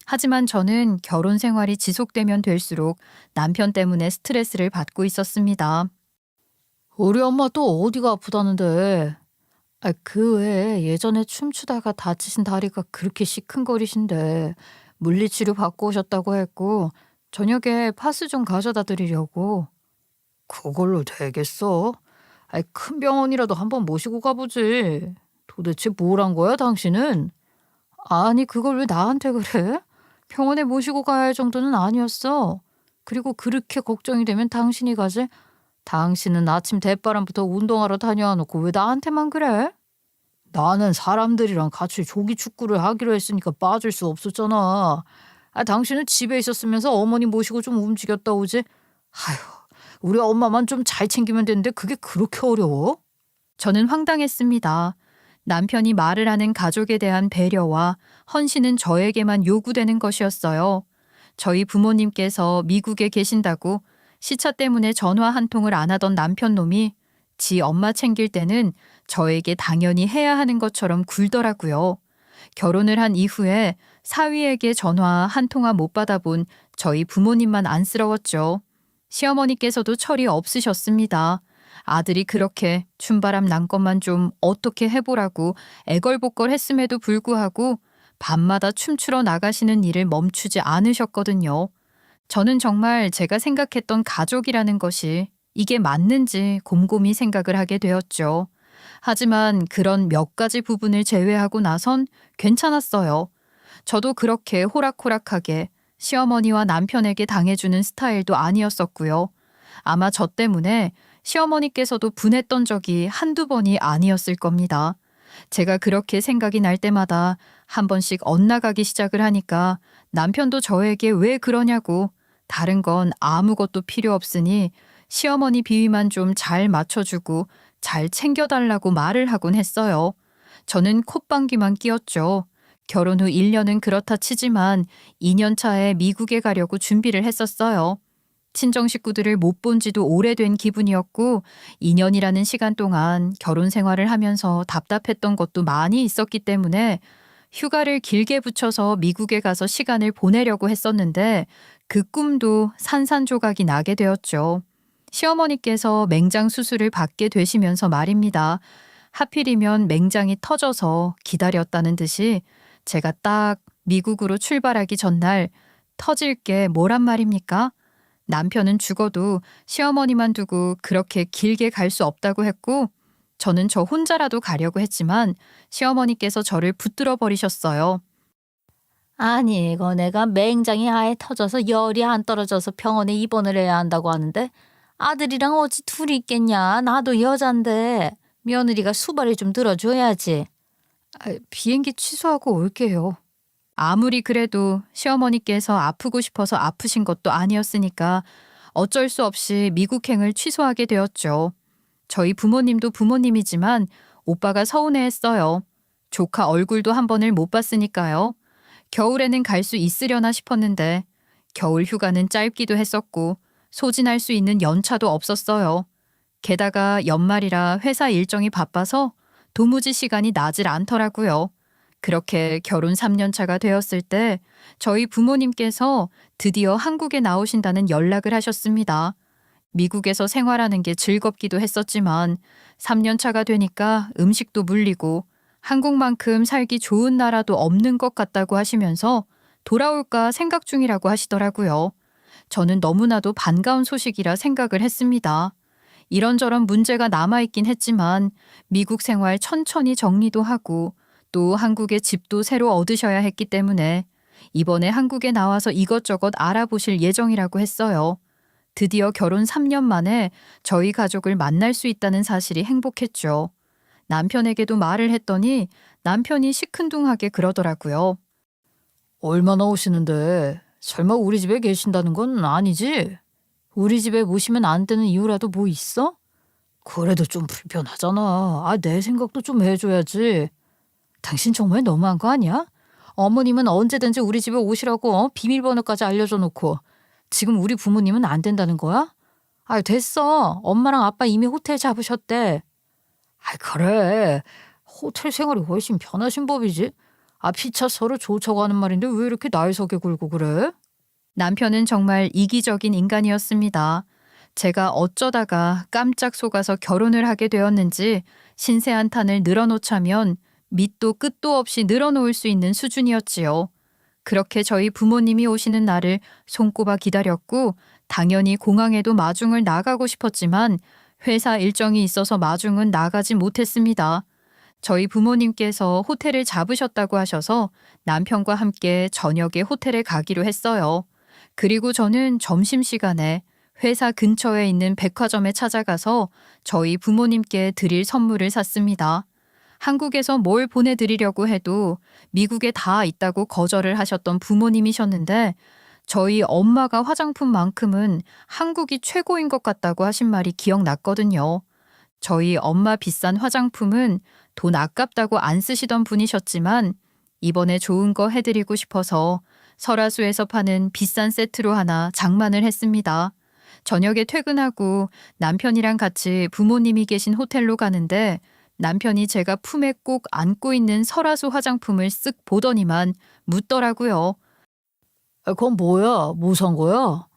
하지만 저는 결혼 생활이 지속되면 될수록 남편 때문에 스트레스를 받고 있었습니다. 우리 엄마 또 어디가 아프다는데? 아, 그 외에 예전에 춤추다가 다치신 다리가 그렇게 시큰거리신데 물리치료 받고 오셨다고 했고 저녁에 파스 좀 가져다 드리려고. 그걸로 되겠어? 아이, 큰 병원이라도 한번 모시고 가보지. 도대체 뭘 한 거야, 당신은? 아니, 그걸 왜 나한테 그래? 병원에 모시고 가야 할 정도는 아니었어. 그리고 그렇게 걱정이 되면 당신이 가지. 당신은 아침 대바람부터 운동하러 다녀와 놓고 왜 나한테만 그래? 나는 사람들이랑 같이 조기 축구를 하기로 했으니까 빠질 수 없었잖아. 아, 당신은 집에 있었으면서 어머니 모시고 좀 움직였다 오지. 아휴, 우리 엄마만 좀 잘 챙기면 되는데 그게 그렇게 어려워? 저는 황당했습니다. 남편이 말을 하는 가족에 대한 배려와 헌신은 저에게만 요구되는 것이었어요. 저희 부모님께서 미국에 계신다고 시차 때문에 전화 한 통을 안 하던 남편 놈이 지 엄마 챙길 때는 저에게 당연히 해야 하는 것처럼 굴더라고요. 결혼을 한 이후에 사위에게 전화 한 통화 못 받아본 저희 부모님만 안쓰러웠죠. 시어머니께서도 철이 없으셨습니다. 아들이 그렇게 춤바람 난 것만 좀 어떻게 해보라고 애걸복걸 했음에도 불구하고 밤마다 춤추러 나가시는 일을 멈추지 않으셨거든요. 저는 정말 제가 생각했던 가족이라는 것이 이게 맞는지 곰곰이 생각을 하게 되었죠. 하지만 그런 몇 가지 부분을 제외하고 나선 괜찮았어요. 저도 그렇게 호락호락하게 시어머니와 남편에게 당해주는 스타일도 아니었었고요. 아마 저 때문에 시어머니께서도 분했던 적이 한두 번이 아니었을 겁니다. 제가 그렇게 생각이 날 때마다 한 번씩 엇나가기 시작을 하니까 남편도 저에게 왜 그러냐고 다른 건 아무것도 필요 없으니 시어머니 비위만 좀 잘 맞춰주고 잘 챙겨달라고 말을 하곤 했어요. 저는 콧방귀만 뀌었죠. 결혼 후 1년은 그렇다 치지만 2년 차에 미국에 가려고 준비를 했었어요. 친정 식구들을 못 본 지도 오래된 기분이었고 2년이라는 시간 동안 결혼 생활을 하면서 답답했던 것도 많이 있었기 때문에 휴가를 길게 붙여서 미국에 가서 시간을 보내려고 했었는데 그 꿈도 산산조각이 나게 되었죠. 시어머니께서 맹장 수술을 받게 되시면서 말입니다. 하필이면 맹장이 터져서 기다렸다는 듯이 제가 딱 미국으로 출발하기 전날 터질 게 뭐란 말입니까? 남편은 죽어도 시어머니만 두고 그렇게 길게 갈 수 없다고 했고 저는 저 혼자라도 가려고 했지만 시어머니께서 저를 붙들어 버리셨어요. 아니, 이거 내가 맹장이 아예 터져서 열이 안 떨어져서 병원에 입원을 해야 한다고 하는데 아들이랑 어찌 둘이 있겠냐. 나도 여잔데 며느리가 수발을 좀 들어줘야지. 비행기 취소하고 올게요. 아무리 그래도 시어머니께서 아프고 싶어서 아프신 것도 아니었으니까 어쩔 수 없이 미국행을 취소하게 되었죠. 저희 부모님도 부모님이지만 오빠가 서운해했어요. 조카 얼굴도 한 번을 못 봤으니까요. 겨울에는 갈 수 있으려나 싶었는데 겨울 휴가는 짧기도 했었고 소진할 수 있는 연차도 없었어요. 게다가 연말이라 회사 일정이 바빠서 도무지 시간이 나질 않더라고요. 그렇게 결혼 3년 차가 되었을 때 저희 부모님께서 드디어 한국에 나오신다는 연락을 하셨습니다. 미국에서 생활하는 게 즐겁기도 했었지만 3년 차가 되니까 음식도 물리고 한국만큼 살기 좋은 나라도 없는 것 같다고 하시면서 돌아올까 생각 중이라고 하시더라고요. 저는 너무나도 반가운 소식이라 생각을 했습니다. 이런저런 문제가 남아있긴 했지만 미국 생활 천천히 정리도 하고 또 한국에 집도 새로 얻으셔야 했기 때문에 이번에 한국에 나와서 이것저것 알아보실 예정이라고 했어요. 드디어 결혼 3년 만에 저희 가족을 만날 수 있다는 사실이 행복했죠. 남편에게도 말을 했더니 남편이 시큰둥하게 그러더라고요. 얼마나 오시는데? 설마 우리 집에 계신다는 건 아니지? 우리 집에 모시면 안 되는 이유라도 뭐 있어? 그래도 좀 불편하잖아. 내 생각도 좀 해줘야지. 당신 정말 너무한 거 아니야? 어머님은 언제든지 우리 집에 오시라고 비밀번호까지 알려줘 놓고 지금 우리 부모님은 안 된다는 거야? 됐어. 엄마랑 아빠 이미 호텔 잡으셨대. 그래. 호텔 생활이 훨씬 편하신 법이지. 피차 서로 좋자고 하는 말인데 왜 이렇게 날 속에 굴고 그래? 남편은 정말 이기적인 인간이었습니다. 제가 어쩌다가 깜짝 속아서 결혼을 하게 되었는지 신세 한탄을 늘어놓자면 밑도 끝도 없이 늘어놓을 수 있는 수준이었지요. 그렇게 저희 부모님이 오시는 날을 손꼽아 기다렸고 당연히 공항에도 마중을 나가고 싶었지만 회사 일정이 있어서 마중은 나가지 못했습니다. 저희 부모님께서 호텔을 잡으셨다고 하셔서 남편과 함께 저녁에 호텔에 가기로 했어요. 그리고 저는 점심시간에 회사 근처에 있는 백화점에 찾아가서 저희 부모님께 드릴 선물을 샀습니다. 한국에서 뭘 보내드리려고 해도 미국에 다 있다고 거절을 하셨던 부모님이셨는데 저희 엄마가 화장품만큼은 한국이 최고인 것 같다고 하신 말이 기억났거든요. 저희 엄마 비싼 화장품은 돈 아깝다고 안 쓰시던 분이셨지만 이번에 좋은 거 해드리고 싶어서 설화수에서 파는 비싼 세트로 하나 장만을 했습니다. 저녁에 퇴근하고 남편이랑 같이 부모님이 계신 호텔로 가는데 남편이 제가 품에 꼭 안고 있는 설화수 화장품을 쓱 보더니만 묻더라고요. 그건 뭐야? 뭐 산 거야?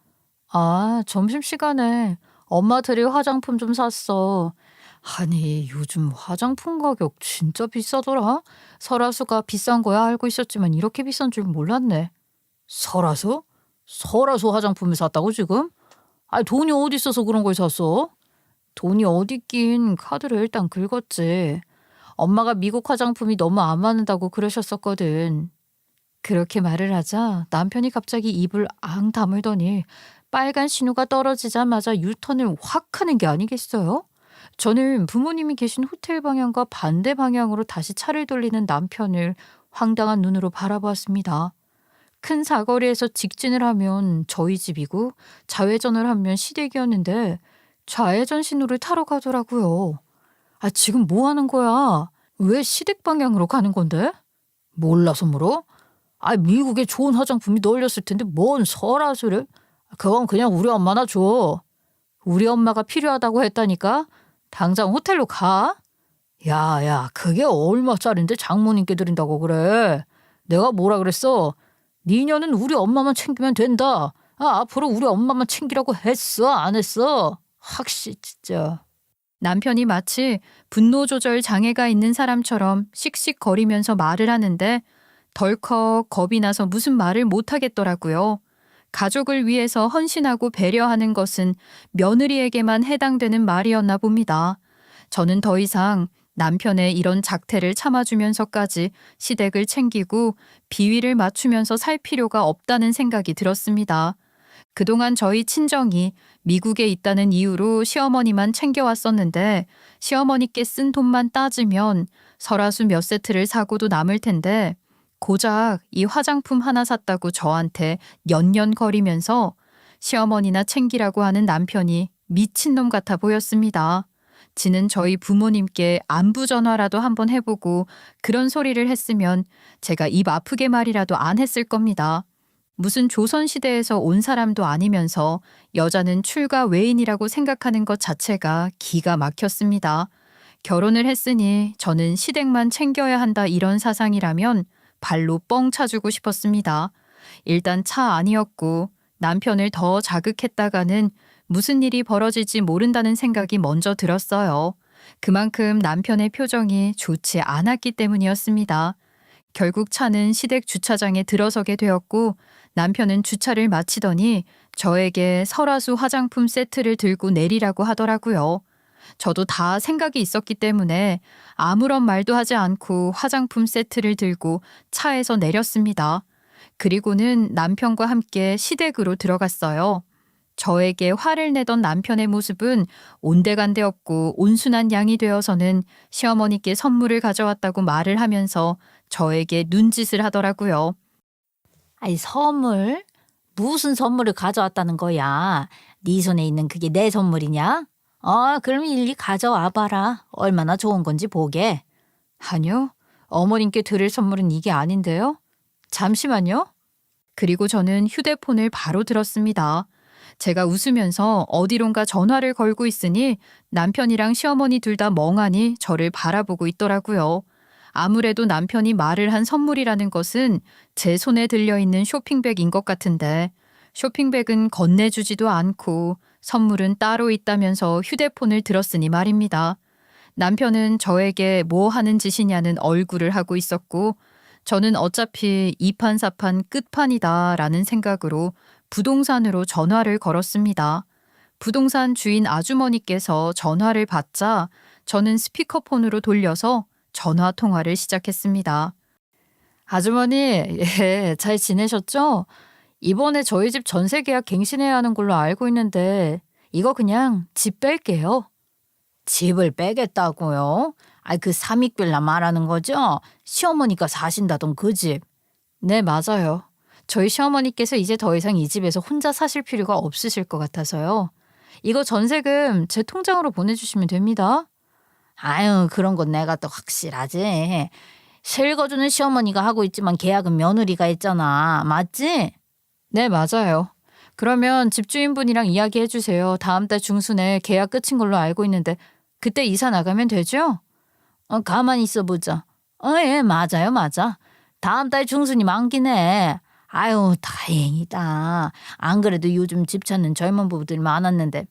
점심시간에 엄마 드릴 화장품 좀 샀어. 아니, 요즘 화장품 가격 진짜 비싸더라. 설화수가 비싼 거야 알고 있었지만 이렇게 비싼 줄 몰랐네. 설화수? 설화수 화장품을 샀다고 지금? 돈이 어디 있어서 그런 걸 샀어? 돈이 어디 있긴 카드를 일단 긁었지. 엄마가 미국 화장품이 너무 안 맞는다고 그러셨었거든. 그렇게 말을 하자 남편이 갑자기 입을 앙 다물더니 빨간 신호가 떨어지자마자 유턴을 확 하는 게 아니겠어요? 저는 부모님이 계신 호텔 방향과 반대 방향으로 다시 차를 돌리는 남편을 황당한 눈으로 바라보았습니다. 큰 사거리에서 직진을 하면 저희 집이고 좌회전을 하면 시댁이었는데 좌회전 신호를 타러 가더라고요. 지금 뭐 하는 거야? 왜 시댁 방향으로 가는 건데? 몰라서 물어? 미국에 좋은 화장품이 널렸을 텐데 뭔 설화수를? 그건 그냥 우리 엄마나 줘. 우리 엄마가 필요하다고 했다니까? 당장 호텔로 가. 야, 그게 얼마짜린데 장모님께 드린다고 그래. 내가 뭐라 그랬어? 니녀는 우리 엄마만 챙기면 된다. 앞으로 우리 엄마만 챙기라고 했어? 안 했어? 확시 진짜. 남편이 마치 분노 조절 장애가 있는 사람처럼 씩씩거리면서 말을 하는데 덜컥 겁이 나서 무슨 말을 못 하겠더라고요. 가족을 위해서 헌신하고 배려하는 것은 며느리에게만 해당되는 말이었나 봅니다. 저는 더 이상 남편의 이런 작태를 참아주면서까지 시댁을 챙기고 비위를 맞추면서 살 필요가 없다는 생각이 들었습니다. 그동안 저희 친정이 미국에 있다는 이유로 시어머니만 챙겨왔었는데 시어머니께 쓴 돈만 따지면 설화수 몇 세트를 사고도 남을 텐데 고작 이 화장품 하나 샀다고 저한테 연연거리면서 시어머니나 챙기라고 하는 남편이 미친놈 같아 보였습니다. 지는 저희 부모님께 안부 전화라도 한번 해보고 그런 소리를 했으면 제가 입 아프게 말이라도 안 했을 겁니다. 무슨 조선시대에서 온 사람도 아니면서 여자는 출가 외인이라고 생각하는 것 자체가 기가 막혔습니다. 결혼을 했으니 저는 시댁만 챙겨야 한다 이런 사상이라면 발로 뻥 차주고 싶었습니다. 일단 차 아니었고 남편을 더 자극했다가는 무슨 일이 벌어질지 모른다는 생각이 먼저 들었어요. 그만큼 남편의 표정이 좋지 않았기 때문이었습니다. 결국 차는 시댁 주차장에 들어서게 되었고 남편은 주차를 마치더니 저에게 설화수 화장품 세트를 들고 내리라고 하더라고요. 저도 다 생각이 있었기 때문에 아무런 말도 하지 않고 화장품 세트를 들고 차에서 내렸습니다. 그리고는 남편과 함께 시댁으로 들어갔어요. 저에게 화를 내던 남편의 모습은 온데간데 없고 온순한 양이 되어서는 시어머니께 선물을 가져왔다고 말을 하면서 저에게 눈짓을 하더라고요. 아이, 선물? 무슨 선물을 가져왔다는 거야? 네 손에 있는 그게 내 선물이냐? 그럼 일리 가져와 봐라. 얼마나 좋은 건지 보게. 아니요, 어머님께 드릴 선물은 이게 아닌데요. 잠시만요. 그리고 저는 휴대폰을 바로 들었습니다. 제가 웃으면서 어디론가 전화를 걸고 있으니 남편이랑 시어머니 둘 다 멍하니 저를 바라보고 있더라고요. 아무래도 남편이 말을 한 선물이라는 것은 제 손에 들려있는 쇼핑백인 것 같은데 쇼핑백은 건네주지도 않고 선물은 따로 있다면서 휴대폰을 들었으니 말입니다. 남편은 저에게 뭐 하는 짓이냐는 얼굴을 하고 있었고 저는 어차피 이판사판 끝판이다 라는 생각으로 부동산으로 전화를 걸었습니다. 부동산 주인 아주머니께서 전화를 받자 저는 스피커폰으로 돌려서 전화 통화를 시작했습니다. 아주머니, 잘 지내셨죠? 이번에 저희 집 전세 계약 갱신해야 하는 걸로 알고 있는데 이거 그냥 집 뺄게요. 집을 빼겠다고요? 그 삼익빌라 말하는 거죠? 시어머니가 사신다던 그 집. 네, 맞아요. 저희 시어머니께서 이제 더 이상 이 집에서 혼자 사실 필요가 없으실 것 같아서요. 이거 전세금 제 통장으로 보내주시면 됩니다. 아유, 그런 건 내가 또 확실하지. 실거주는 시어머니가 하고 있지만 계약은 며느리가 했잖아. 맞지? 네, 맞아요. 그러면 집주인분이랑 이야기해 주세요. 다음 달 중순에 계약 끝인 걸로 알고 있는데 그때 이사 나가면 되죠? 가만히 있어 보자. 예, 맞아요, 맞아. 다음 달 중순이 만긴 해. 아유, 다행이다. 안 그래도 요즘 집 찾는 젊은 부부들 많았는데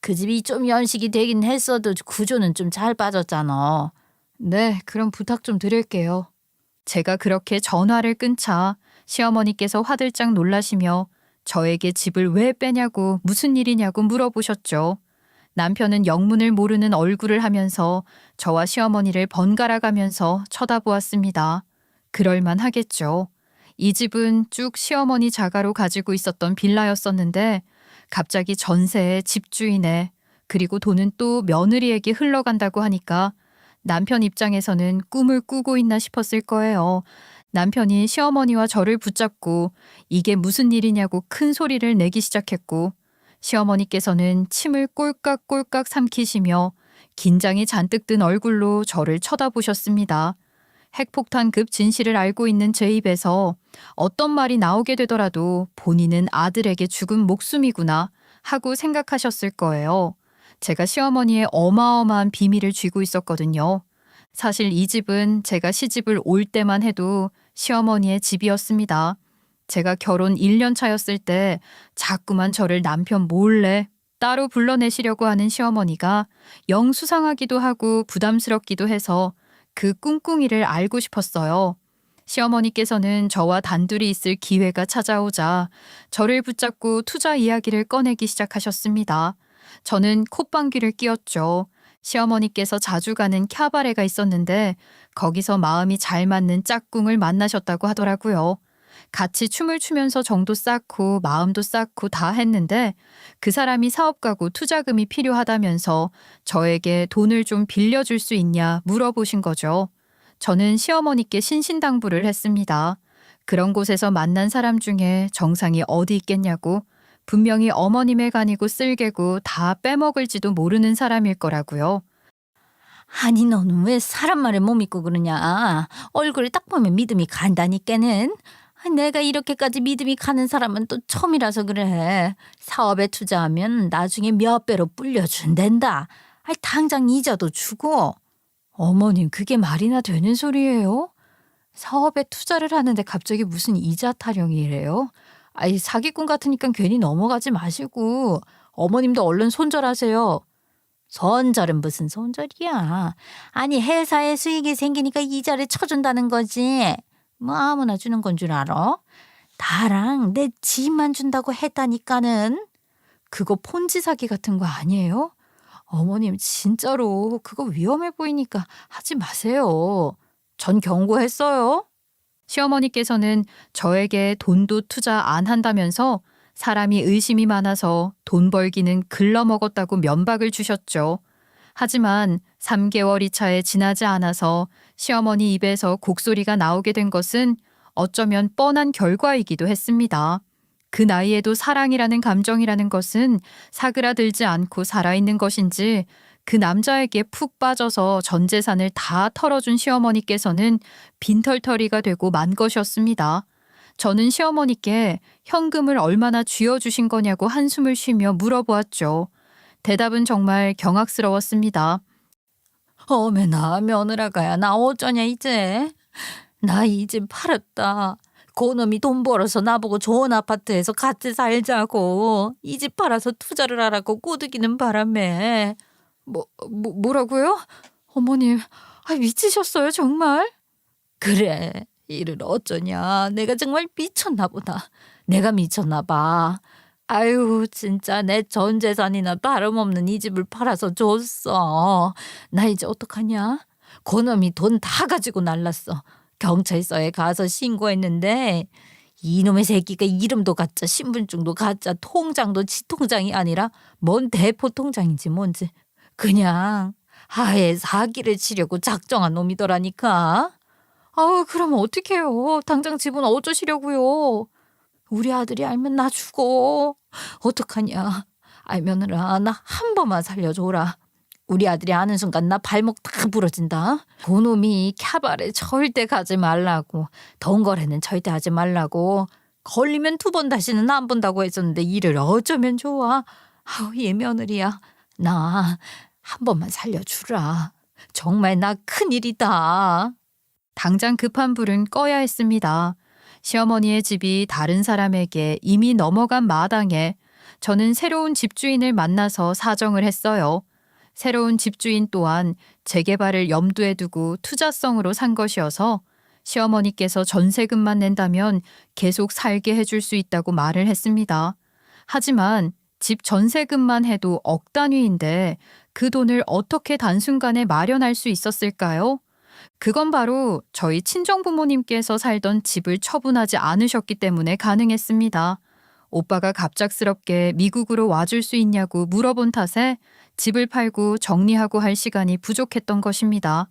그 집이 좀 연식이 되긴 했어도 구조는 좀 잘 빠졌잖아. 네, 그럼 부탁 좀 드릴게요. 제가 그렇게 전화를 끊자 시어머니께서 화들짝 놀라시며 저에게 집을 왜 빼냐고 무슨 일이냐고 물어보셨죠. 남편은 영문을 모르는 얼굴을 하면서 저와 시어머니를 번갈아 가면서 쳐다보았습니다. 그럴만 하겠죠. 이 집은 쭉 시어머니 자가로 가지고 있었던 빌라였었는데 갑자기 전세에 집주인에 그리고 돈은 또 며느리에게 흘러간다고 하니까 남편 입장에서는 꿈을 꾸고 있나 싶었을 거예요. 남편이 시어머니와 저를 붙잡고 이게 무슨 일이냐고 큰 소리를 내기 시작했고 시어머니께서는 침을 꼴깍꼴깍 삼키시며 긴장이 잔뜩 든 얼굴로 저를 쳐다보셨습니다. 핵폭탄급 진실을 알고 있는 제 입에서 어떤 말이 나오게 되더라도 본인은 아들에게 죽은 목숨이구나 하고 생각하셨을 거예요. 제가 시어머니의 어마어마한 비밀을 쥐고 있었거든요. 사실 이 집은 제가 시집을 올 때만 해도 시어머니의 집이었습니다. 제가 결혼 1년 차였을 때 자꾸만 저를 남편 몰래 따로 불러내시려고 하는 시어머니가 영 수상하기도 하고 부담스럽기도 해서 그 꿍꿍이를 알고 싶었어요. 시어머니께서는 저와 단둘이 있을 기회가 찾아오자 저를 붙잡고 투자 이야기를 꺼내기 시작하셨습니다. 저는 콧방귀를 뀌었죠. 시어머니께서 자주 가는 캬바레가 있었는데 거기서 마음이 잘 맞는 짝꿍을 만나셨다고 하더라고요. 같이 춤을 추면서 정도 쌓고 마음도 쌓고 다 했는데 그 사람이 사업가고 투자금이 필요하다면서 저에게 돈을 좀 빌려줄 수 있냐 물어보신 거죠. 저는 시어머니께 신신당부를 했습니다. 그런 곳에서 만난 사람 중에 정상이 어디 있겠냐고, 분명히 어머님의 간이고 쓸개고 다 빼먹을지도 모르는 사람일 거라고요. 아니 너는 왜 사람 말을 못 믿고 그러냐. 얼굴을 딱 보면 믿음이 간다니까는. 내가 이렇게까지 믿음이 가는 사람은 또 처음이라서 그래. 사업에 투자하면 나중에 몇 배로 불려준댄다. 당장 이자도 주고. 어머님, 그게 말이나 되는 소리예요? 사업에 투자를 하는데 갑자기 무슨 이자 타령이래요? 사기꾼 같으니까 괜히 넘어가지 마시고 어머님도 얼른 손절하세요. 손절은 무슨 손절이야. 아니 회사에 수익이 생기니까 이자를 쳐준다는 거지. 뭐 아무나 주는 건 줄 알아? 나랑 내 집만 준다고 했다니까는. 그거 폰지 사기 같은 거 아니에요? 어머님, 진짜로 그거 위험해 보이니까 하지 마세요. 전 경고했어요. 시어머니께서는 저에게 돈도 투자 안 한다면서 사람이 의심이 많아서 돈 벌기는 글러먹었다고 면박을 주셨죠. 하지만 3개월이 차에 지나지 않아서 시어머니 입에서 곡소리가 나오게 된 것은 어쩌면 뻔한 결과이기도 했습니다. 그 나이에도 사랑이라는 감정이라는 것은 사그라들지 않고 살아있는 것인지 그 남자에게 푹 빠져서 전 재산을 다 털어준 시어머니께서는 빈털터리가 되고 만 것이었습니다. 저는 시어머니께 현금을 얼마나 쥐어주신 거냐고 한숨을 쉬며 물어보았죠. 대답은 정말 경악스러웠습니다. 어메나 며느라가야 나 어쩌냐 이제. 나 이 집 팔았다. 그놈이 돈 벌어서 나보고 좋은 아파트에서 같이 살자고. 이 집 팔아서 투자를 하라고 꼬드기는 바람에. 뭐라고요? 어머님, 미치셨어요 정말? 그래, 이를 어쩌냐. 내가 정말 미쳤나 보다. 내가 미쳤나 봐. 아유 진짜 내 전 재산이나 다름없는 이 집을 팔아서 줬어. 나 이제 어떡하냐. 그놈이 돈 다 가지고 날랐어. 경찰서에 가서 신고했는데 이놈의 새끼가 이름도 가짜, 신분증도 가짜, 통장도 지 통장이 아니라 뭔 대포 통장인지 뭔지 그냥 아예 사기를 치려고 작정한 놈이더라니까. 그럼 어떡해요? 당장 집은 어쩌시려고요? 우리 아들이 알면 나 죽어. 어떡하냐. 알면은 나 한 번만 살려줘라. 우리 아들이 아는 순간 나 발목 다 부러진다. 그놈이 캬바레 절대 가지 말라고, 돈 거래는 절대 하지 말라고, 걸리면 2번 다시는 안 본다고 했었는데 이를 어쩌면 좋아. 얘 며느리야. 나 한 번만 살려주라. 정말 나 큰일이다. 당장 급한 불은 꺼야 했습니다. 시어머니의 집이 다른 사람에게 이미 넘어간 마당에 저는 새로운 집주인을 만나서 사정을 했어요. 새로운 집주인 또한 재개발을 염두에 두고 투자성으로 산 것이어서 시어머니께서 전세금만 낸다면 계속 살게 해줄 수 있다고 말을 했습니다. 하지만 집 전세금만 해도 억 단위인데 그 돈을 어떻게 단순간에 마련할 수 있었을까요? 그건 바로 저희 친정부모님께서 살던 집을 처분하지 않으셨기 때문에 가능했습니다. 오빠가 갑작스럽게 미국으로 와줄 수 있냐고 물어본 탓에 집을 팔고 정리하고 할 시간이 부족했던 것입니다.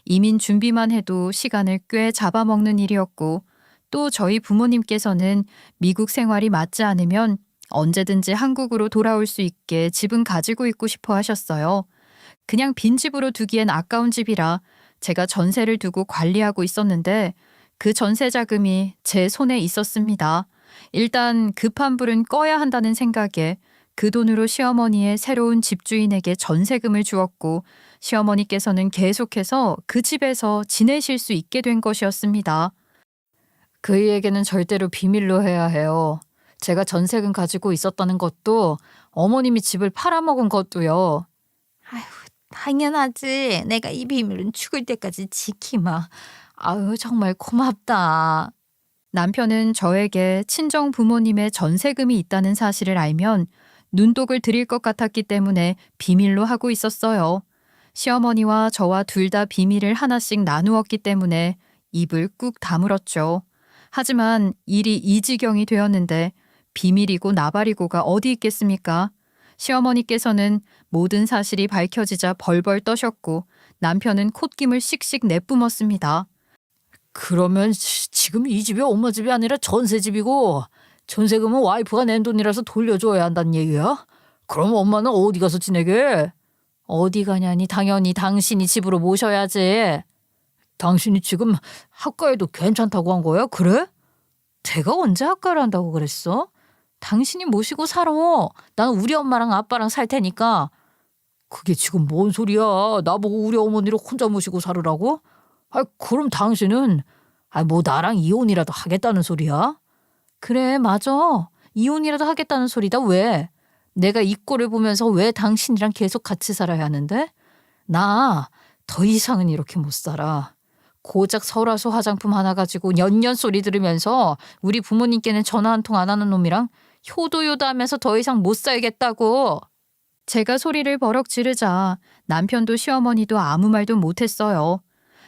이민 준비만 해도 시간을 꽤 잡아먹는 일이었고, 또 저희 부모님께서는 미국 생활이 맞지 않으면 언제든지 한국으로 돌아올 수 있게 집은 가지고 있고 싶어 하셨어요. 그냥 빈집으로 두기엔 아까운 집이라 제가 전세를 두고 관리하고 있었는데 그 전세 자금이 제 손에 있었습니다. 일단 급한 불은 꺼야 한다는 생각에 그 돈으로 시어머니의 새로운 집주인에게 전세금을 주었고, 시어머니께서는 계속해서 그 집에서 지내실 수 있게 된 것이었습니다. 그이에게는 절대로 비밀로 해야 해요. 제가 전세금 가지고 있었다는 것도, 어머님이 집을 팔아먹은 것도요. 당연하지. 내가 이 비밀은 죽을 때까지 지키마. 정말 고맙다. 남편은 저에게 친정 부모님의 전세금이 있다는 사실을 알면 눈독을 들일 것 같았기 때문에 비밀로 하고 있었어요. 시어머니와 저와 둘 다 비밀을 하나씩 나누었기 때문에 입을 꾹 다물었죠. 하지만 일이 이 지경이 되었는데 비밀이고 나발이고가 어디 있겠습니까? 시어머니께서는 모든 사실이 밝혀지자 벌벌 떠셨고 남편은 콧김을 씩씩 내뿜었습니다. 그러면 지금 이 집이 엄마 집이 아니라 전세집이고 전세금은 와이프가 낸 돈이라서 돌려줘야 한다는 얘기야? 그럼 엄마는 어디 가서 지내게? 어디 가냐니 당연히 당신이 집으로 모셔야지. 당신이 지금 학가에도 괜찮다고 한 거야? 그래? 내가 언제 학가를 한다고 그랬어? 당신이 모시고 살아. 난 우리 엄마랑 아빠랑 살 테니까. 그게 지금 뭔 소리야? 나보고 우리 어머니를 혼자 모시고 살으라고? 그럼 당신은 뭐 나랑 이혼이라도 하겠다는 소리야? 그래, 맞아. 이혼이라도 하겠다는 소리다. 왜? 내가 이 꼴을 보면서 왜 당신이랑 계속 같이 살아야 하는데? 나 더 이상은 이렇게 못 살아. 고작 설화수 화장품 하나 가지고 연년 소리 들으면서 우리 부모님께는 전화 한 통 안 하는 놈이랑 효도요도하면서 더 이상 못 살겠다고. 제가 소리를 버럭 지르자 남편도 시어머니도 아무 말도 못했어요.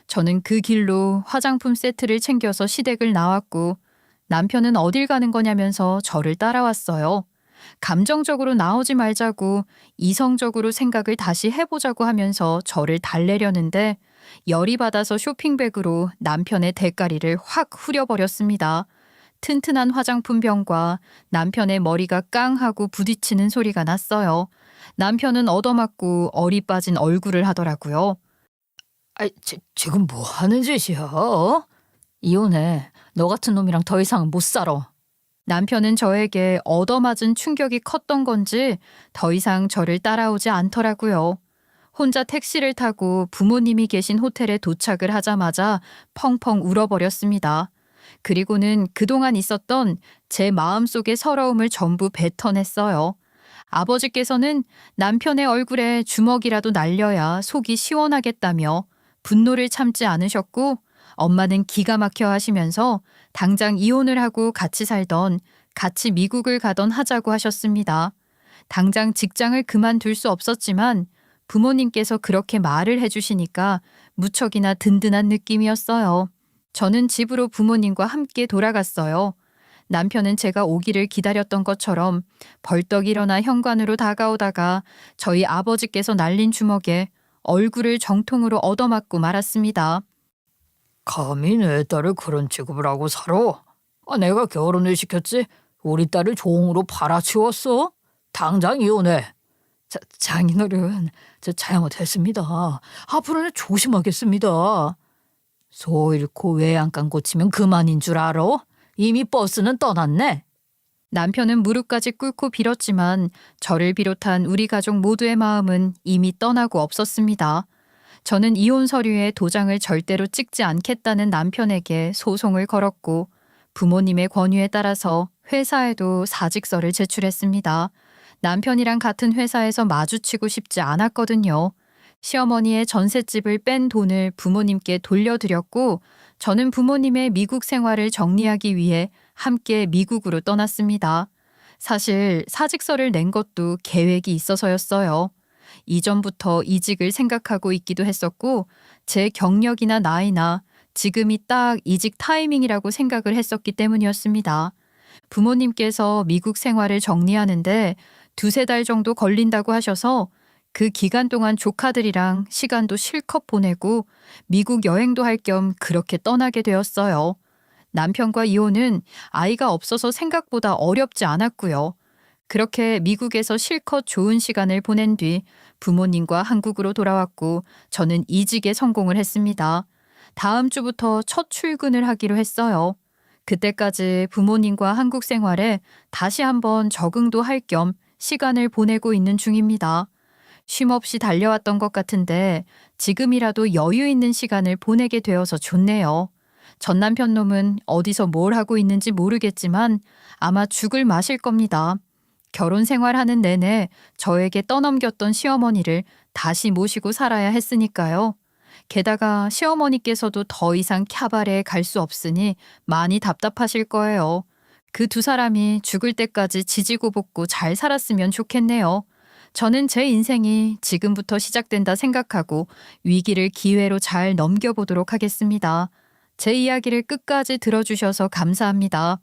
저는 그 길로 화장품 세트를 챙겨서 시댁을 나왔고 남편은 어딜 가는 거냐면서 저를 따라왔어요. 감정적으로 나오지 말자고 이성적으로 생각을 다시 해보자고 하면서 저를 달래려는데 열이 받아서 쇼핑백으로 남편의 대가리를 확 후려버렸습니다. 튼튼한 화장품 병과 남편의 머리가 깡하고 부딪히는 소리가 났어요. 남편은 얻어맞고 얼이 빠진 얼굴을 하더라고요. 지금 뭐 하는 짓이야? 이혼해. 너 같은 놈이랑 더 이상 못 살아. 남편은 저에게 얻어맞은 충격이 컸던 건지 더 이상 저를 따라오지 않더라고요. 혼자 택시를 타고 부모님이 계신 호텔에 도착을 하자마자 펑펑 울어버렸습니다. 그리고는 그동안 있었던 제 마음속의 서러움을 전부 뱉어냈어요. 아버지께서는 남편의 얼굴에 주먹이라도 날려야 속이 시원하겠다며 분노를 참지 않으셨고 엄마는 기가 막혀 하시면서 당장 이혼을 하고 같이 살던 같이 미국을 가던 하자고 하셨습니다. 당장 직장을 그만둘 수 없었지만 부모님께서 그렇게 말을 해주시니까 무척이나 든든한 느낌이었어요. 저는 집으로 부모님과 함께 돌아갔어요. 남편은 제가 오기를 기다렸던 것처럼 벌떡 일어나 현관으로 다가오다가 저희 아버지께서 날린 주먹에 얼굴을 정통으로 얻어맞고 말았습니다. 감히 내 딸을 그런 취급을 하고 살아? 내가 결혼을 시켰지? 우리 딸을 종으로 팔아치웠어? 당장 이혼해. 장인어른, 저 잘못했습니다. 앞으로는 조심하겠습니다. 소 잃고 외양간 고치면 그만인 줄 알아? 이미 버스는 떠났네. 남편은 무릎까지 꿇고 빌었지만 저를 비롯한 우리 가족 모두의 마음은 이미 떠나고 없었습니다. 저는 이혼 서류에 도장을 절대로 찍지 않겠다는 남편에게 소송을 걸었고 부모님의 권유에 따라서 회사에도 사직서를 제출했습니다. 남편이랑 같은 회사에서 마주치고 싶지 않았거든요. 시어머니의 전셋집을 뺀 돈을 부모님께 돌려드렸고 저는 부모님의 미국 생활을 정리하기 위해 함께 미국으로 떠났습니다. 사실 사직서를 낸 것도 계획이 있어서였어요. 이전부터 이직을 생각하고 있기도 했었고 제 경력이나 나이나 지금이 딱 이직 타이밍이라고 생각을 했었기 때문이었습니다. 부모님께서 미국 생활을 정리하는데 2-3달 정도 걸린다고 하셔서 그 기간 동안 조카들이랑 시간도 실컷 보내고 미국 여행도 할 겸 그렇게 떠나게 되었어요. 남편과 이혼은 아이가 없어서 생각보다 어렵지 않았고요. 그렇게 미국에서 실컷 좋은 시간을 보낸 뒤 부모님과 한국으로 돌아왔고 저는 이직에 성공을 했습니다. 다음 주부터 첫 출근을 하기로 했어요. 그때까지 부모님과 한국 생활에 다시 한번 적응도 할 겸 시간을 보내고 있는 중입니다. 쉼없이 달려왔던 것 같은데 지금이라도 여유 있는 시간을 보내게 되어서 좋네요. 전 남편 놈은 어디서 뭘 하고 있는지 모르겠지만 아마 죽을 마실 겁니다. 결혼 생활하는 내내 저에게 떠넘겼던 시어머니를 다시 모시고 살아야 했으니까요. 게다가 시어머니께서도 더 이상 캬바레에 갈 수 없으니 많이 답답하실 거예요. 그 2사람이 죽을 때까지 지지고 볶고 잘 살았으면 좋겠네요. 저는 제 인생이 지금부터 시작된다 생각하고 위기를 기회로 잘 넘겨보도록 하겠습니다. 제 이야기를 끝까지 들어주셔서 감사합니다.